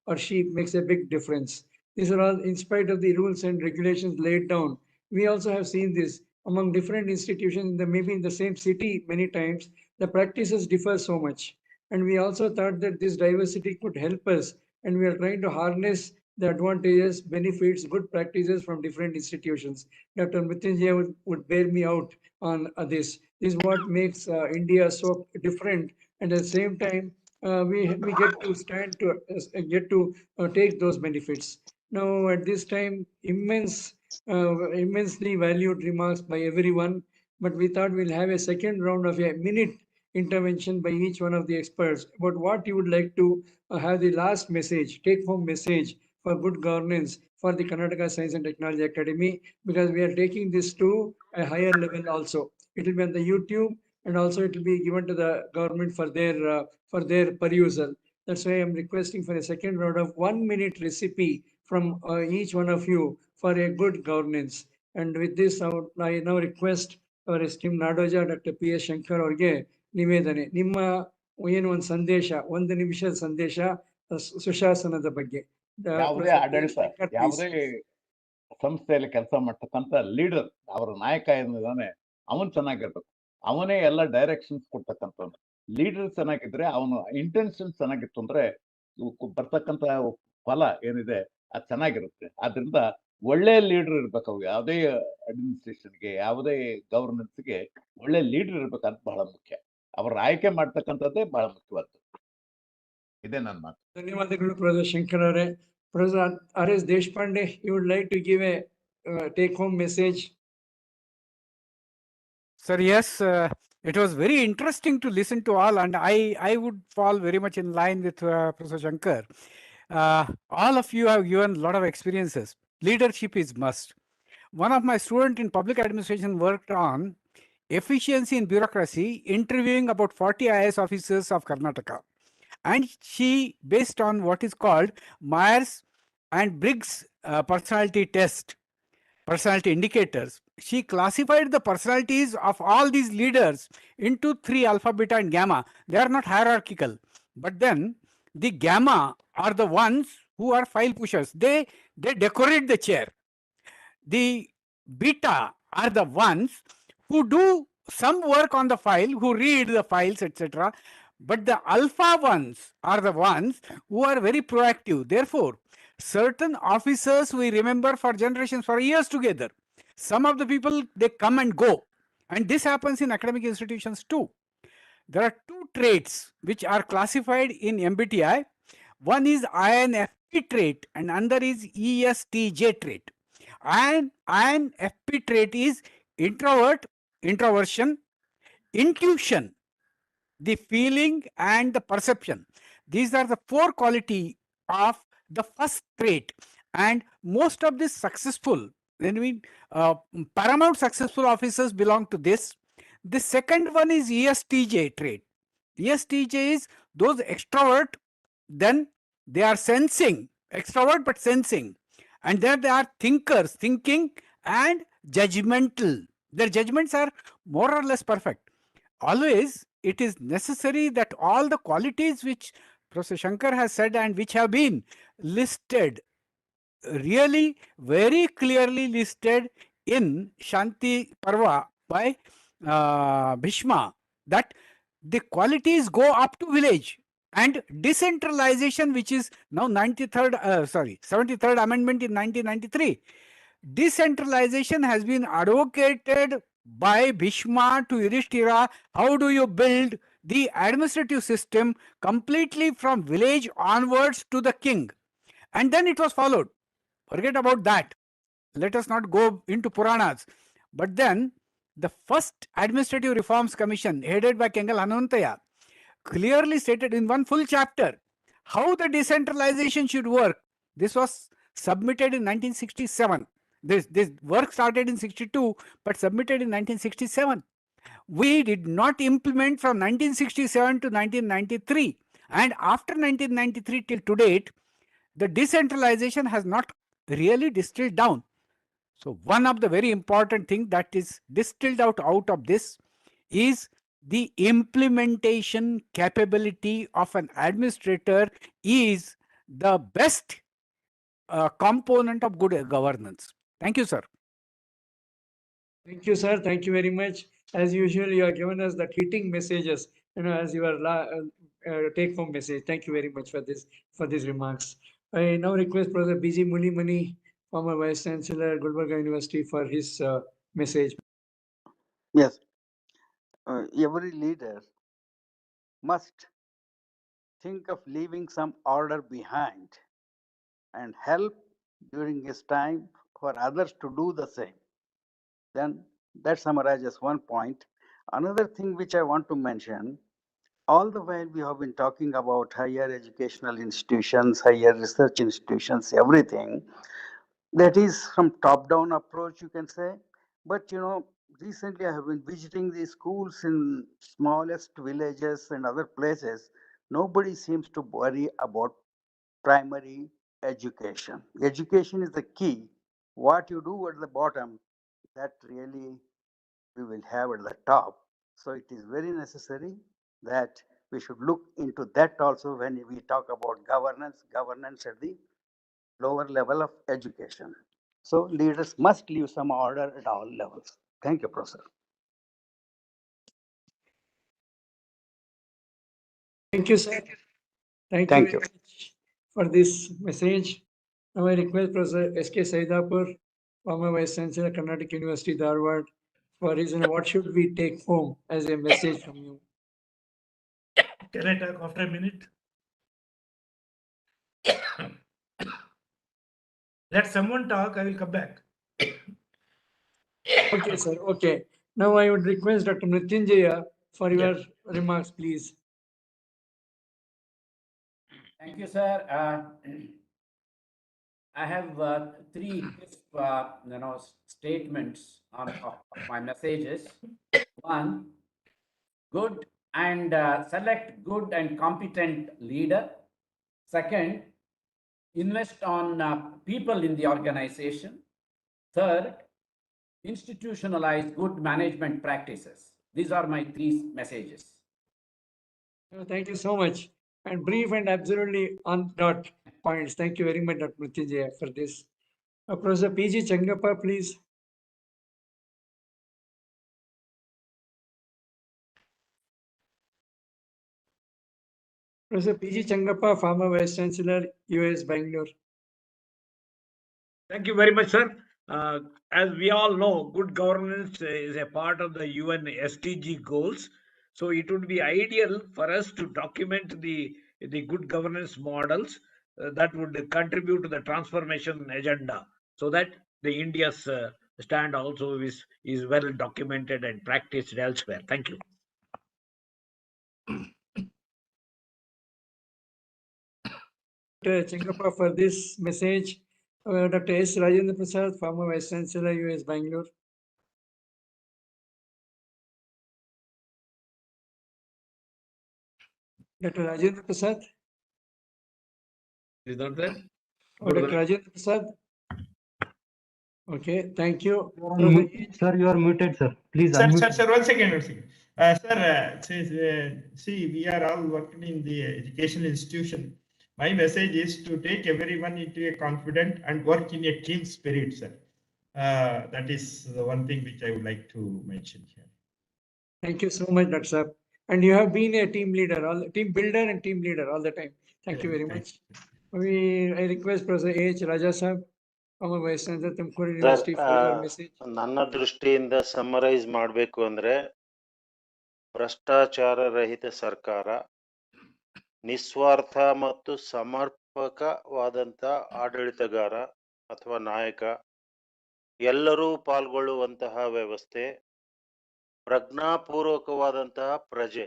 or she makes a big difference. These are all in spite of the rules and regulations laid down. We also have seen this among different institutions, maybe in the same city many times, the practices differ so much. And we also thought that this diversity could help us, and we are trying to harness the advantages, benefits, good practices from different institutions. Dr. Mrityunjay would bear me out on this. This is what makes India so different, and at the same time, we get to take those benefits. Now, at this time, immensely valued remarks by everyone, but we thought we'll have a second round of a minute intervention by each one of the experts about what you would like to have the last message, take-home message for good governance for the Karnataka Science and Technology Academy, because we are taking this to a higher level also. It will be on the YouTube, and also it will be given to the government for their perusal. That's why I'm requesting for a second round of 1 minute recipe from each one of you for a good governance. And with this, I now request our esteemed Nadoja, Dr. P.S. Shankar ಅವ್ರಿಗೆ ನಿವೇದನೆ. ನಿಮ್ಮ ಏನು ಒಂದು ಸಂದೇಶ, 1 ನಿಮಿಷದ ಸಂದೇಶ ಸುಶಾಸನದ ಬಗ್ಗೆ. ಯಾವುದೇ ಆಡಳಿತ, ಯಾವುದೇ ಸಂಸ್ಥೆಯಲ್ಲಿ ಕೆಲಸ ಮಾಡ್ತಕ್ಕಂಥ ಲೀಡರ್, ಅವರ ನಾಯಕ ಏನಿದ್ದಾನೆ ಅವನು ಚೆನ್ನಾಗಿರ್ಬೇಕು. ಅವನೇ ಎಲ್ಲ ಡೈರೆಕ್ಷನ್ಸ್ ಕೊಡ್ತಕ್ಕಂಥವ್ನು. ಲೀಡರ್ ಚೆನ್ನಾಗಿದ್ರೆ, ಅವನು ಇಂಟೆನ್ಷನ್ ಚೆನ್ನಾಗಿತ್ತು ಅಂದ್ರೆ ಬರ್ತಕ್ಕಂಥ ಫಲ ಏನಿದೆ ಅದು ಚೆನ್ನಾಗಿರುತ್ತೆ. ಆದ್ರಿಂದ ಒಳ್ಳೆ ಲೀಡರ್ ಇರ್ಬೇಕು. ಅವು ಯಾವುದೇ ಅಡ್ಮಿನಿಸ್ಟ್ರೇಷನ್ಗೆ, ಯಾವುದೇ ಗವರ್ನೆನ್ಸ್ಗೆ ಒಳ್ಳೆ ಲೀಡರ್ ಇರ್ಬೇಕಂತ ಬಹಳ ಮುಖ್ಯ. ಅವ್ರ ಆಯ್ಕೆ ಮಾಡ್ತಕ್ಕಂಥದ್ದೇ ಬಹಳ ಮುಖ್ಯವಾದ್ದು. ಇದೇ ನನ್ನ ಮಾತು. ಧನ್ಯವಾದಗಳು ಪ್ರೊಫೆಸರ್ ಶಂಕರ್ ಅವರೇ. Professor R.S. Deshpande, you would like to give a take-home message? Sir, yes, it was very interesting to listen to all, and I would fall very much in line with Professor Shankar. All of you have given a lot of experiences. Leadership is must. One of my students in public administration worked on efficiency in bureaucracy, interviewing about 40 IAS officers of Karnataka. And she, based on what is called Myers and Briggs personality test, personality indicators, she classified the personalities of all these leaders into 3, alpha, beta, and gamma. They are not hierarchical, but then the gamma are the ones who are file pushers. They decorate the chair. The beta are the ones who do some work on the file, who read the files, etc. But the alpha ones are the ones who are very proactive. Therefore, certain officers we remember for generations, for years together. Some of the people, they come and go. And this happens in academic institutions too. There are 2 traits which are classified in MBTI. One is INFP trait and another is ESTJ trait. INFP trait is introvert, introversion, intuition, the feeling and the perception. These are the 4 quality of the first trait, and most of this successful, when we paramount successful officers belong to this. The second one is ESTJ trait. ESTJ is those extrovert, then they are sensing, extrovert but sensing, and then they are thinkers, thinking, and judgmental. Their judgments are more or less perfect. Always it is necessary that all the qualities which Professor Shankar has said and which have been listed, really very clearly listed in Shanti Parva by Bhishma, that the qualities go up to village, and decentralization, which is now 73rd amendment in 1993. Decentralization has been advocated by Bhishma to Yudhishthira. How do you build the administrative system completely from village onwards to the king? And then it was followed. Forget about that. Let us not go into Puranas. But then the first Administrative Reforms Commission, headed by Kengal Hanuntaya, clearly stated in one full chapter how the decentralization should work. This was submitted in 1967. This work started in 62, but submitted in 1967. We did not implement from 1967 to 1993. And after 1993 till to date, the decentralization has not really distilled down. So one of the very important thing that is distilled out of this is the implementation capability of an administrator is the best component of good governance. Thank you, sir. Thank you, sir. Thank you very much. As usual, you have given us the hitting messages, as your take-home message. Thank you very much for these remarks. I now request Professor B.G. Munimani, former Vice Chancellor, Gulbarga University, for his message. Yes. Every leader must think of leaving some order behind and help during his time for others to do the same. Then that summarizes one point. Another thing which I want to mention, all the while we have been talking about higher educational institutions, higher research institutions, everything, that is from top-down approach, you can say. But recently I have been visiting the schools in smallest villages and other places. Nobody seems to worry about primary education. Education is the key. What you do at the bottom, that really we will have at the top. So it is very necessary that we should look into that also when we talk about governance at the lower level of education. So leaders must leave some order at all levels. Thank you, Professor. Thank you, sir. Thank you very much for this message. Now I request Professor S.K. Saidapur, former Vice Chancellor, Karnataka University, Dharwad, for his what should we take home as a message from you? Can I talk after a minute? Let someone talk, I will come back. Okay, sir. Okay. Now I would request Dr. Mrityunjaya for your remarks, please. Thank you, sir. I have three crisp, statements of my messages. One, good and select good and competent leader. Second, invest on people in the organization. Third, institutionalize good management practices. These are my three messages. Thank you so much. And brief and absolutely on dot points. Thank you very much, Dr. Mrityunjaya, for this. Professor P.G. Changappa, please. Professor P.G. Changappa, former Vice Chancellor, US Bangalore. Thank you very much, sir. As we all know, good governance is a part of the UN SDG goals. So it would be ideal for us to document the good governance models that would contribute to the transformation agenda, so that the India's stand also is well documented and practiced elsewhere. Thank you. Dr. Changappa for this message. Dr. S. Rajendra Prasad, former Vice Chancellor, US Bangalore. Dr. Rajendra Prasad. Is not there? Dr. Rajendra Prasad. Okay, thank you. Sir, you are muted, sir. Please Sir, unmute. sir, 1 second, 1 second. Sir, see, we are all working in the educational institution. My message is to take everyone into a confident and work in a team spirit, sir. That is the one thing which I would like to mention here. Thank you so much, Dr. Saab. And you have been a team leader, team builder and team leader all the time. Thank you very much. I request Professor H. Raja Saab, former Vice Chancellor, Tumkur University, for your message. ನನ್ನ ದೃಷ್ಟಿಯಿಂದ summarise ಮಾಡಬೇಕು ಅಂದ್ರೆ ಭ್ರಷ್ಟಾಚಾರ ರಹಿತ ಸರ್ಕಾರ, ನಿಸ್ವಾರ್ಥ ಮತ್ತು ಸಮರ್ಪಕವಾದಂತ ಆಡಳಿತಗಾರ ಅಥವಾ ನಾಯಕ, ಎಲ್ಲರೂ ಪಾಲ್ಗೊಳ್ಳುವಂತಹ ವ್ಯವಸ್ಥೆ, ಪ್ರಜ್ಞಾಪೂರ್ವಕವಾದಂತಹ ಪ್ರಜೆ,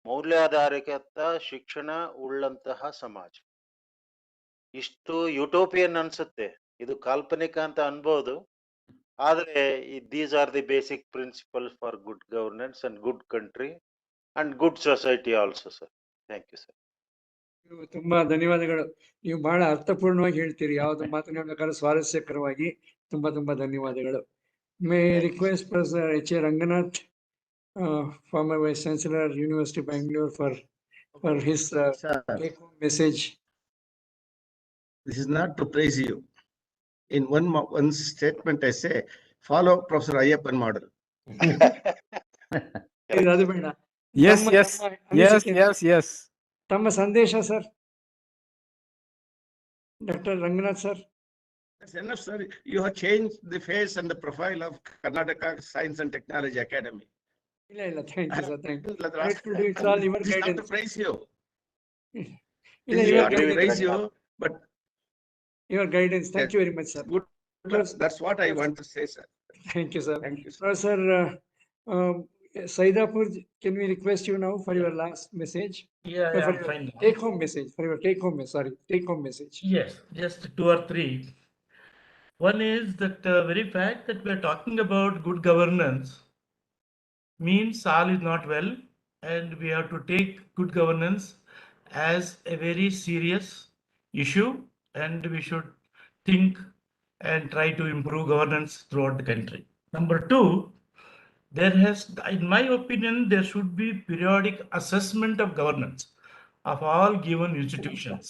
ಮೌಲ್ಯಾಧಾರಿತ ಶಿಕ್ಷಣ ಉಳ್ಳಂತಹ ಸಮಾಜ. ಇಷ್ಟು ಯುಟೋಪಿಯನ್ ಅನ್ಸುತ್ತೆ, ಇದು ಕಾಲ್ಪನಿಕ ಅಂತ ಅನ್ಬೋದು, ಆದರೆ these are the basic principle for good governance and good country and good society also sir. Thank you sir. ತುಂಬಾ ಧನ್ಯವಾದಗಳು. ನೀವು ಬಹಳ ಅರ್ಥಪೂರ್ಣವಾಗಿ ಹೇಳ್ತೀರಿ, ಯಾವ್ದು ಮಾತನಾಡಬೇಕಾದ್ರೂ ಸ್ವಾರಸ್ಯಕರವಾಗಿ. ತುಂಬಾ ಧನ್ಯವಾದಗಳು. May request professor H A Ranganath, former Vice Chancellor, University Bangalore, for his take-home message. This is not to praise you. In one statement, I say, follow Professor Ayyappan model. Yes. Tama Sandesha, sir. Dr. Ranganath, sir. That's enough, sir. You have changed the face and the profile of Karnataka Science and Technology Academy. Thank you, sir. Thank you. It's all your guidance. Not to praise you. Not to praise you, but your guidance. Thank you very much, sir. Good. That's what I want to say, sir. Thank you, sir. Thank you, sir. Professor Saidapur, can we request you now for your last message? Yeah, for I'm fine. Take-home message. For your take-home message. Yes, just 2 or 3. One is that very fact that we are talking about good governance means all is not well, and we have to take good governance as a very serious issue, and we should think and try to improve governance throughout the country. Number 2, in my opinion, there should be periodic assessment of governance of all given institutions.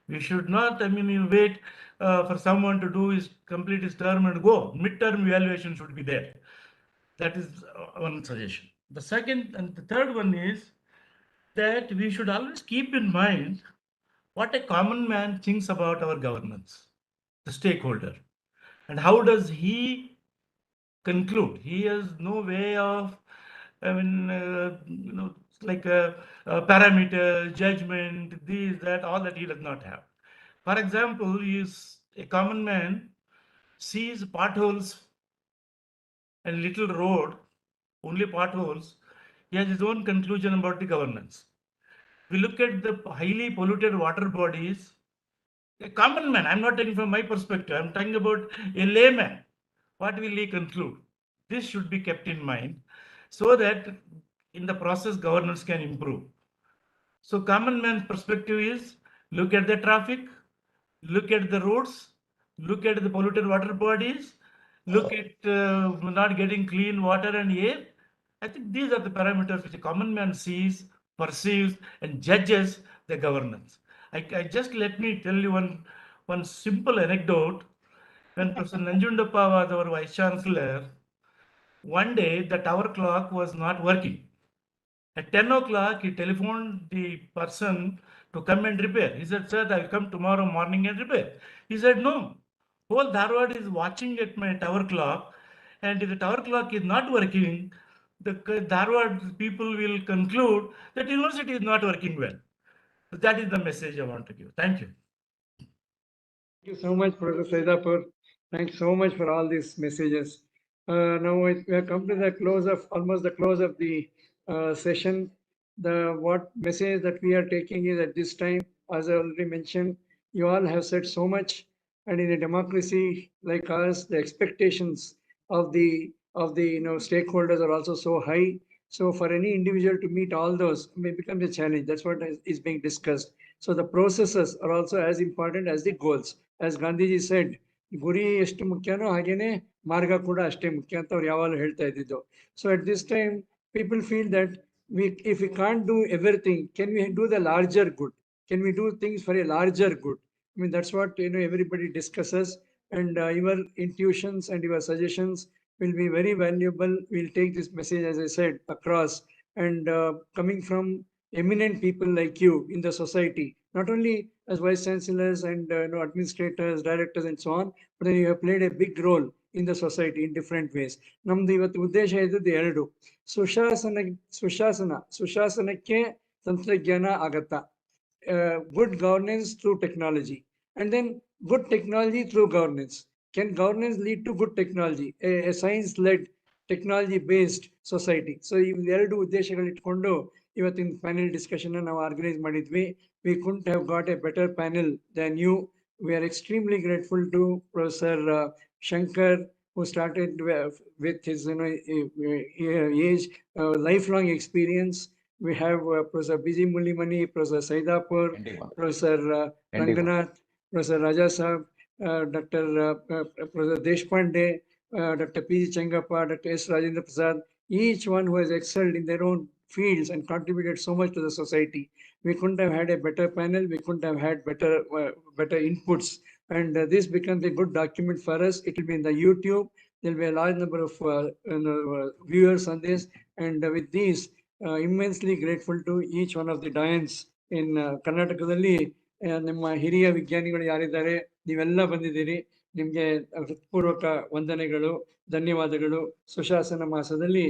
We should not, wait for someone to complete his term and go. Midterm evaluation should be there. That is one suggestion. The second and the third one is that we should always keep in mind what a common man thinks about our governance, the stakeholder, and how does he conclude. He has no way of, like a parameter, judgment, this, that, all that he does not have. For example, a common man sees potholes and little road, only potholes, he has his own conclusion about the governance. We look at the highly polluted water bodies, a common man, I'm not talking from my perspective, I'm talking about a layman. What will he conclude? This should be kept in mind so that in the process governance can improve. So common man's perspective is look at the traffic, look at the roads, look at the polluted water bodies, look at not getting clean water and air. I think these are the parameters which a common man sees, perceives, and judges the governance. I just let me tell you one simple anecdote. When Professor Nanjundappa was our vice chancellor, one day the tower clock was not working. At 10 o'clock, he telephoned the person to come and repair. He said, sir, I'll come tomorrow morning and repair. He said, no. Whole Dharwad is watching at my tower clock, and if the tower clock is not working, the Dharwad people will conclude that university is not working well. So that is the message I want to give. Thank you. Thank you so much, Professor Saidapur. Thanks so much for all these messages. Now we have come to the close of almost the close of the session. The what message that we are taking is at this time, as I already mentioned, you all have said so much, and in a democracy like ours, the expectations of the stakeholders are also so high. So for any individual to meet all those may become a challenge. That's what is being discussed. So the processes are also as important as the goals. As Gandhiji said, ಗುರಿ ಎಷ್ಟು ಮುಖ್ಯನೋ ಹಾಗೇನೆ ಮಾರ್ಗ ಕೂಡ ಅಷ್ಟೇ ಮುಖ್ಯ ಅಂತ ಅವ್ರು ಯಾವಾಗಲೂ ಹೇಳ್ತಾ ಇದ್ದಿದ್ದು. So at this time, people feel that if we can't do everything, can we do the larger good? Can we do things for a larger good? I mean, that's what everybody discusses, and your intuitions and your suggestions will be very valuable. We'll take this message, as I said, across, and coming from eminent people like you in the society, not only as vice chancellors and administrators, directors, and so on, but you have played a big role in the society in different ways. ನಮ್ದು ಇವತ್ತು ಉದ್ದೇಶ ಇದ್ದದ್ದು ಎರಡು. ಸುಶಾಸನಕ್ಕೆ ತಂತ್ರಜ್ಞಾನ ಆಗತ್ತಾ, good governance through technology, and then good technology through governance. Can governance lead to good technology, a science-led technology-based society? So ಇವೆರಡು ಉದ್ದೇಶಗಳಿಟ್ಕೊಂಡು ಇವತ್ತಿನ panel discussion ನಾವು ಆರ್ಗನೈಸ್ ಮಾಡಿದ್ವಿ. We couldn't have got a better panel than you. We are extremely grateful to Professor Shankar, who started with his age, lifelong experience. We have Professor Biji Mulimani, Professor Saidapur, Professor Ranganath, Professor Raja Sahab, Dr. Professor Deshpande, Dr. P. Chengappa, Dr. S. Rajendra Prasad, each one who has excelled in their own fields and contributed so much to the society. We couldn't have had a better panel. We couldn't have had better inputs. And this becomes a good document for us. It will be in the YouTube. There will be a large number of viewers on this. And with these, immensely grateful to each one of the Dians in Karnatakadalli. ನಿಮ್ಮ ಹಿರಿಯ ವಿಜ್ಞಾನಿಗಳು ಯಾರಿದ್ದಾರೆ, ನೀವೆಲ್ಲ ಬಂದಿದ್ದೀರಿ. ನಿಮಗೆ ಹೃತ್ಪೂರ್ವಕ ವಂದನೆಗಳು, ಧನ್ಯವಾದಗಳು. ಸುಶಾಸನ ಮಾಸದಲ್ಲಿ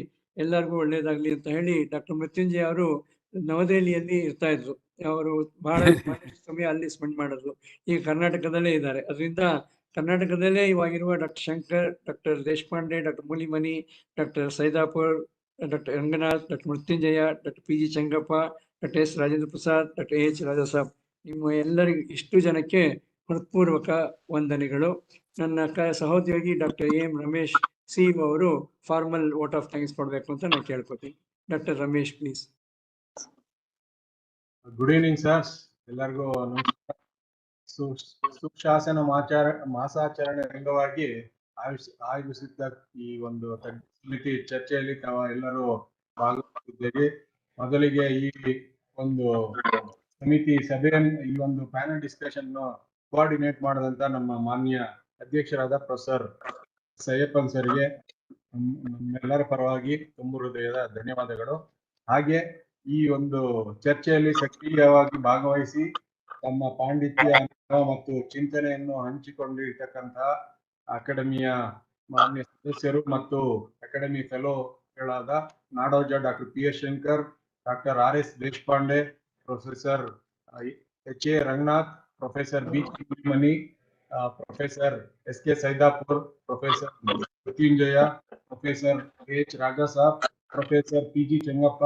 ಎಲ್ಲರಿಗೂ ಒಳ್ಳೇದಾಗ್ಲಿ ಅಂತ ಹೇಳಿ ಡಾಕ್ಟರ್ ಮೃತ್ಯುಂಜಯ ಅವರು ನವದೆಹಲಿಯಲ್ಲಿ ಇರ್ತಾ ಇದ್ರು. ಅವರು ಬಹಳಷ್ಟು ಸಮಯ ಅಲ್ಲಿ ಸ್ಪೆಂಡ್ ಮಾಡಿದ್ರು. ಈಗ ಕರ್ನಾಟಕದಲ್ಲೇ ಇದ್ದಾರೆ. ಅದರಿಂದ ಕರ್ನಾಟಕದಲ್ಲೇ ಇವಾಗಿರುವ doctor Shankar, doctor Deshpande, doctor Munimani, doctor Saidapur, doctor Ranganath, doctor Mrityunjaya, doctor P. G. Chengappa, doctor S. Rajendra Prasad, doctor H. Raja Sab, ನಿಮ್ಮ ಎಲ್ಲರಿಗೂ ಇಷ್ಟು ಜನಕ್ಕೆ ಹೃತ್ಪೂರ್ವಕ ವಂದನೆಗಳು. ನನ್ನ ಸಹೋದ್ಯೋಗಿ ಡಾಕ್ಟರ್ ಎಂ ರಮೇಶ್ ಸಿ ಅವರು ಫಾರ್ಮಲ್ ವೋಟ್ ಆಫ್ ಥ್ಯಾಂಕ್ಸ್ ಕೊಡಬೇಕು ಅಂತ ನಾನು ಕೇಳ್ಕೊತೀನಿ. Doctor Ramesh, please. Good evening sirs, ಎಲ್ಲರಿಗೂ ನಮಸ್ಕಾರ. ಸುಶಾಸನ ಮಾಸಾಚರಣೆ ಅಂಗವಾಗಿ ಆಯೋಜಿಸಿದ್ದ ಈ ಒಂದು ಸಮಿತಿ ಚರ್ಚೆಯಲ್ಲಿ ತಾವೆಲ್ಲರೂ ಭಾಗವಹಿಸಿದ್ದೀರಿ. ಮೊದಲಿಗೆ ಈ ಒಂದು ಸಮಿತಿ ಸಭೆಯನ್ನು, ಈ ಒಂದು ಪ್ಯಾನಲ್ ಡಿಸ್ಕಷನ್ ಕೋಆರ್ಡಿನೇಟ್ ಮಾಡಿದಂತ ನಮ್ಮ ಮಾನ್ಯ ಅಧ್ಯಕ್ಷರಾದ ಪ್ರೊಫೆಸರ್ ಸೈಯಪ್ಪನ್ ಸರ್ಗೆ ನಮ್ಮೆಲ್ಲರ ಪರವಾಗಿ ತುಂಬು ಹೃದಯದ ಧನ್ಯವಾದಗಳು. ಹಾಗೆ ಈ ಒಂದು ಚರ್ಚೆಯಲ್ಲಿ ಸಕ್ರಿಯವಾಗಿ ಭಾಗವಹಿಸಿ ತಮ್ಮ ಪಾಂಡಿತ್ಯ ಮತ್ತು ಚಿಂತನೆಯನ್ನು ಹಂಚಿಕೊಂಡಿರ್ತಕ್ಕಂತಹ ಅಕಾಡೆಮಿಯ ಮಾನ್ಯ ಸದಸ್ಯರು ಮತ್ತು ಅಕಾಡೆಮಿ ಫೆಲೋಗಳಾದ Nadoja doctor P. S. Shankar, doctor R. S. Deshpande, professor H. A. Ranganath, professor B. Mani, professor S. K. Saidapur, professor Mrityunjaya, professor H Rajasab, professor PG Chengappa,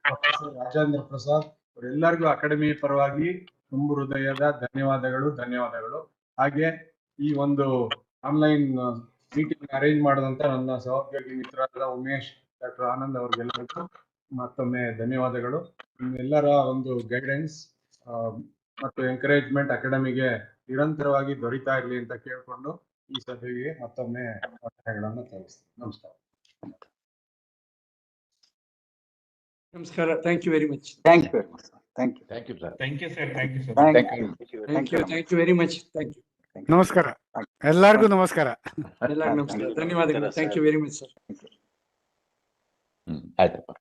professor Rajendra Prasad ಅವರೆಲ್ಲರಿಗೂ ಅಕಾಡೆಮಿ ಪರವಾಗಿ ತುಂಬು ಹೃದಯದ ಧನ್ಯವಾದಗಳು. ಹಾಗೆ ಈ ಒಂದು ಆನ್ಲೈನ್ ಮೀಟಿಂಗ್ ಅರೇಂಜ್ ಮಾಡಿದಂತ ನನ್ನ ಸಹೋದ್ಯೋಗಿ ಮಿತ್ರರಾದ ಉಮೇಶ್, ಡಾಕ್ಟರ್ ಆನಂದ್ ಅವ್ರಿಗೆಲ್ಲರಿಗೂ ಮತ್ತೊಮ್ಮೆ ಧನ್ಯವಾದಗಳು. ನಿಮ್ಮೆಲ್ಲರ ಒಂದು ಗೈಡೆನ್ಸ್ ಮತ್ತು ಎಂಕರೇಜ್ಮೆಂಟ್ ಅಕಾಡೆಮಿಗೆ ನಿರಂತರವಾಗಿ ದೊರೀತಾ ಇರಲಿ ಅಂತ ಕೇಳ್ಕೊಂಡು ಈ ಸಭೆಗೆ ಮತ್ತೊಮ್ಮೆ ವಂದನೆಗಳನ್ನು ತಿಳಿಸ್ತೀನಿ. ನಮಸ್ಕಾರ. ನಮಸ್ಕಾರ. Thank you very much. Thank you very much, sir. Thank you. Thank you, sir. Thank you, sir. Thank you. Thank you very much. Thank you. ನಮಸ್ಕಾರ. ಎಲ್ಲರಿಗೂ ನಮಸ್ಕಾರ. ಎಲ್ಲರಿಗೂ ನಮಸ್ಕಾರ. ಧನ್ಯವಾದಗಳು. Thank you very much sir. ಆಯ್ತಪ್ಪ.